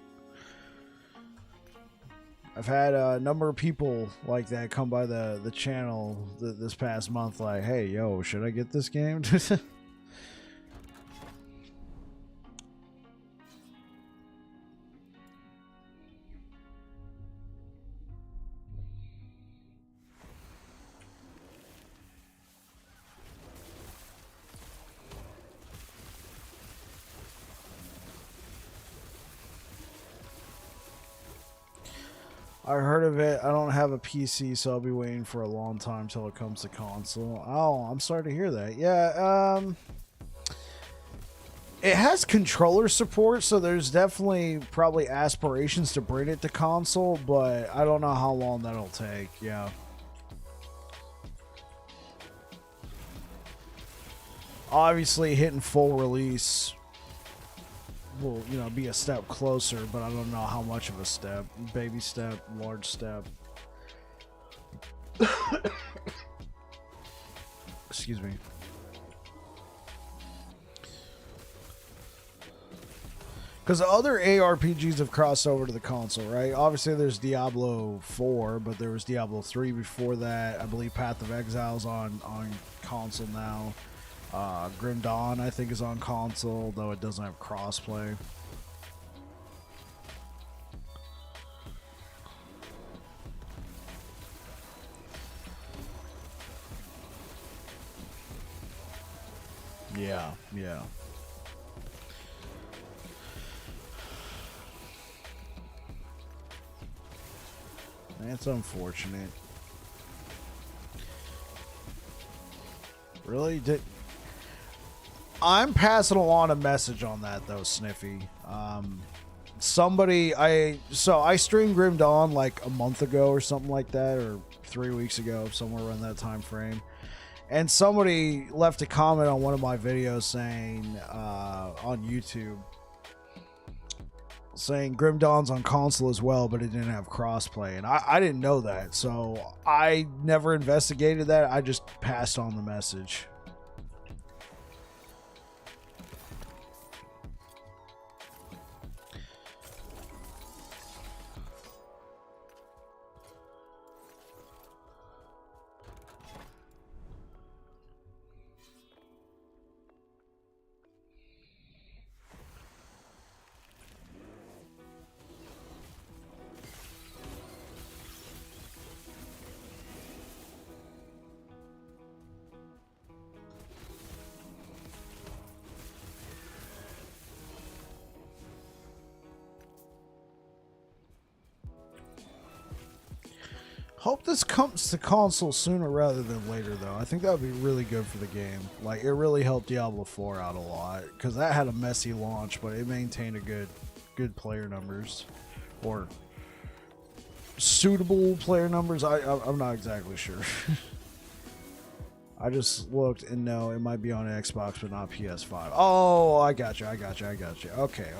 I've had a number of people like that come by the channel this past month like, hey, yo, should I get this game? I heard of it. I don't have a PC, so I'll be waiting for a long time till it comes to console. Oh, I'm sorry to hear that. Yeah, it has controller support, so there's definitely probably aspirations to bring it to console, but I don't know how long that'll take. Yeah. Obviously, hitting full release will, you know, be a step closer, but I don't know how much of a step. Baby step, large step. Excuse me. Because other ARPGs have crossed over to the console, right? Obviously, there's Diablo 4, but there was Diablo 3 before that. I believe Path of Exile's on console now. Grim Dawn, I think, is on console, though it doesn't have crossplay. Yeah, yeah. That's unfortunate. Really? I'm passing along a message on that though, Sniffy. I streamed Grim Dawn like a month ago or something like that, or 3 weeks ago, somewhere around that time frame. And somebody left a comment on one of my videos saying, on YouTube, saying Grim Dawn's on console as well, but it didn't have crossplay. And I didn't know that, so I never investigated that. I just passed on the message. Hope this comes to console sooner rather than later, though. I think that would be really good for the game. Like, it really helped Diablo 4 out a lot, because that had a messy launch, but it maintained a good player numbers, or suitable player numbers. I'm not exactly sure. I just looked, and no, it might be on Xbox, but not PS5. Oh, I got you. Okay.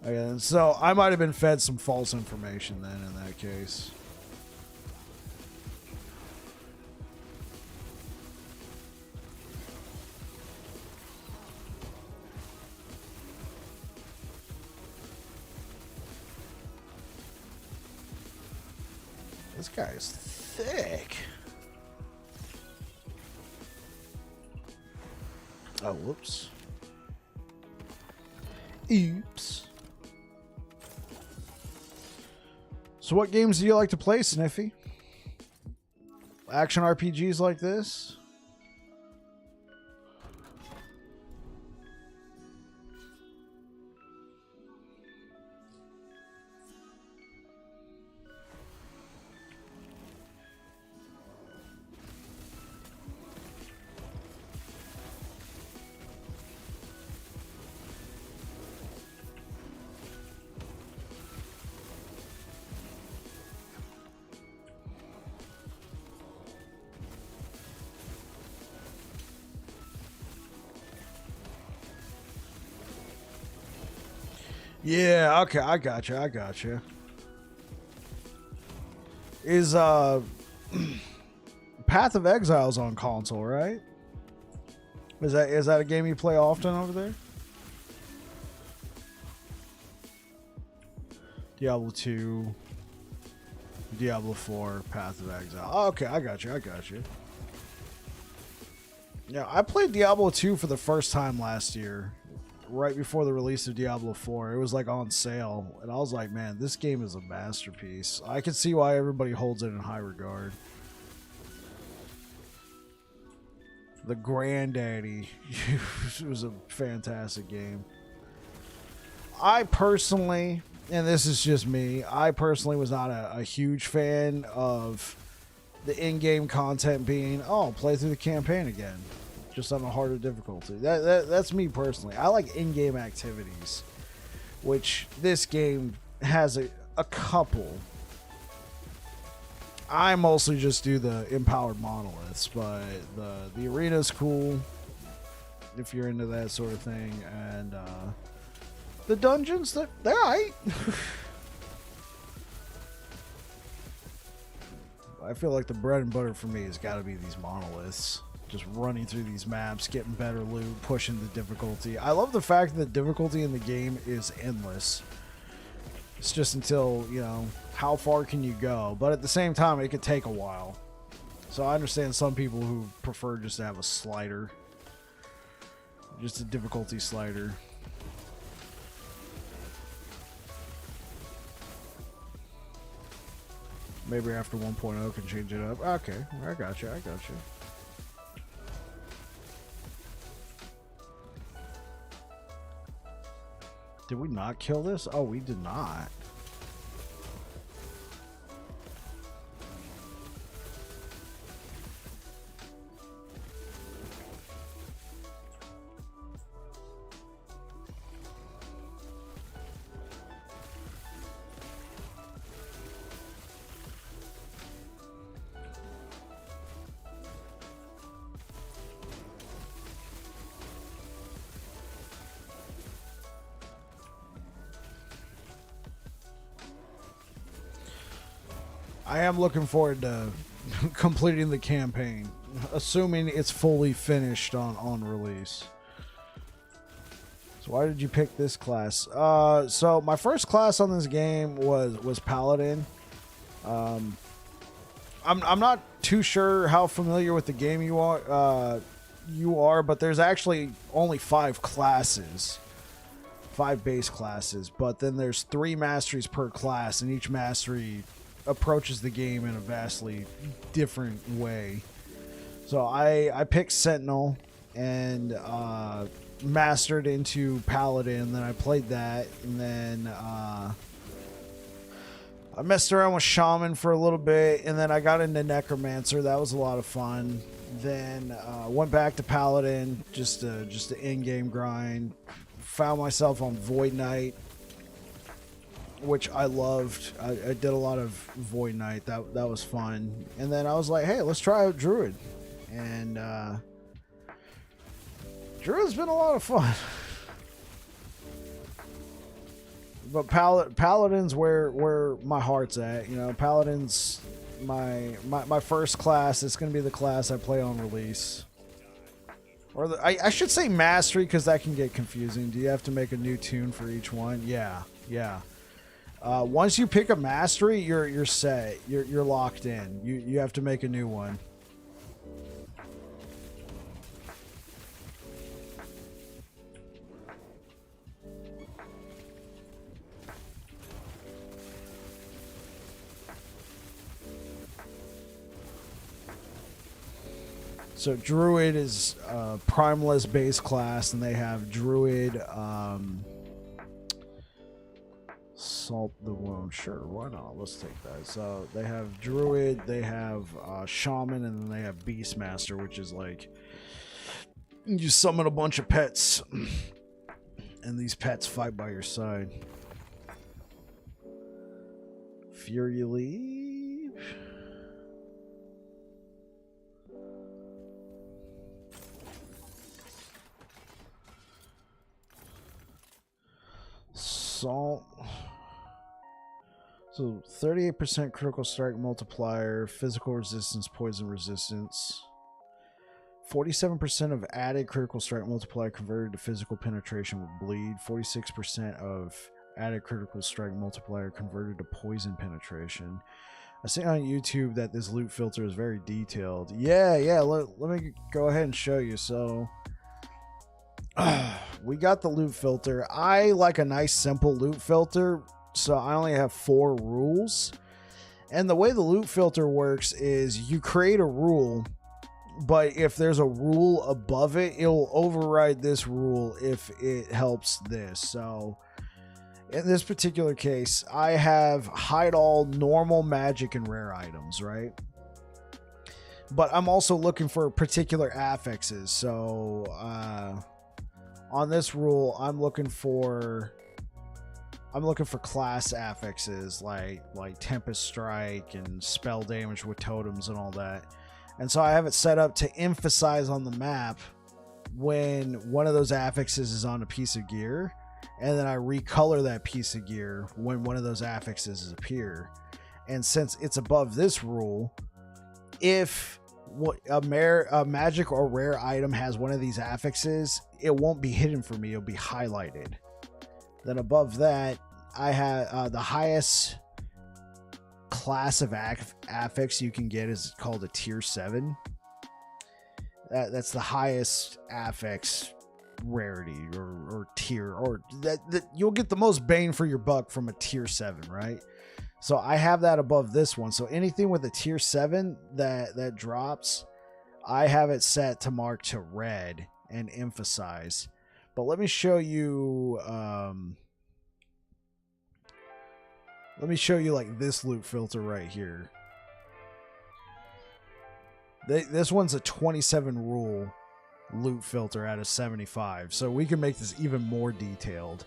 Okay, so I might have been fed some false information then in that case. This guy is thick. Oh, whoops. Oops. So what games do you like to play, Sniffy? Action RPGs like this? Yeah, okay, I gotcha. Is Path of Exile's on console, right? Is that a game you play often over there? Diablo 2, Diablo 4, Path of Exile. Oh, okay, I got you. Yeah, I played Diablo 2 for the first time last year, right before the release of Diablo 4. It was like on sale, and I was like, man, this game is a masterpiece. I can see why everybody holds it in high regard. The Granddaddy. It was a fantastic game. I personally, and this is just me, I personally was not a huge fan of the in-game content being, oh, play through the campaign again, just on a harder difficulty. That's me personally. I like in-game activities, which this game has a couple. I mostly just do the empowered monoliths, but the arena's cool if you're into that sort of thing, and the dungeons, they're alright. I feel like the bread and butter for me has got to be these monoliths. Just running through these maps, getting better loot, pushing the difficulty. I love the fact that the difficulty in the game is endless. It's just until, you know, how far can you go? But at the same time, it could take a while. So I understand some people who prefer just to have a slider. Just a difficulty slider. Maybe after 1.0 can change it up. Okay, I got you. Did we not kill this? Oh, we did not. I am looking forward to completing the campaign, assuming it's fully finished on release. So why did you pick this class? So my first class on this game was Paladin. I'm not too sure how familiar with the game you are, but there's actually only 5 classes. 5 base classes, but then there's 3 masteries per class, and each mastery approaches the game in a vastly different way. So I picked Sentinel and mastered into Paladin, then I played that, and then I messed around with Shaman for a little bit, and then I got into Necromancer. That was a lot of fun. Then went back to Paladin, just an in-game grind. Found myself on Void Knight, which I loved. I did a lot of Void Knight. That was fun. And then I was like, hey, let's try out Druid. And Druid's been a lot of fun. But Paladin's where my heart's at. You know, Paladin's my first class. It's going to be the class I play on release. Or I should say mastery, because that can get confusing. Do you have to make a new tune for each one? Yeah. Once you pick a mastery, you're set. You're locked in. You have to make a new one. So Druid is Primalist base class, and they have Druid, Salt the Wound. Sure, why not? Let's take that. So they have Druid, they have Shaman, and then they have Beastmaster, which is like you summon a bunch of pets, and these pets fight by your side. Fury Leave. Salt. So 38% critical strike multiplier, physical resistance, poison resistance. 47% of added critical strike multiplier converted to physical penetration with bleed. 46% of added critical strike multiplier converted to poison penetration. I see on YouTube that this loot filter is very detailed. Yeah, let me go ahead and show you. So we got the loot filter. I like a nice simple loot filter, so I only have 4 rules. And the way the loot filter works is you create a rule, but if there's a rule above it, it'll override this rule if it helps this. So in this particular case, I have hide all, normal, magic, and rare items, right? But I'm also looking for particular affixes. So on this rule, I'm looking for class affixes like Tempest Strike and spell damage with totems and all that. And so I have it set up to emphasize on the map when one of those affixes is on a piece of gear, and then I recolor that piece of gear when one of those affixes appear. And since it's above this rule, if a magic or rare item has one of these affixes, it won't be hidden for me, it'll be highlighted. Then above that, I have the highest class of affix you can get is called a tier 7. That's the highest affix rarity or tier, or that you'll get the most bang for your buck from a tier 7, right? So I have that above this one. So anything with a tier 7 that drops, I have it set to mark to red and emphasize. But let me show you like this loot filter right here. This one's a 27 rule loot filter out of 75, so we can make this even more detailed.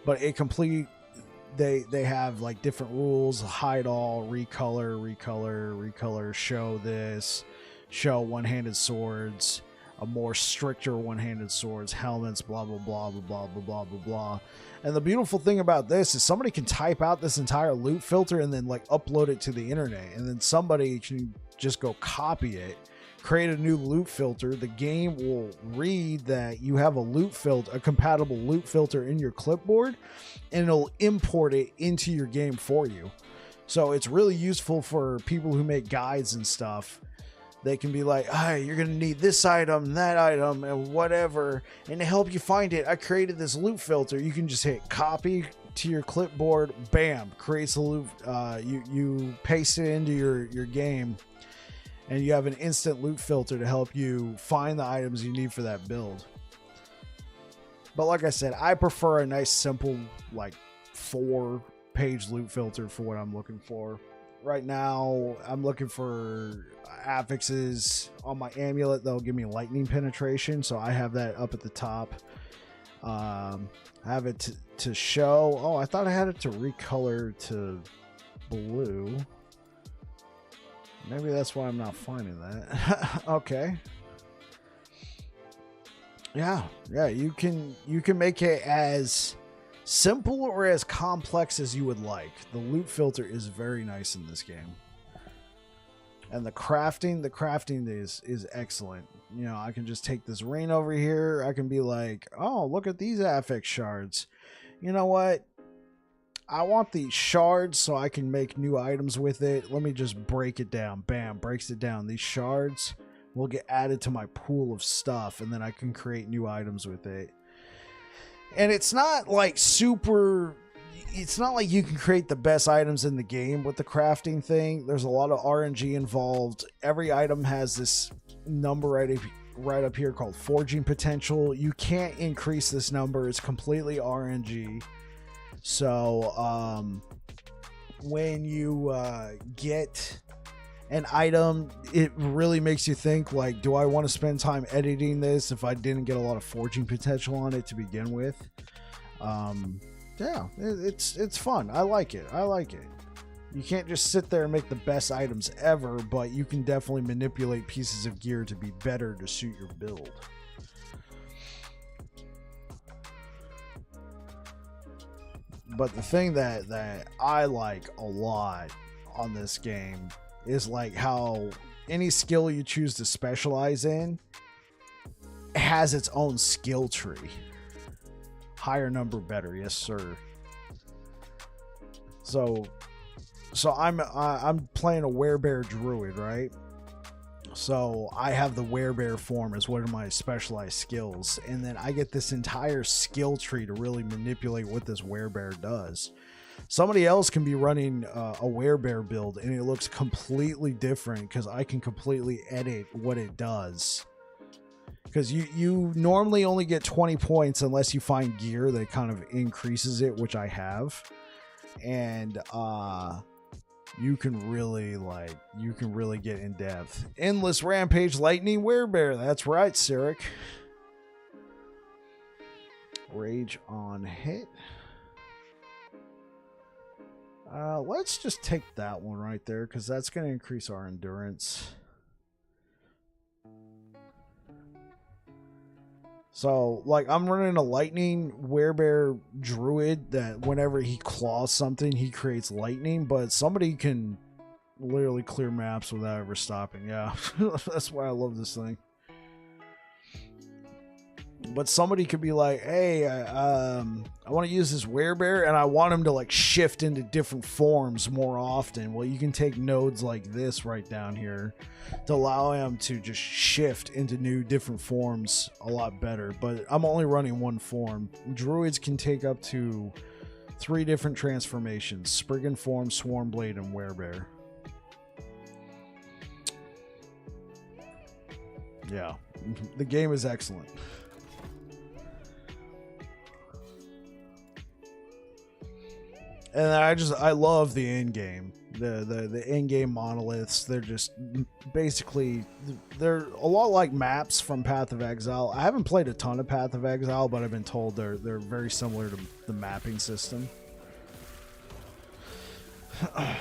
But they have like different rules: hide all, recolor, show this, show one-handed swords. a more stricter one-handed swords, helmets, blah blah blah blah blah blah blah blah blah. And the beautiful thing about this is somebody can type out this entire loot filter and then like upload it to the internet, and then somebody can just go copy it, create a new loot filter. The game will read that you have a loot filter, a compatible loot filter in your clipboard, and it'll import it into your game for you. So it's really useful for people who make guides and stuff. They can be like, hey, you're going to need this item, that item, and whatever. And to help you find it, I created this loot filter. You can just hit copy to your clipboard. Bam, creates a loot. You paste it into your game, and you have an instant loot filter to help you find the items you need for that build. But like I said, I prefer a nice, simple, like 4-page loot filter for what I'm looking for. Right now, I'm looking for affixes on my amulet that'll give me lightning penetration, so I have that up at the top. I have it to show. Oh, I thought I had it to recolor to blue. Maybe that's why I'm not finding that. Okay. Yeah, you can make it as simple or as complex as you would like. The loot filter is very nice in this game. And the crafting is excellent. You know, I can just take this ring over here. I can be like, oh, look at these affix shards. You know what? I want these shards so I can make new items with it. Let me just break it down. Bam, breaks it down. These shards will get added to my pool of stuff, and then I can create new items with it. And it's not like it's not like you can create the best items in the game with the crafting thing. There's a lot of RNG involved. Every item has this number right up here called forging potential. You can't increase this number. It's completely RNG. So when you get an item, it really makes you think, like, do I want to spend time editing this if I didn't get a lot of forging potential on it to begin with? Yeah, it's fun. I like it. You can't just sit there and make the best items ever, but you can definitely manipulate pieces of gear to be better to suit your build. But the thing that I like a lot on this game is like how any skill you choose to specialize in has its own skill tree. Higher number better, yes sir. So I'm playing a werebear druid, right? So I have the werebear form as one of my specialized skills, and then I get this entire skill tree to really manipulate what this werebear does. Somebody else can be running a werebear build and it looks completely different because I can completely edit what it does. Because you normally only get 20 points unless you find gear that kind of increases it, which I have. And you can really get in depth. Endless Rampage Lightning Werebear. That's right, Sirik. Rage on hit. Let's just take that one right there because that's going to increase our endurance. So, like, I'm running a lightning werebear druid that whenever he claws something, he creates lightning, but somebody can literally clear maps without ever stopping. Yeah, that's why I love this thing. But somebody could be like, hey, I want to use this werebear and I want him to like shift into different forms more often. Well, you can take nodes like this right down here to allow him to just shift into new different forms a lot better. But I'm only running one form. Druids can take up to 3 different transformations: Spriggan form, Swarmblade, and werebear. Yeah, the game is excellent. And I love the end game. The end game monoliths. They're just basically, they're a lot like maps from Path of Exile. I haven't played a ton of Path of Exile, but I've been told they're very similar to the mapping system. Yeah.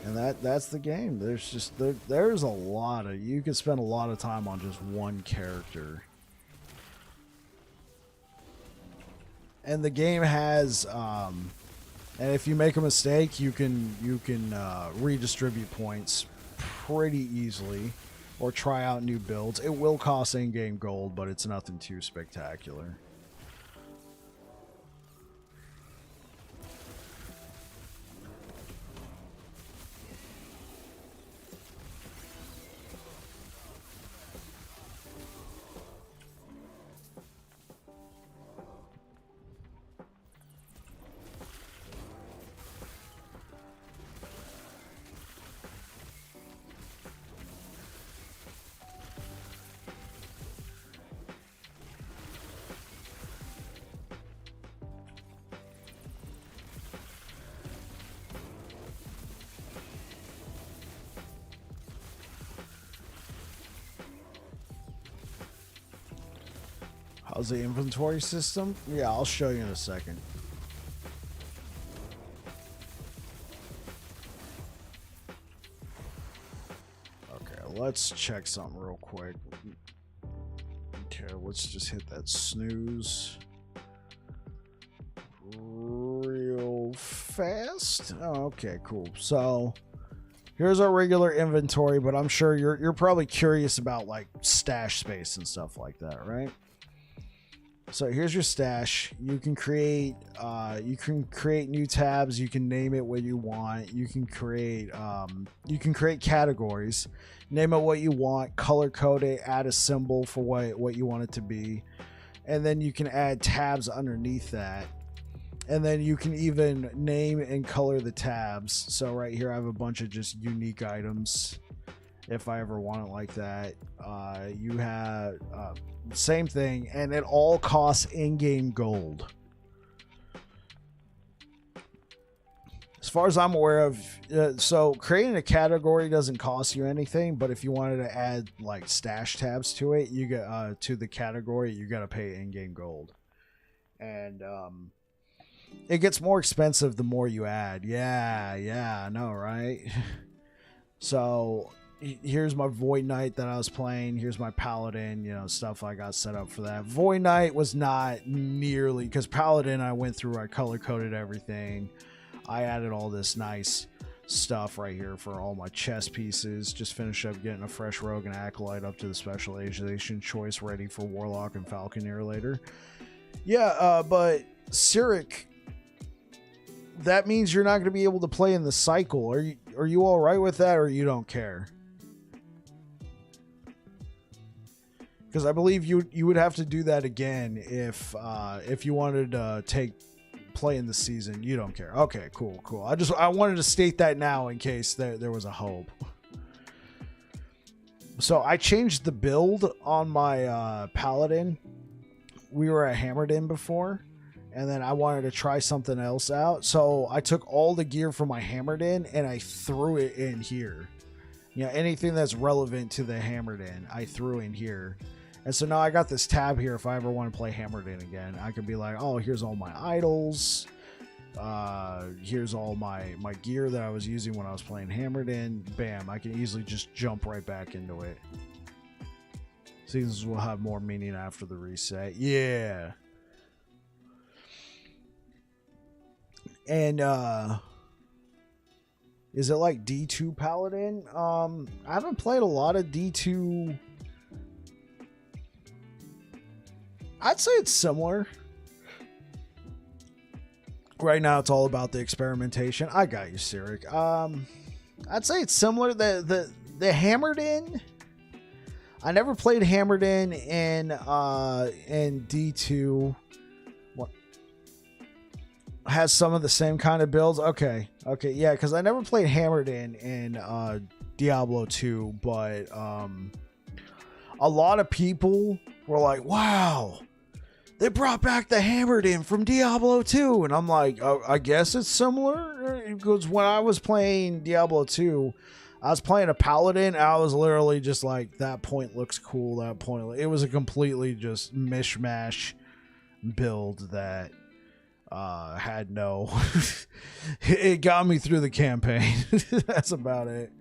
And that's the game. There's a lot of, you could spend a lot of time on just one character. And the game has and if you make a mistake, you can redistribute points pretty easily or try out new builds. It will cost in-game gold, but it's nothing too spectacular. How's the inventory system? Yeah, I'll show you in a second. Okay, let's check something real quick. Okay, let's just hit that snooze real fast. Oh, okay, cool. So here's our regular inventory, but I'm sure you're probably curious about like stash space and stuff like that, right? So here's your stash. You can create new tabs. You can name it what you want. You can create categories. Name it what you want. Color code it. Add a symbol for what you want it to be, and then you can add tabs underneath that. And then you can even name and color the tabs. So right here I have a bunch of just unique items. If I ever want it like that, you have same thing, and it all costs in-game gold. As far as I'm aware of, so creating a category doesn't cost you anything, but if you wanted to add like stash tabs to it, you get to the category, you got to pay in-game gold, and it gets more expensive the more you add. Yeah, I know, right? So here's my Void Knight that I was playing. Here's my Paladin, you know, stuff I got set up for that. Void Knight was not nearly, because Paladin I went through, I color coded everything. I added all this nice stuff right here for all my chess pieces. Just finished up getting a fresh Rogue and Acolyte up to the specialization choice, ready for Warlock and Falconeer later. Yeah, but Cyric, that means you're not going to be able to play in the cycle. Are you all right with that, or you don't care? Because I believe you would have to do that again if you wanted to play in the season. You don't care. Okay, cool. I wanted to state that now in case there was a hope. So I changed the build on my Paladin. We were at Hammered In before, and then I wanted to try something else out. So I took all the gear from my Hammered In and I threw it in here. You know, anything that's relevant to the Hammered In, I threw in here. And so now I got this tab here. If I ever want to play Hammered In again, I can be like, oh, here's all my idols. Here's all my gear that I was using when I was playing Hammered In. Bam, I can easily just jump right back into it. Seasons will have more meaning after the reset. Yeah. And is it like D2 Paladin? I haven't played a lot of D2. I'd say it's similar. Right now it's all about the experimentation. I got you, Cyric. I'd say it's similar. The Hammered In, I never played Hammered In D2. What has some of the same kind of builds? Okay, yeah, because I never played Hammered In Diablo 2, but a lot of people were like, wow, they brought back the Hammered In from Diablo 2. And I'm like, oh, I guess it's similar. Because when I was playing Diablo 2, I was playing a Paladin. And I was literally just like, that point looks cool. That point. It was a completely just mishmash build that had no... It got me through the campaign. That's about it.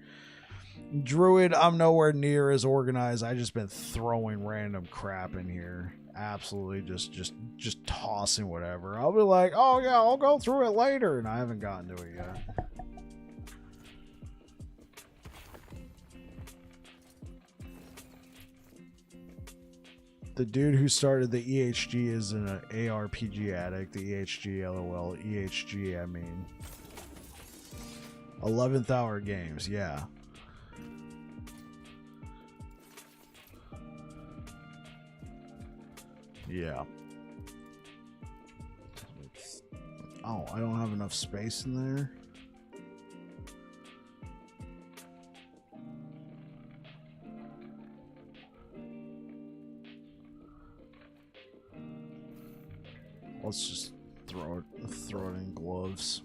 Druid, I'm nowhere near as organized. I just been throwing random crap in here. Absolutely just tossing whatever. I'll be like, oh yeah, I'll go through it later, and I haven't gotten to it yet. The dude who started the EHG is an ARPG addict. The EHG, LOL. EHG, I mean. 11th hour games, yeah. Yeah. Oh, I don't have enough space in there. Let's just throw it in gloves.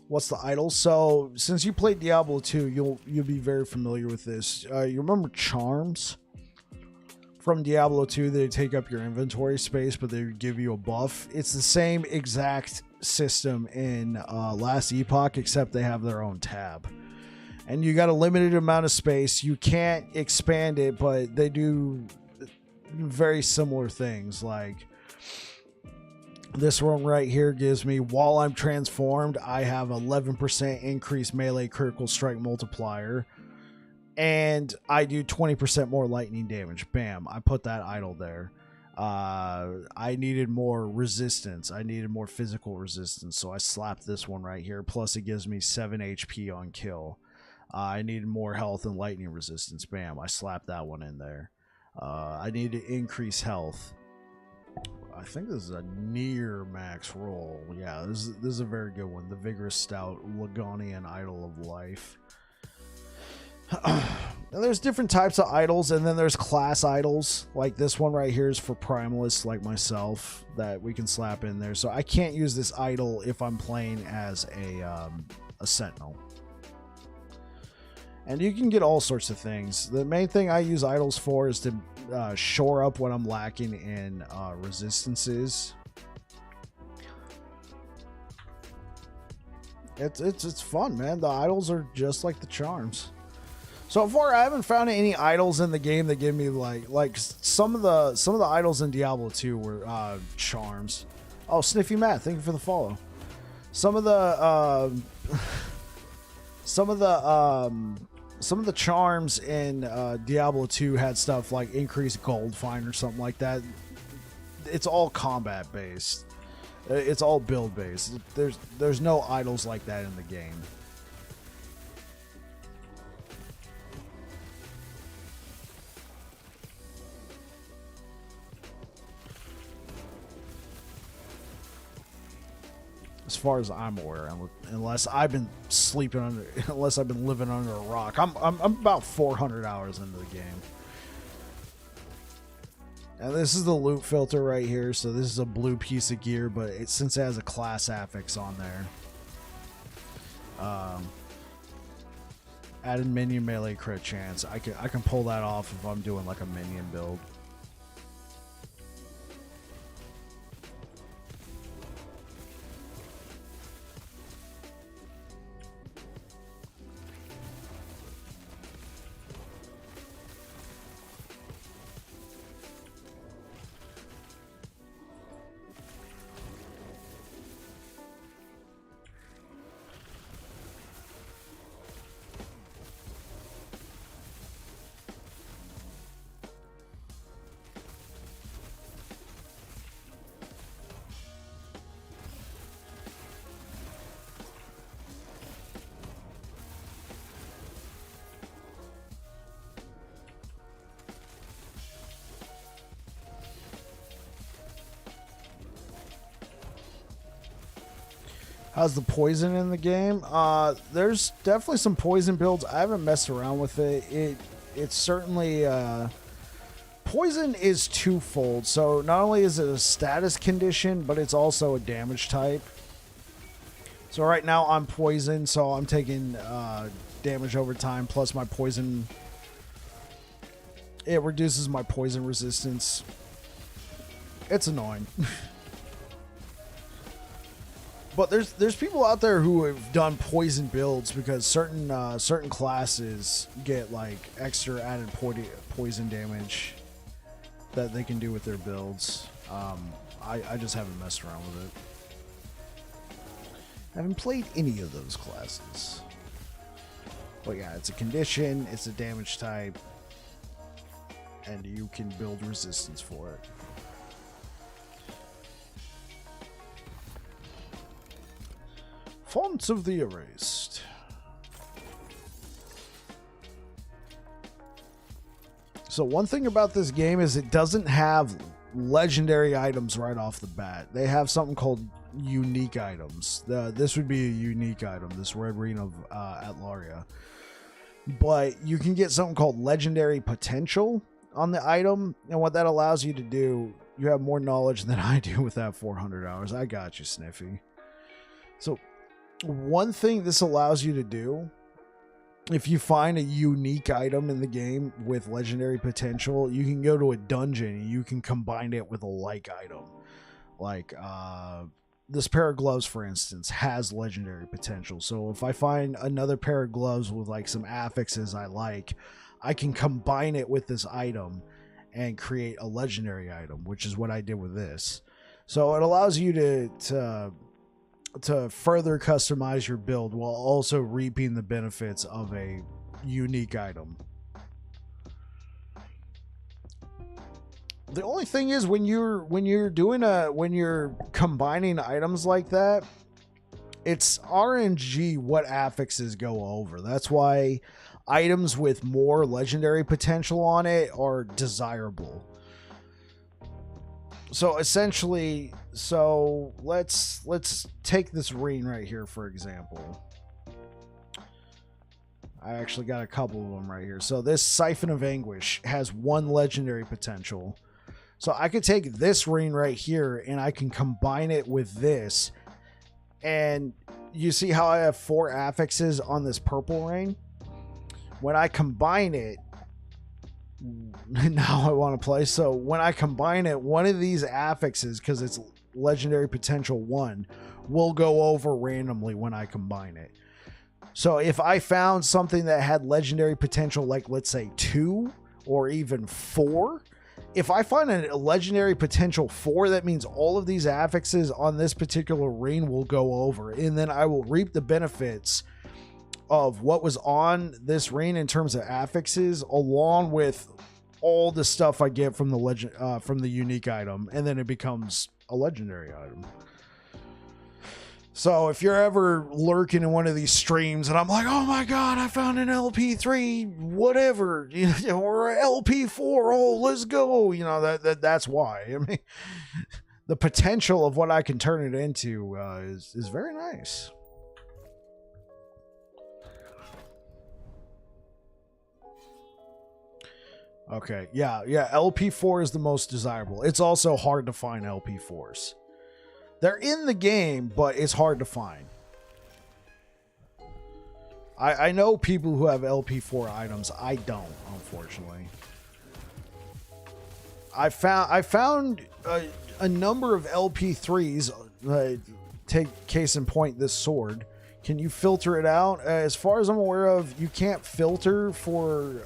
What's the idol? So since you played Diablo 2, you'll be very familiar with this. You remember charms from Diablo 2? They take up your inventory space, but they give you a buff. It's the same exact system in Last Epoch, except they have their own tab. And you got a limited amount of space. You can't expand it, but they do very similar things. Like this one right here gives me, while I'm transformed, I have 11% increased melee critical strike multiplier. And I do 20% more lightning damage. Bam. I put that idol there. I needed more resistance. I needed more physical resistance. So I slapped this one right here. Plus it gives me 7 HP on kill. I needed more health and lightning resistance. Bam. I slapped that one in there. I need to increase health. I think this is a near max roll. Yeah, this is a very good one. The Vigorous Stout, Lagonian Idol of Life. And there's different types of idols, and then there's class idols. Like this one right here is for primalists like myself that we can slap in there. So I can't use this idol if I'm playing as a sentinel. And you can get all sorts of things. The main thing I use idols for is to shore up what I'm lacking in resistances. It's fun, man. The idols are just like the charms. So far, I haven't found any idols in the game that give me like some of the idols in Diablo 2 were charms. Oh, Sniffy Matt, thank you for the follow. Some of the charms in Diablo 2 had stuff like increased gold fine or something like that. It's all combat based. It's all build based. There's no idols like that in the game. As far as I'm aware, unless I've been unless I've been living under a rock. I'm about 400 hours into the game. And this is the loot filter right here. So this is a blue piece of gear, but since it has a class affix on there. Added minion melee crit chance. I can pull that off if I'm doing like a minion build. How's the poison in the game? There's definitely some poison builds. I haven't messed around with it. It's certainly poison is twofold. So not only is it a status condition, but it's also a damage type. So right now I'm poisoned, so I'm taking damage over time. Plus my poison It reduces my poison resistance. It's annoying. But there's people out there who have done poison builds because certain classes get like extra added poison damage that they can do with their builds. I just haven't messed around with it. I haven't played any of those classes. But yeah, it's a condition, it's a damage type, and you can build resistance for it. Fonts of the Erased. So one thing about this game is it doesn't have legendary items right off the bat. They have something called unique items. This would be a unique item, this Red Ring of Atlaria. But you can get something called legendary potential on the item, and what that allows you to do, you have more knowledge than I do with that 400 hours. I got you, Sniffy. So one thing this allows you to do, if you find a unique item in the game with legendary potential, you can go to a dungeon and you can combine it with a like item. Like this pair of gloves, for instance, has legendary potential. So if I find another pair of gloves with like some affixes I like, I can combine it with this item and create a legendary item, which is what I did with this. So it allows you to further customize your build while also reaping the benefits of a unique item. The only thing is when you're combining items like that, it's RNG what affixes go over. That's why items with more legendary potential on it are desirable. So essentially, let's take this ring right here, for example. I actually got a couple of them right here. So this Siphon of Anguish has 1 legendary potential. So I could take this ring right here and I can combine it with this. And you see how I have 4 affixes on this purple ring? When I combine it, now I want to play. So when I combine it, one of these affixes, because it's legendary potential 1, will go over randomly when I combine it. So if I found something that had legendary potential, like let's say 2 or even 4, if I find a legendary potential 4, that means all of these affixes on this particular ring will go over, and then I will reap the benefits of what was on this ring in terms of affixes, along with all the stuff I get from the unique item, and then it becomes a legendary item. So if you're ever lurking in one of these streams and I'm like, oh my god, I found an LP3 whatever, or LP4, oh let's go, that's why. I mean, the potential of what I can turn it into is very nice. Okay, yeah, LP4 is the most desirable. It's also hard to find LP4s. They're in the game, but it's hard to find. I know people who have LP4 items. I don't, unfortunately. I found a number of LP3s. Take case in point, this sword. Can you filter it out? As far as I'm aware of, you can't filter for...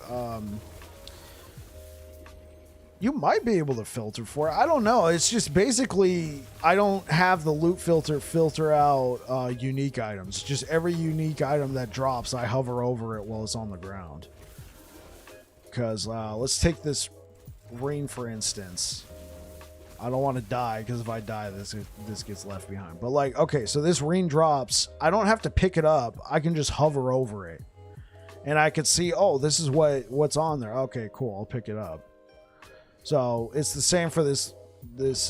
you might be able to filter for it. I don't know. It's just basically, I don't have the loot filter out unique items. Just every unique item that drops, I hover over it while it's on the ground. Because let's take this ring, for instance. I don't want to die, because if I die, this gets left behind. But like, okay, so this ring drops. I don't have to pick it up. I can just hover over it. And I can see, oh, this is what's on there. Okay, cool. I'll pick it up. So it's the same for this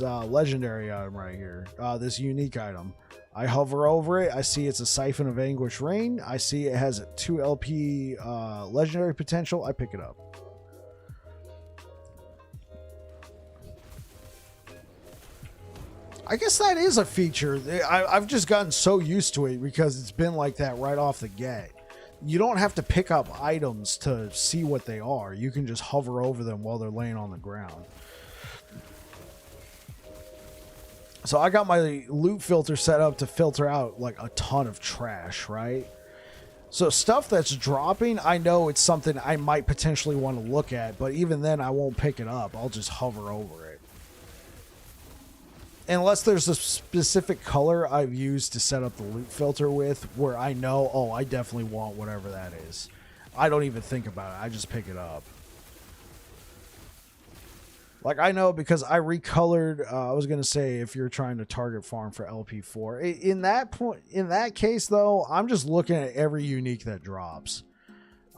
legendary item right here, this unique item. I hover over it. I see it's a Siphon of Anguish ring. I see it has a 2 LP legendary potential. I pick it up. I guess that is a feature. I've just gotten so used to it because it's been like that right off the get. you don't have to pick up items to see what they are. You can just hover over them while they're laying on the ground. So I got my loot filter set up to filter out like a ton of trash, right? So stuff that's dropping, I know it's something I might potentially want to look at, but even then I won't pick it up. I'll just hover over it. Unless there's a specific color I've used to set up the loot filter with where I know, oh, I definitely want whatever that is. I don't even think about it. I just pick it up. Like, I know because I recolored, I was going to say if you're trying to target farm for LP4. In that case, though, I'm just looking at every unique that drops.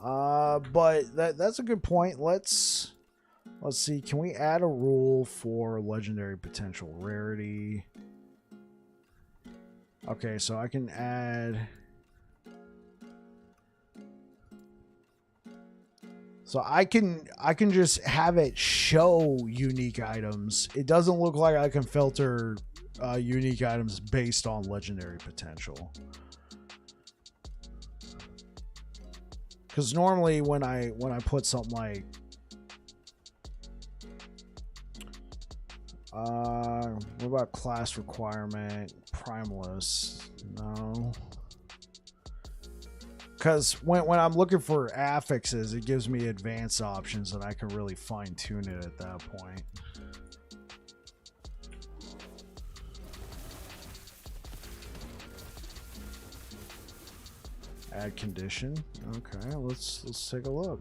But that's a good point. Let's see. Can we add a rule for legendary potential rarity? Okay, so I can add... So I can just have it show unique items. It doesn't look like I can filter unique items based on legendary potential. Because normally when I put something like what about class requirement primalist? No. Because when I'm looking for affixes, it gives me advanced options and I can really fine tune it at that point. Add condition. Okay, let's take a look.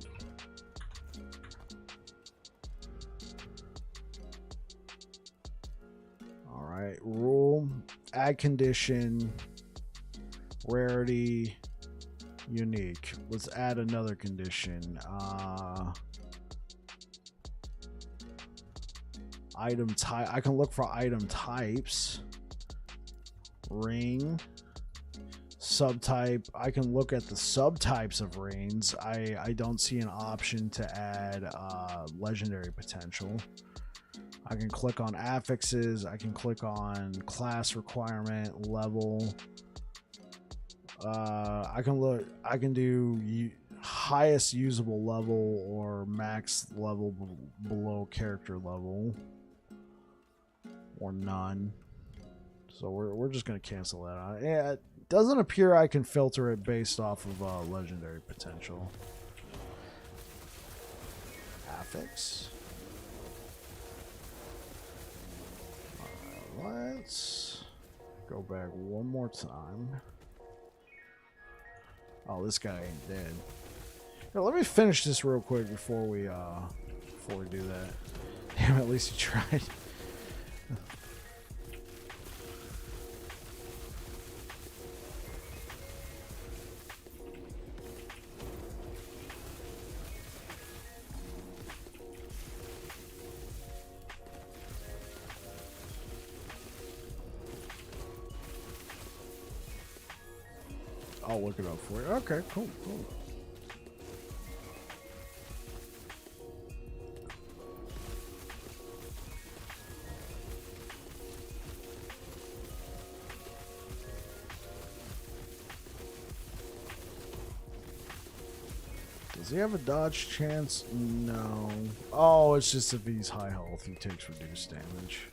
All right, rule, add condition, rarity, unique. Let's add another condition. Item type. I can look for item types. Ring. Subtype. I can look at the subtypes of rings. I don't see an option to add legendary potential. I can click on affixes. I can click on class requirement, level. I can do highest usable level or max level below character level, or none. So we're just gonna cancel that out. Yeah, it doesn't appear I can filter it based off of legendary potential. Affix. Let's go back one more time. Oh, this guy ain't dead. Here, let me finish this real quick before we do that. Damn, at least he tried. I'll look it up for you. Okay, cool. Does he have a dodge chance? No. Oh, it's just if he's high health, he takes reduced damage.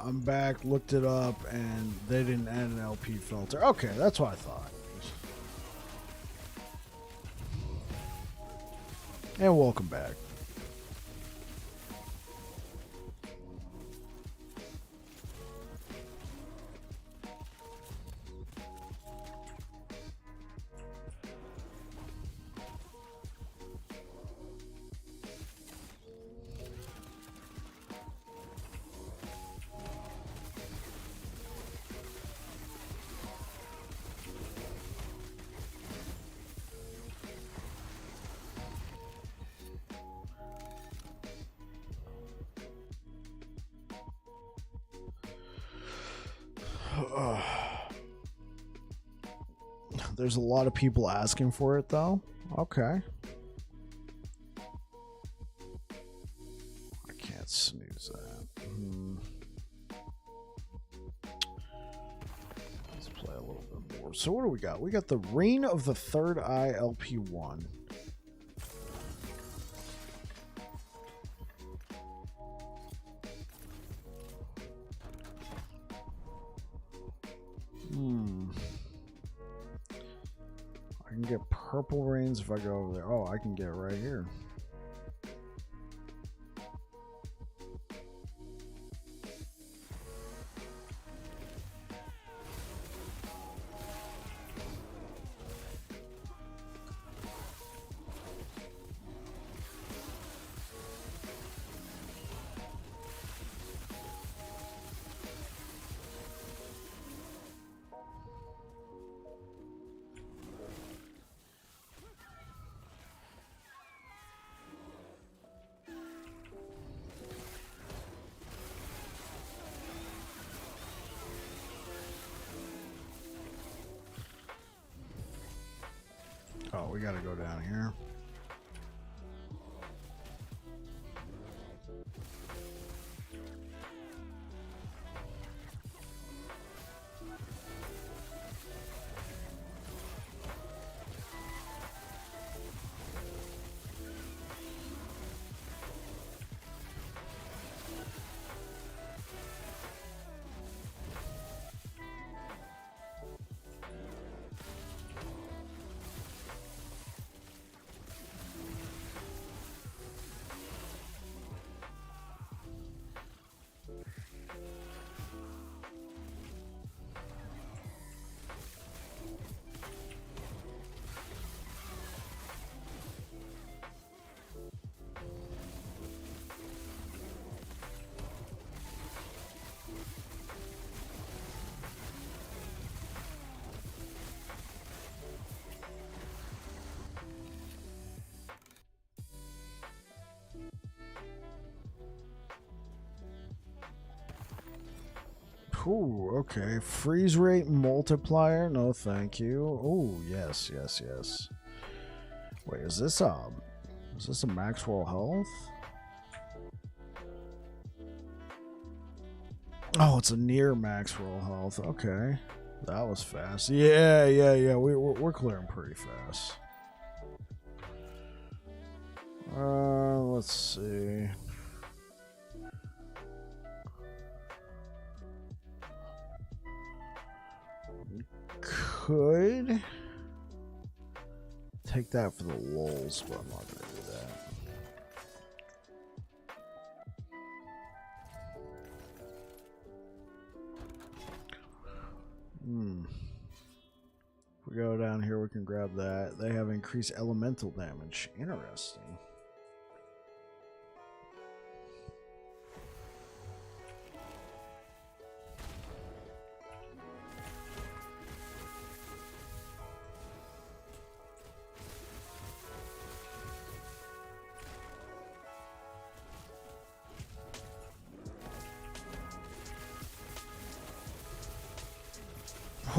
I'm back, looked it up, and they didn't add an LP filter. Okay, that's what I thought. And welcome back. There's a lot of people asking for it, though. Okay. I can't snooze that. Let's play a little bit more. So what do we got? We got the Reign of the Third Eye LP1. I can get purple rains if I go over there. Oh, I can get it right here. Oh, we gotta go down here. Ooh, okay. Freeze rate multiplier. No, thank you. Oh, yes, yes, yes. Wait, is this a Maxwell health? Oh, it's a near Maxwell health. Okay, that was fast. Yeah. We're clearing pretty fast. Let's see. Could take that for the lulz, but I'm not gonna do that. If we go down here, we can grab that. They have increased elemental damage. Interesting.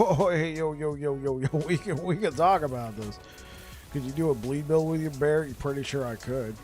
Oh, hey, yo, we can talk about this. Could you do a bleed build with your bear? You're pretty sure I could.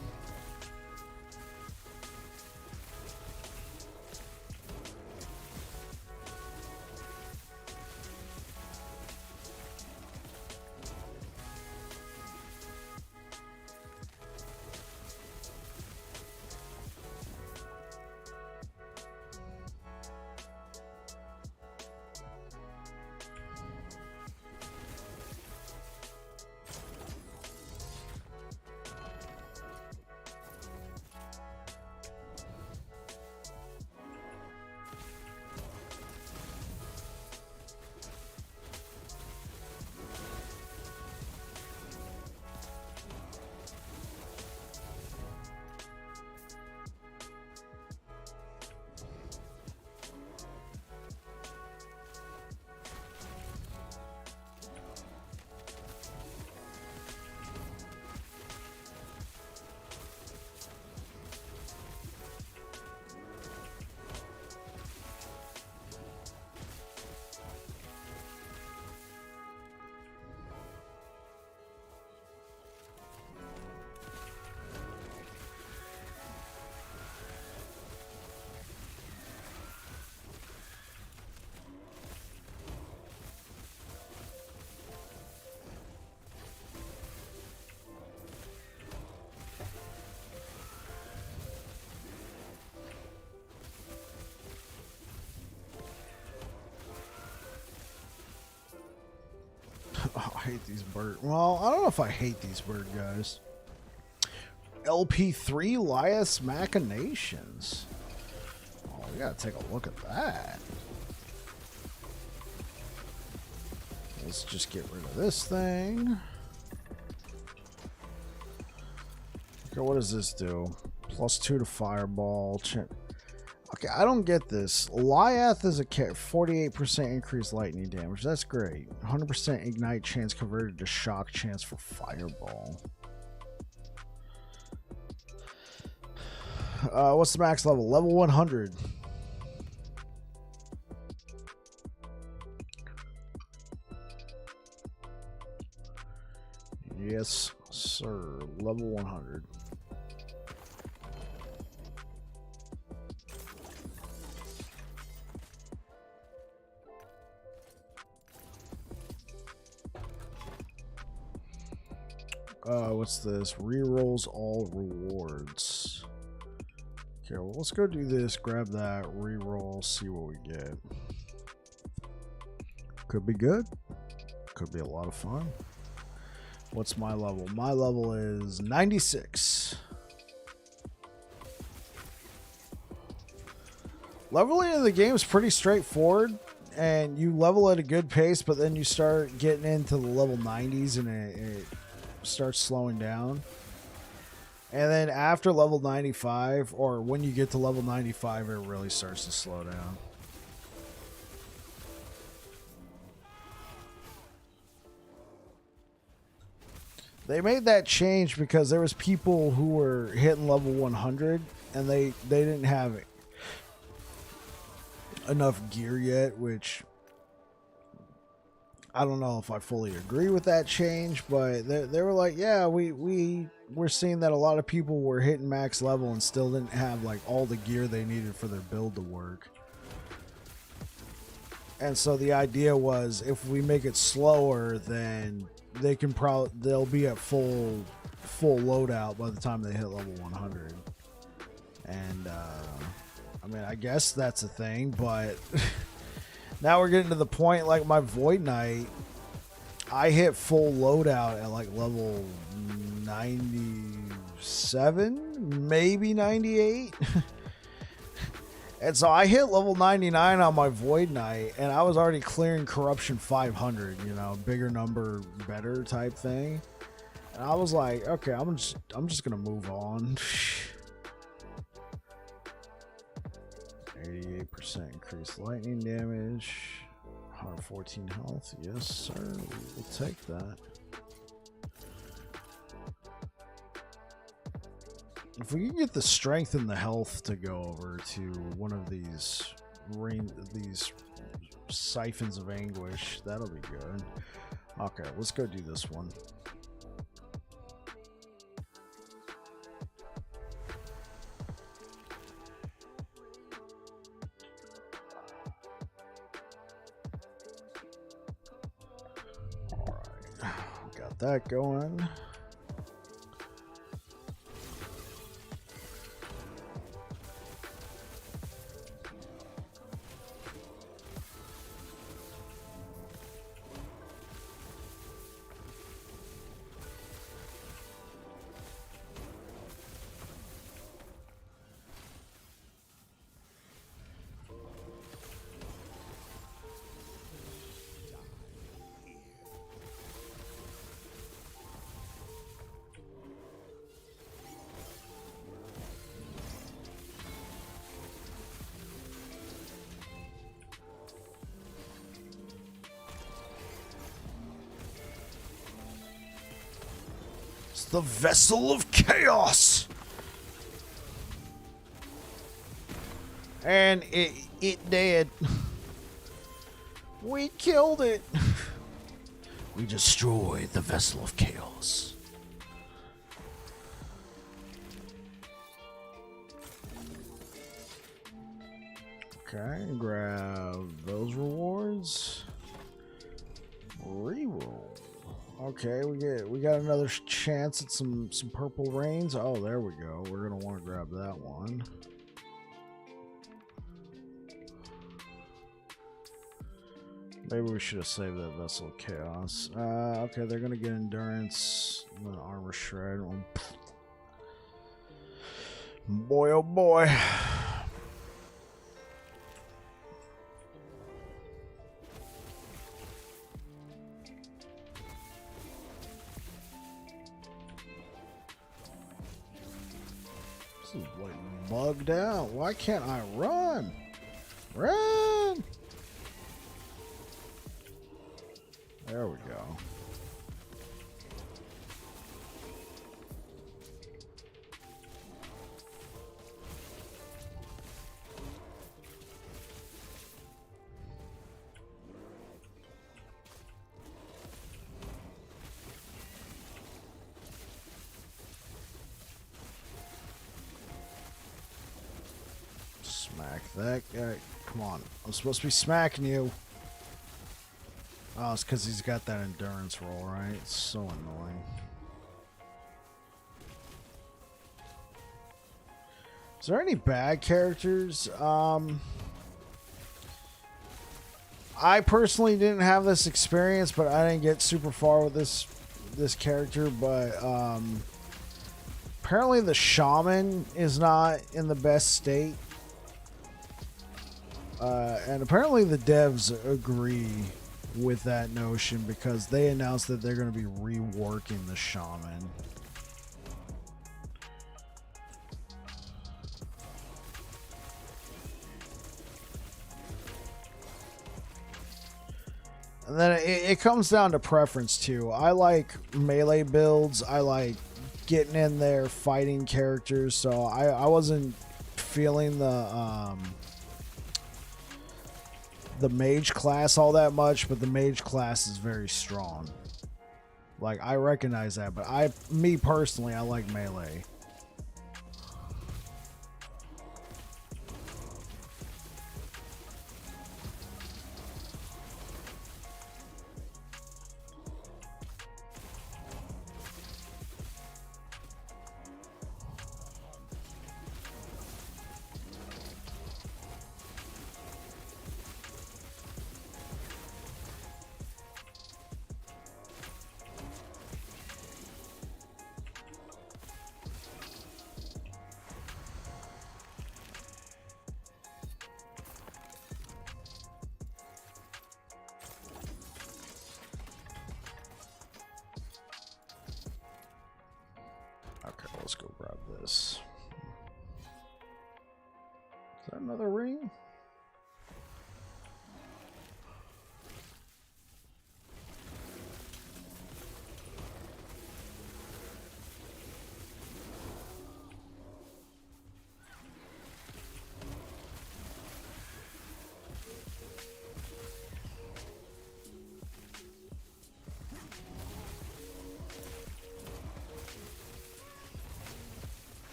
hate these bird. Well, I don't know if I hate these bird guys. LP3 Lias Machinations. Oh, we gotta take a look at that. Let's just get rid of this thing. Okay, what does this do? +2 to fireball. Okay, I don't get this. Liath is a 48% increased lightning damage. That's great. 100% ignite chance converted to shock chance for fireball. What's the max level? Level 100. Yes, sir. Level 100. What's this? Rerolls all rewards. Okay, well, let's go do this. Grab that. Reroll. See what we get. Could be good. Could be a lot of fun. What's my level? My level is 96. Leveling in the game is pretty straightforward, and you level at a good pace, but then you start getting into the level 90s and it starts slowing down. And then after level 95, or when you get to level 95, it really starts to slow down. They made that change because there was people who were hitting level 100 and they didn't have enough gear yet, which I don't know if I fully agree with that change, but they were like, yeah, we're seeing that a lot of people were hitting max level and still didn't have like all the gear they needed for their build to work. And so the idea was, if we make it slower, then they'll be at full loadout by the time they hit level 100. And I mean, I guess that's a thing, but now we're getting to the point, like my Void Knight, I hit full loadout at like level 97, maybe 98. And so I hit level 99 on my Void Knight, and I was already clearing Corruption 500, you know, bigger number, better type thing. And I was like, okay, I'm just gonna move on. 88% increased lightning damage, 114 health. Yes, sir. We'll take that. If we can get the strength and the health to go over to one of these siphons of anguish, that'll be good. Okay, let's go do this one. All right, got that going. The Vessel of Chaos, and it dead. We killed it. We destroyed the Vessel of Chaos. Okay, grab those rewards. Reroll. Okay, we got another chance at some purple rains. Oh, there we go. We're gonna want to grab that one. Maybe we should have saved that Vessel of Chaos. Okay, they're gonna get endurance. Armor shred. Boy, oh boy. This is like bugged out. Why can't I run? Run! There we go. Smack that guy. Come on. I'm supposed to be smacking you. Oh, it's because he's got that endurance roll, right? It's so annoying. Is there any bad characters? I personally didn't have this experience, but I didn't get super far with this character. But apparently the shaman is not in the best state. And apparently the devs agree with that notion because they announced that they're going to be reworking the shaman. And then it comes down to preference too. I like melee builds. I like getting in there fighting characters. So I wasn't feeling the mage class all that much, but the mage class is very strong. Like, I recognize that, but me personally, I like melee. Okay, let's go grab this. Is that another ring?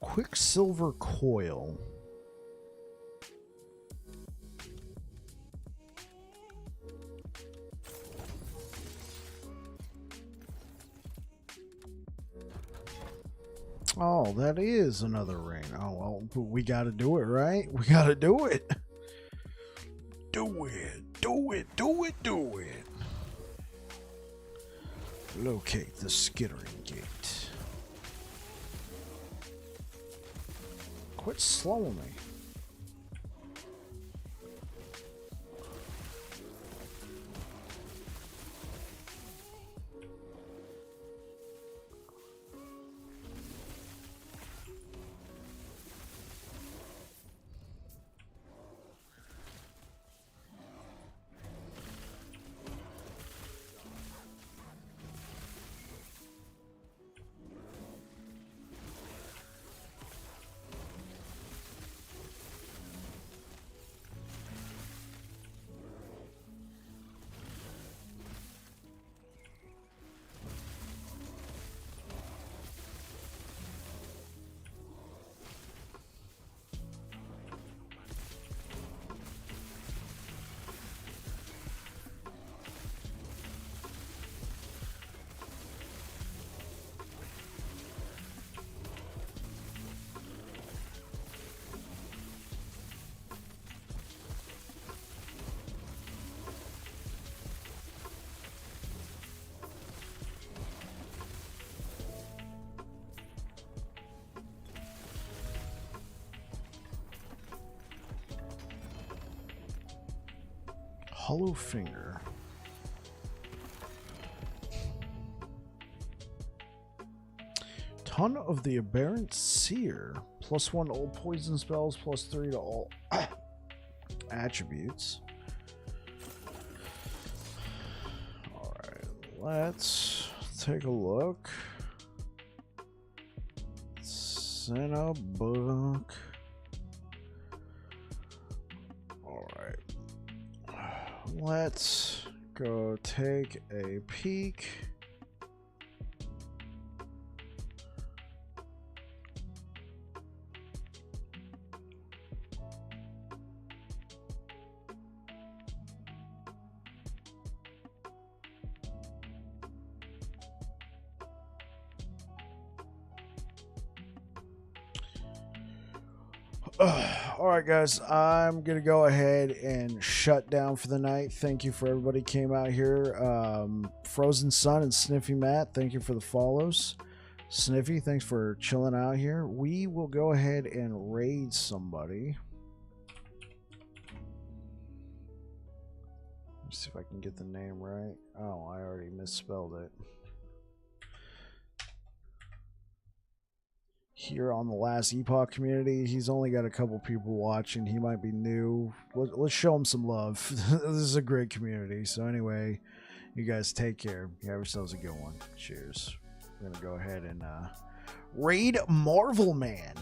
Quicksilver coil. Oh, that is another ring. Oh, well, we got to do it, right? We got to do it. Do it. Do it. Do it. Do it. Locate the skittering gate. Quit slowing me. Hollow Finger. Ton of the Aberrant Seer. +1 to all poison spells, +3 to all attributes. Alright, let's take a look. Cinnabook. Alright. Let's go take a peek. Alright guys, I'm gonna go ahead and shut down for the night. Thank you for everybody who came out here. Frozen Sun and Sniffy Matt, thank you for the follows. Sniffy, thanks for chilling out here. We will go ahead and raid somebody. Let's see if I can get the name right. Oh, I already misspelled it. Here on the last Epoch community, he's only got a couple people watching. He might be new. Let's show him some love. This is a great community. So anyway, you guys take care. You have yourselves a good one. Cheers. We're gonna go ahead and raid Marvel Man.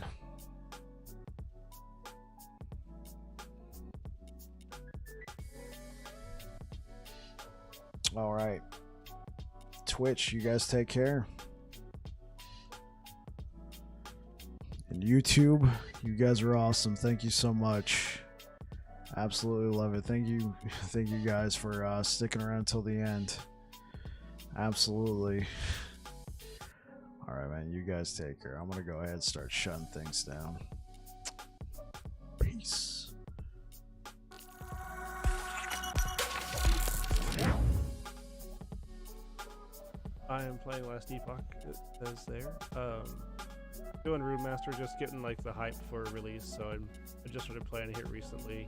All right, Twitch, you guys take care. And YouTube, you guys are awesome. Thank you so much. Absolutely love it. Thank you guys for sticking around till the end. Absolutely. All right, man. You guys take care. I'm gonna go ahead and start shutting things down. Peace. I am playing Last Epoch. It says there. Doing Rune Master, just getting like the hype for release. So I just started playing it here recently.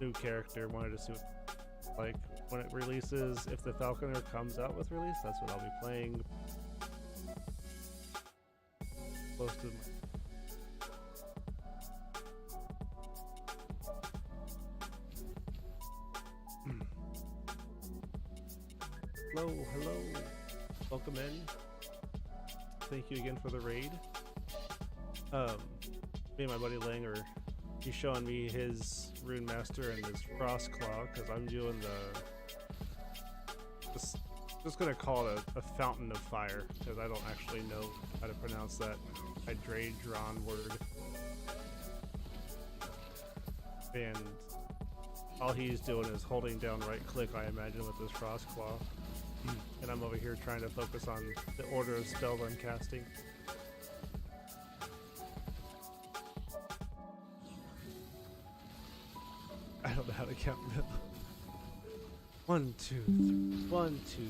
New character, wanted to see what, like when it releases. If the Falconer comes out with release, that's what I'll be playing. Close to hello, welcome in. Thank you again for the raid. Me and my buddy Langer, he's showing me his Rune Master and his Frost Claw, because I'm doing the just gonna call it a Fountain of Fire, because I don't actually know how to pronounce that Hydraedron word. And all he's doing is holding down right click, I imagine, with his Frost Claw. And I'm over here trying to focus on the order of spells I'm casting. I don't know how to count them. 1, 2, 3. 1, 2,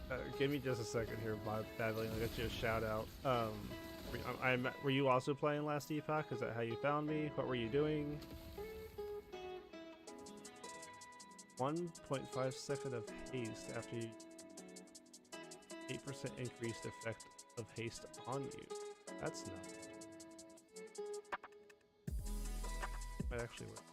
3. Give me just a second here, Bob Badly. I'll get you a shout out. Were you also playing Last Epoch? Is that how you found me? What were you doing? 1.5 second of haste after you 8% increased effect of haste on you. That's not. Might actually work.